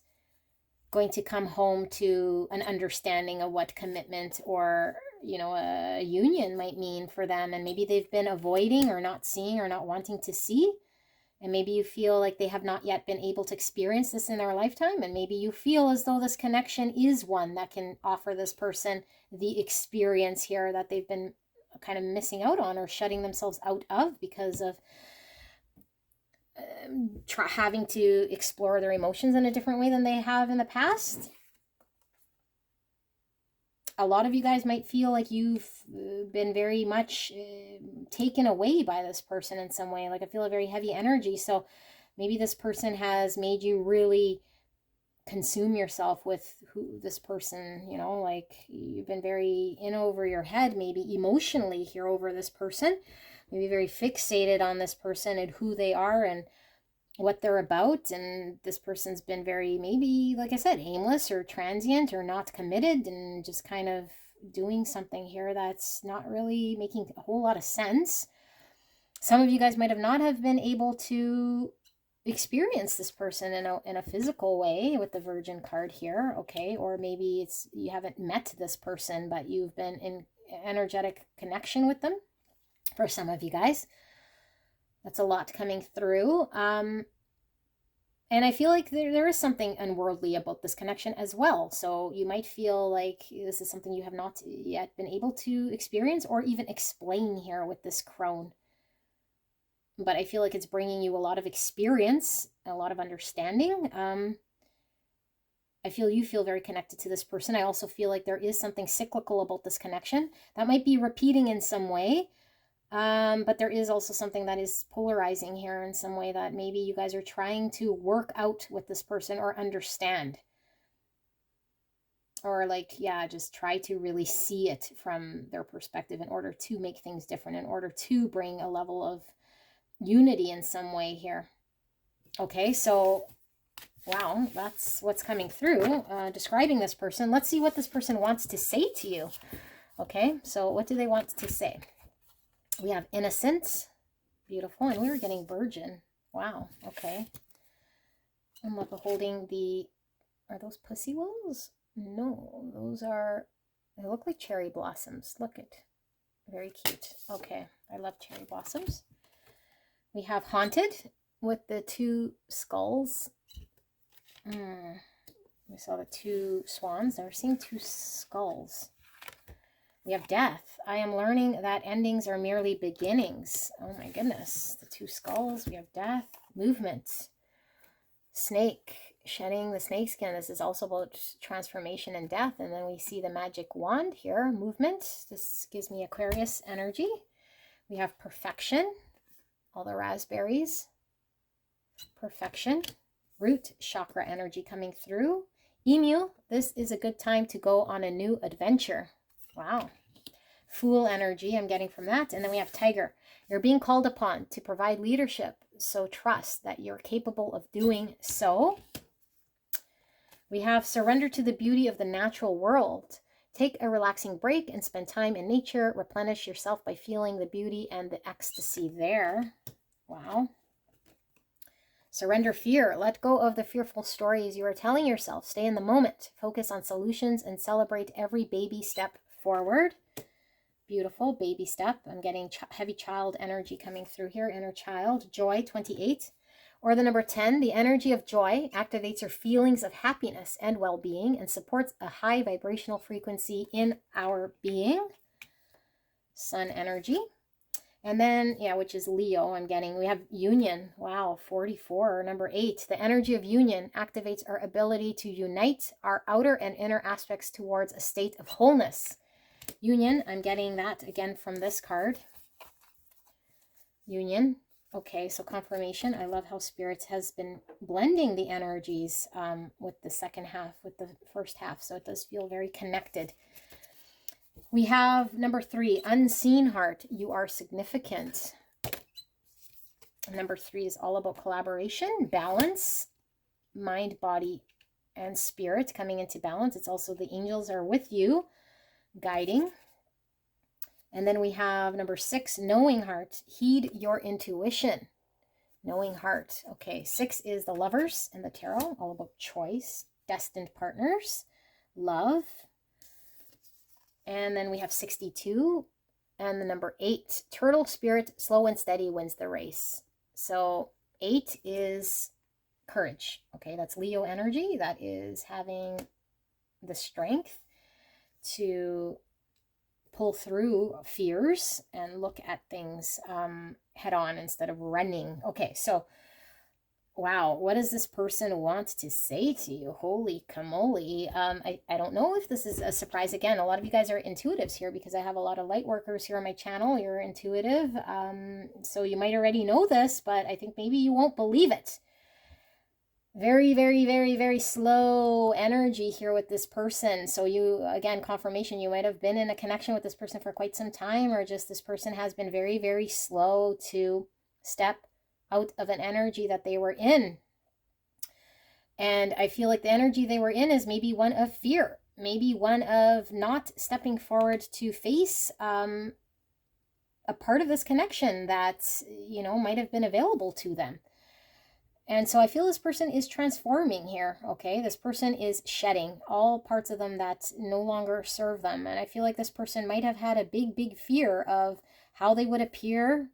going to come home to an understanding of what commitment or, you know, a union might mean for them. And maybe they've been avoiding or not seeing or not wanting to see. And maybe you feel like they have not yet been able to experience this in their lifetime. And maybe you feel as though this connection is one that can offer this person the experience here that they've been kind of missing out on or shutting themselves out of because of having to explore their emotions in a different way than they have in the past. A lot of you guys might feel like you've been very much taken away by this person in some way. Like, I feel a very heavy energy. So maybe this person has made you really consume yourself with who this person, you know, like you've been very in over your head, maybe emotionally here over this person, maybe very fixated on this person and who they are and what they're about. And this person's been very, maybe, like I said, aimless or transient or not committed and just kind of doing something here that's not really making a whole lot of sense. Some of you guys might have not have been able to experience this person in a physical way with the Virgin card here, okay? Or maybe it's you haven't met this person, but you've been in energetic connection with them. For some of you guys, that's a lot coming through. And I feel like there is something unworldly about this connection as well. So you might feel like this is something you have not yet been able to experience or even explain here with this crone. But I feel like it's bringing you a lot of experience, a lot of understanding. I feel you feel very connected to this person. I also feel like there is something cyclical about this connection that might be repeating in some way. But there is also something that is polarizing here in some way that maybe you guys are trying to work out with this person or understand. Or like, yeah, just try to really see it from their perspective in order to make things different, in order to bring a level of unity in some way here. Okay, so wow, that's what's coming through, describing this person. Let's see what this person wants to say to you. Okay, so what do they want to say? We have innocence, beautiful, and we were getting virgin. Wow, okay. I'm holding the, are those pussy willows? No, those are, they look like cherry blossoms. Look it, very cute. Okay, I love cherry blossoms. We have haunted with the two skulls. We saw the two swans. Now we're seeing two skulls. We have death. I am learning that endings are merely beginnings. Oh my goodness. The two skulls. We have death. Movement. Snake. Shedding the snake skin. This is also about transformation and death. And then we see the magic wand here. Movement. This gives me Aquarius energy. We have perfection. All the raspberries. Perfection. Root chakra energy coming through. Emu. This is a good time to go on a new adventure. Wow. Fool energy I'm getting from that. And then we have tiger. You're being called upon to provide leadership, so trust that you're capable of doing so. We have surrender to the beauty of the natural world. Take a relaxing break and spend time in nature. Replenish yourself by feeling the beauty and the ecstasy there. Wow. Surrender fear. Let go of the fearful stories you are telling yourself. Stay in the moment. Focus on solutions and celebrate every baby step forward. Beautiful baby step. I'm getting heavy child energy coming through here. Inner child. Joy, 28. Or the number 10, the energy of joy activates your feelings of happiness and well-being and supports a high vibrational frequency in our being. Sun energy. And then, yeah, which is Leo, I'm getting, we have union. Wow, 44. Number 8, the energy of union activates our ability to unite our outer and inner aspects towards a state of wholeness. Union, I'm getting that again from this card. Union. Okay, so confirmation. I love how Spirit has been blending the energies with the second half, with the first half. So it does feel very connected. We have number 3, unseen heart. You are significant. Number 3 is all about collaboration, balance, mind, body, and spirit coming into balance. It's also the angels are with you, guiding. And then we have number 6, knowing heart. Heed your intuition. Knowing heart. Okay, 6 is the lovers in the tarot, all about choice, destined partners, love. And then we have 62 and the number 8, turtle spirit, slow and steady wins the race. So 8 is courage. Okay, that's Leo energy. That is having the strength to pull through fears and look at things head on instead of running. Okay, so wow, what does this person want to say to you? Holy camole. I don't know if this is a surprise. Again, a lot of you guys are intuitives here because I have a lot of light workers here on my channel. You're intuitive. So you might already know this, but I think maybe you won't believe it. Very, very, very, very slow energy here with this person. So you, again, confirmation, you might have been in a connection with this person for quite some time, or just this person has been very, very slow to step out of an energy that they were in. And I feel like the energy they were in is maybe one of fear, maybe one of not stepping forward to face a part of this connection that, you know, might have been available to them. And so I feel this person is transforming here, okay? This person is shedding all parts of them that no longer serve them. And I feel like this person might have had a big, big fear of how they would appear.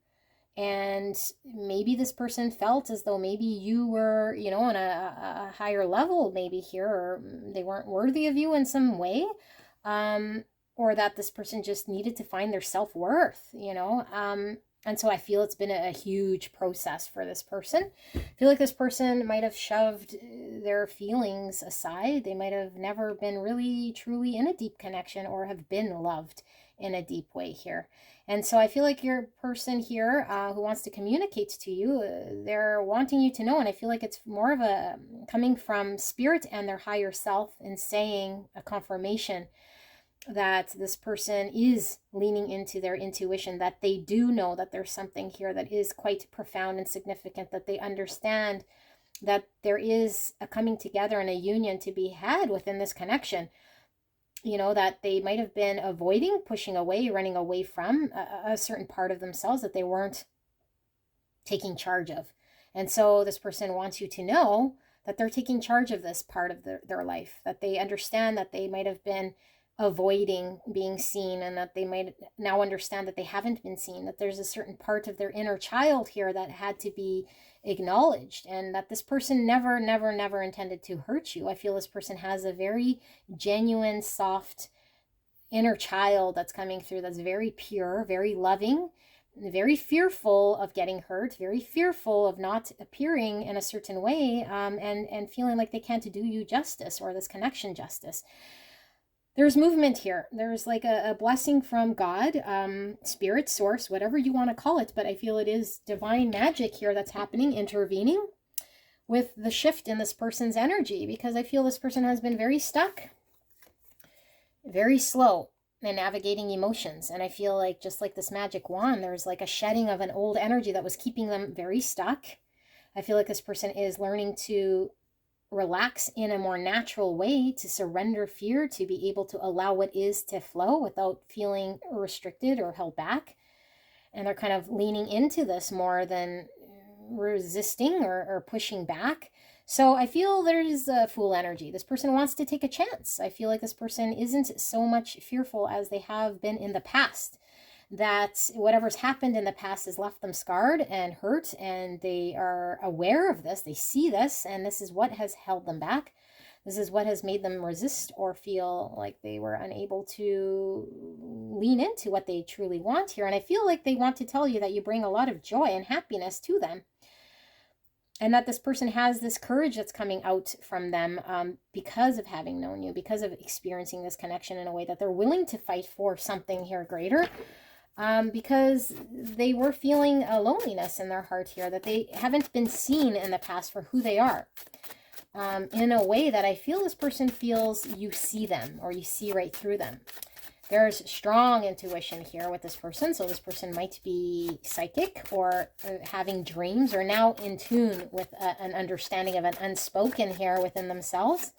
And maybe this person felt as though maybe you were, you know, on a higher level maybe here, or they weren't worthy of you in some way, or that this person just needed to find their self-worth, you know. And so I feel it's been a huge process for this person. I feel like this person might have shoved their feelings aside. They might have never been really, truly in a deep connection or have been loved in a deep way here. And so I feel like your person here who wants to communicate to you, they're wanting you to know, and I feel like it's more of a coming from spirit and their higher self and saying a confirmation that this person is leaning into their intuition, that they do know that there's something here that is quite profound and significant, that they understand that there is a coming together and a union to be had within this connection. You know, that they might have been avoiding, pushing away, running away from a certain part of themselves that they weren't taking charge of. And so this person wants you to know that they're taking charge of this part of their life, that they understand that they might have been avoiding being seen, and that they might now understand that they haven't been seen, that there's a certain part of their inner child here that had to be acknowledged, and that this person never, never, never intended to hurt you. I feel this person has a very genuine, soft inner child that's coming through, that's very pure, very loving, very fearful of getting hurt, very fearful of not appearing in a certain way, and feeling like they can't do you justice or this connection justice. There's movement here. There's like a blessing from God, spirit, source, whatever you want to call it. But I feel it is divine magic here that's happening, intervening with the shift in this person's energy, because I feel this person has been very stuck, very slow in navigating emotions. And I feel like just like this magic wand, there's like a shedding of an old energy that was keeping them very stuck. I feel like this person is learning to relax in a more natural way, to surrender fear, to be able to allow what is to flow without feeling restricted or held back. And they're kind of leaning into this more than resisting or pushing back. So I feel there's a Fool energy. This person wants to take a chance. I feel like this person isn't so much fearful as they have been in the past. That whatever's happened in the past has left them scarred and hurt, and they are aware of this. They see this, and this is what has held them back. This is what has made them resist or feel like they were unable to lean into what they truly want here. And I feel like they want to tell you that you bring a lot of joy and happiness to them. And that this person has this courage that's coming out from them because of having known you, because of experiencing this connection in a way that they're willing to fight for something here greater. Because they were feeling a loneliness in their heart here, that they haven't been seen in the past for who they are. In a way that I feel this person feels you see them, or you see right through them. There's strong intuition here with this person. So this person might be psychic or having dreams, or now in tune with an understanding of an unspoken here within themselves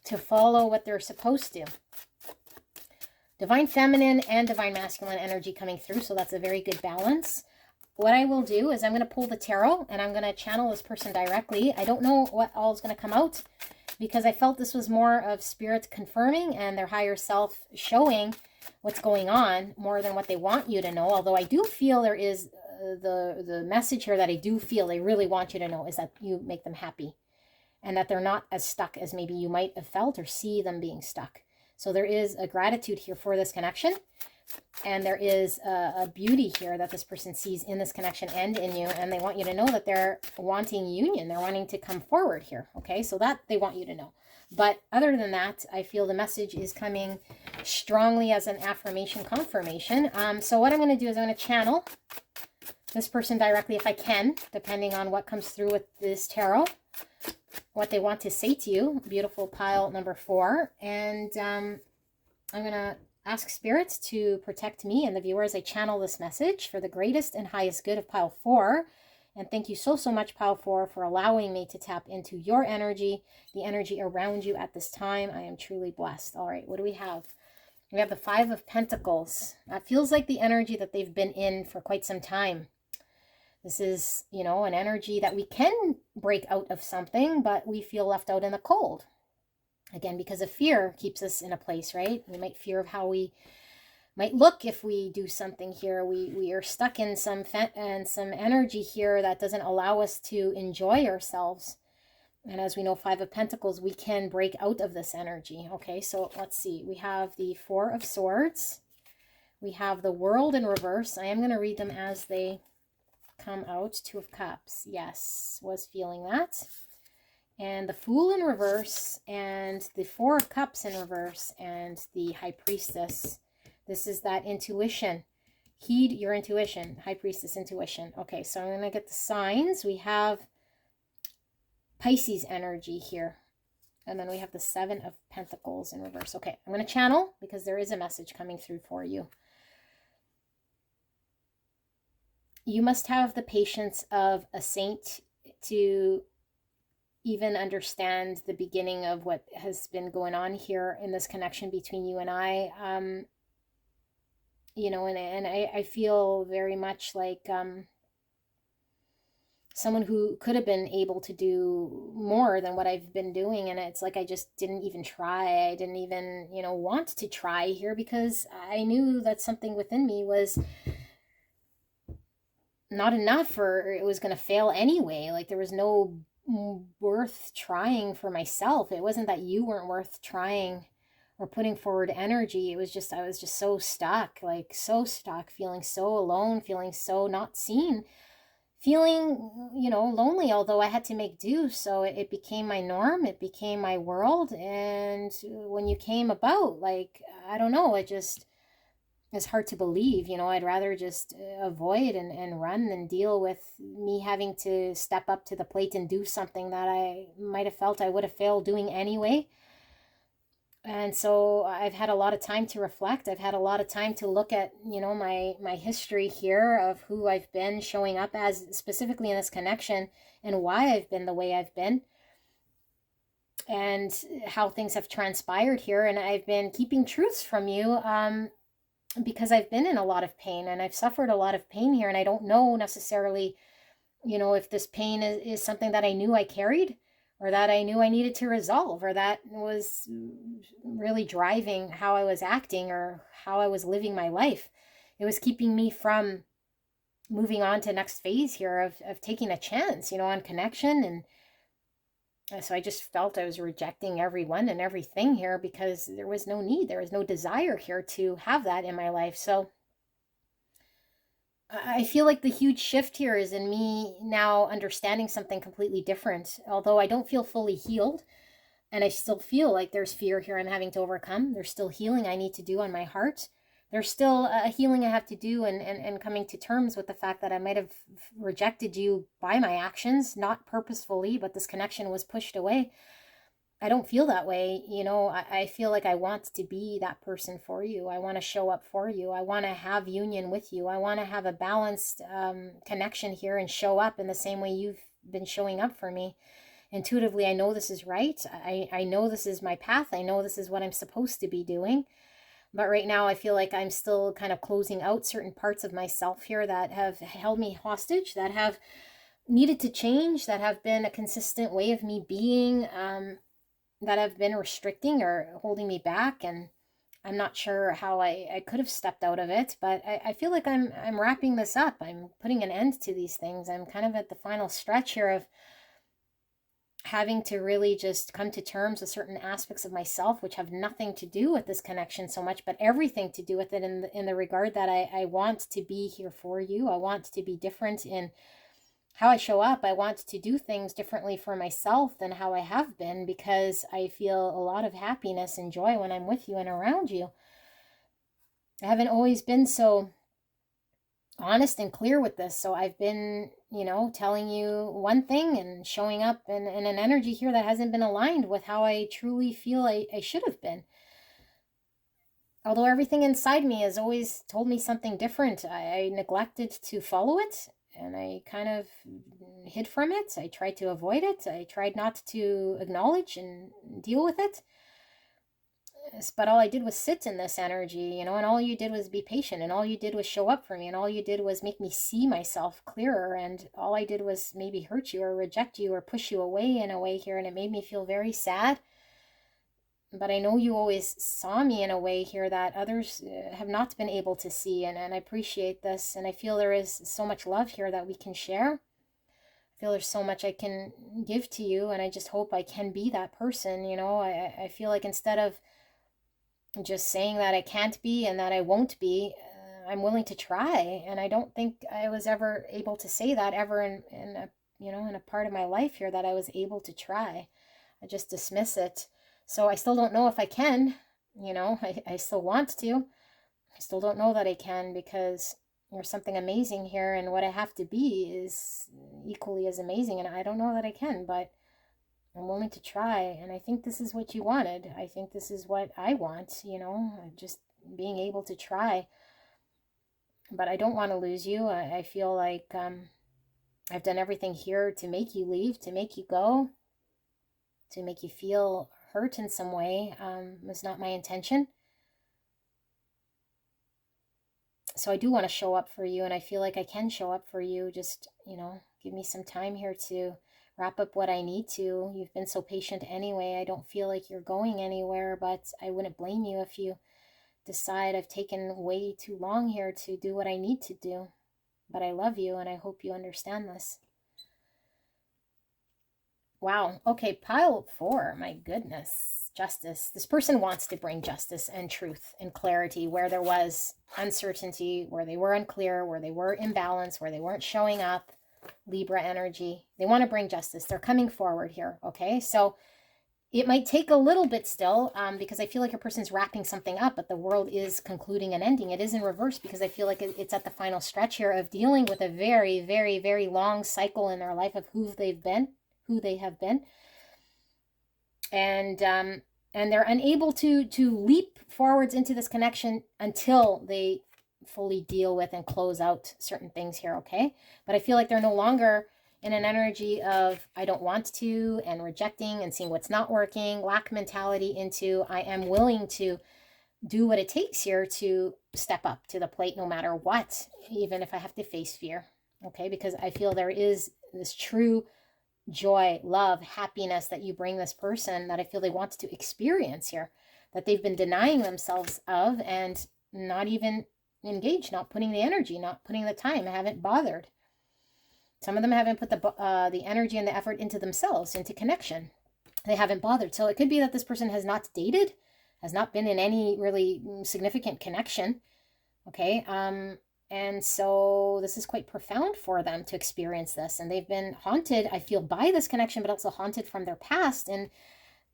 to follow what they're supposed to. Divine feminine and divine masculine energy coming through. So that's a very good balance. What I will do is I'm going to pull the tarot and I'm going to channel this person directly. I don't know what all is going to come out, because I felt this was more of spirit confirming and their higher self showing what's going on more than what they want you to know. Although I do feel there is the message here that I do feel they really want you to know is that you make them happy, and that they're not as stuck as maybe you might have felt or see them being stuck. So there is a gratitude here for this connection. And there is a beauty here that this person sees in this connection and in you. And they want you to know that they're wanting union. They're wanting to come forward here. Okay, so that they want you to know. But other than that, I feel the message is coming strongly as an affirmation confirmation. So what I'm going to do is I'm going to channel this person directly if I can, depending on what comes through with this tarot, what they want to say to you. Beautiful pile number 4. And I'm going to ask Spirit to protect me and the viewer as I channel this message for the greatest and highest good of pile 4. And thank you so much, pile 4, for allowing me to tap into your energy, the energy around you at this time. I am truly blessed. All right, what do we have? We have the 5 of Pentacles. That feels like the energy that they've been in for quite some time. This is, you know, an energy that we can break out of something, but we feel left out in the cold. Again, because of fear keeps us in a place, right? We might fear of how we might look if we do something here. We are stuck in some energy here that doesn't allow us to enjoy ourselves. And as we know, 5 of Pentacles, we can break out of this energy. Okay, so let's see. We have the 4 of Swords. We have the World in reverse. I am going to read them as they come out. 2 of Cups. Yes, was feeling that. And the Fool in reverse, and the 4 of Cups in reverse, and the High Priestess. This is that intuition. Heed your intuition. High Priestess intuition. Okay, so I'm going to get the signs. We have Pisces energy here. And then we have the 7 of Pentacles in reverse. Okay, I'm going to channel because there is a message coming through for you. You must have the patience of a saint to even understand the beginning of what has been going on here in this connection between you and I. You know, and I feel very much like someone who could have been able to do more than what I've been doing. And it's like I just didn't even try. I didn't even, you know, want to try here because I knew that something within me was not enough, or it was going to fail anyway. Like there was no worth trying for myself. It wasn't that you weren't worth trying or putting forward energy. It was just, I was just so stuck, like so stuck, feeling so alone, feeling so not seen, feeling, you know, lonely, although I had to make do. So it became my norm. It became my world. And when you came about, like, I don't know, it just, it's hard to believe, you know. I'd rather just avoid and run than deal with me having to step up to the plate and do something that I might have felt I would have failed doing anyway. And so I've had a lot of time to reflect. I've had a lot of time to look at, you know, my history here of who I've been showing up as, specifically in this connection, and why I've been the way I've been, and how things have transpired here. And I've been keeping truths from you, because I've been in a lot of pain and I've suffered a lot of pain here, and I don't know necessarily if this pain is something that I knew I carried, or that I knew I needed to resolve, or that was really driving how I was acting or how I was living my life. It was keeping me from moving on to next phase here of taking a chance, on connection. And so I just felt I was rejecting everyone and everything here because there was no need, there was no desire here to have that in my life. So I feel like the huge shift here is in me now understanding something completely different. Although I don't feel fully healed, and I still feel like there's fear here I'm having to overcome. There's still healing I need to do on my heart. There's still a healing I have to do, and coming to terms with the fact that I might have rejected you by my actions, not purposefully, but this connection was pushed away. I don't feel that way. I feel like I want to be that person for you. I want to show up for you. I want to have union with you. I want to have a balanced connection here and show up in the same way you've been showing up for me. Intuitively, I know this is right. I know this is my path. I know this is what I'm supposed to be doing. But right now, I feel like I'm still kind of closing out certain parts of myself here that have held me hostage, that have needed to change, that have been a consistent way of me being, that have been restricting or holding me back. And I'm not sure how I could have stepped out of it, but I feel like I'm wrapping this up. I'm putting an end to these things. I'm kind of at the final stretch here of having to really just come to terms with certain aspects of myself, which have nothing to do with this connection so much, but everything to do with it in the regard that I want to be here for you. I want to be different in how I show up. I want to do things differently for myself than how I have been, because I feel a lot of happiness and joy when I'm with you and around you. I haven't always been so honest and clear with this. So I've been, telling you one thing and showing up in an energy here that hasn't been aligned with how I truly feel I should have been. Although everything inside me has always told me something different, I neglected to follow it, and I kind of hid from it. I tried to avoid it. I tried not to acknowledge and deal with it. But all I did was sit in this energy, and all you did was be patient, and all you did was show up for me, and all you did was make me see myself clearer, and all I did was maybe hurt you or reject you or push you away in a way here, and it made me feel very sad. But I know you always saw me in a way here that others have not been able to see, and I appreciate this, and I feel there is so much love here that we can share. I feel there's so much I can give to you, and I just hope I can be that person. I feel like instead of just saying that I can't be and that I won't be, I'm willing to try. And I don't think I was ever able to say that ever in a part of my life here, that I was able to try. I just dismiss it. So I still don't know if I can. I still want to. I still don't know that I can, because there's something amazing here, and what I have to be is equally as amazing, and I don't know that I can, but I'm willing to try. And I think this is what you wanted. I think this is what I want, just being able to try. But I don't want to lose you. I feel like I've done everything here to make you leave, to make you go, to make you feel hurt in some way. Was not my intention. So I do want to show up for you, and I feel like I can show up for you. Just, give me some time here to wrap up what I need to. You've been so patient anyway. I don't feel like you're going anywhere, but I wouldn't blame you if you decide I've taken way too long here to do what I need to do. But I love you, and I hope you understand this. Wow. Okay, pile 4. My goodness. Justice. This person wants to bring justice and truth and clarity where there was uncertainty, where they were unclear, where they were imbalanced, where they weren't showing up. Libra energy. They want to bring justice. They're coming forward here. Okay, so it might take a little bit still, because I feel like a person's wrapping something up, but the world is concluding and ending. It is in reverse, because I feel like it's at the final stretch here of dealing with a very, very, very long cycle in their life of who they have been. And they're unable to leap forwards into this connection until they fully deal with and close out certain things here, okay? But I feel like they're no longer in an energy of I don't want to, and rejecting and seeing what's not working, lack mentality, into I am willing to do what it takes here to step up to the plate no matter what, even if I have to face fear. okay? Because I feel there is this true joy, love, happiness that you bring this person that I feel they want to experience here, that they've been denying themselves of and not even engaged, not putting the energy, not putting the time, haven't bothered. Some of them haven't put the energy and the effort into themselves, into connection. They haven't bothered. So it could be that this person has not dated, has not been in any really significant connection, okay? And so this is quite profound for them to experience this. And they've been haunted, I feel, by this connection, but also haunted from their past and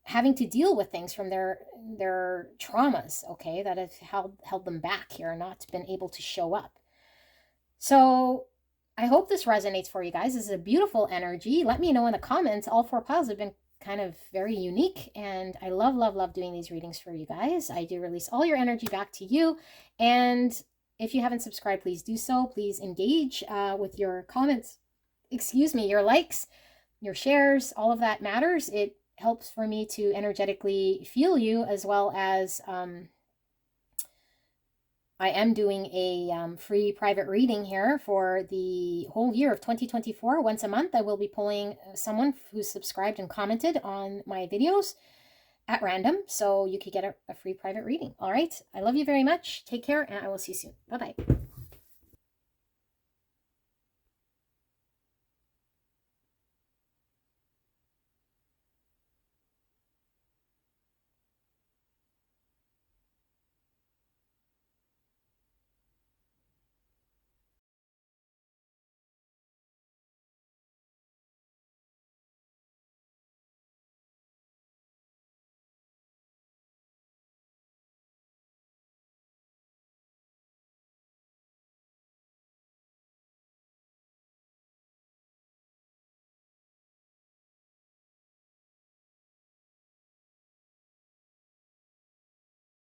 having to deal with things from their traumas, okay, that have held them back here and not been able to show up. So I hope this resonates for you guys. This is a beautiful energy. Let me know in the comments. All 4 piles have been kind of very unique, and I love, love, love doing these readings for you guys. I do release all your energy back to you, and if you haven't subscribed, please do so. Please engage with your comments, your likes, your shares. All of that matters. It helps for me to energetically feel you, as well as I am doing a free private reading here for the whole year of 2024. Once a month, I will be pulling someone who's subscribed and commented on my videos at random, so you could get a free private reading. All right. I love you very much. Take care, and I will see you soon. Bye-bye.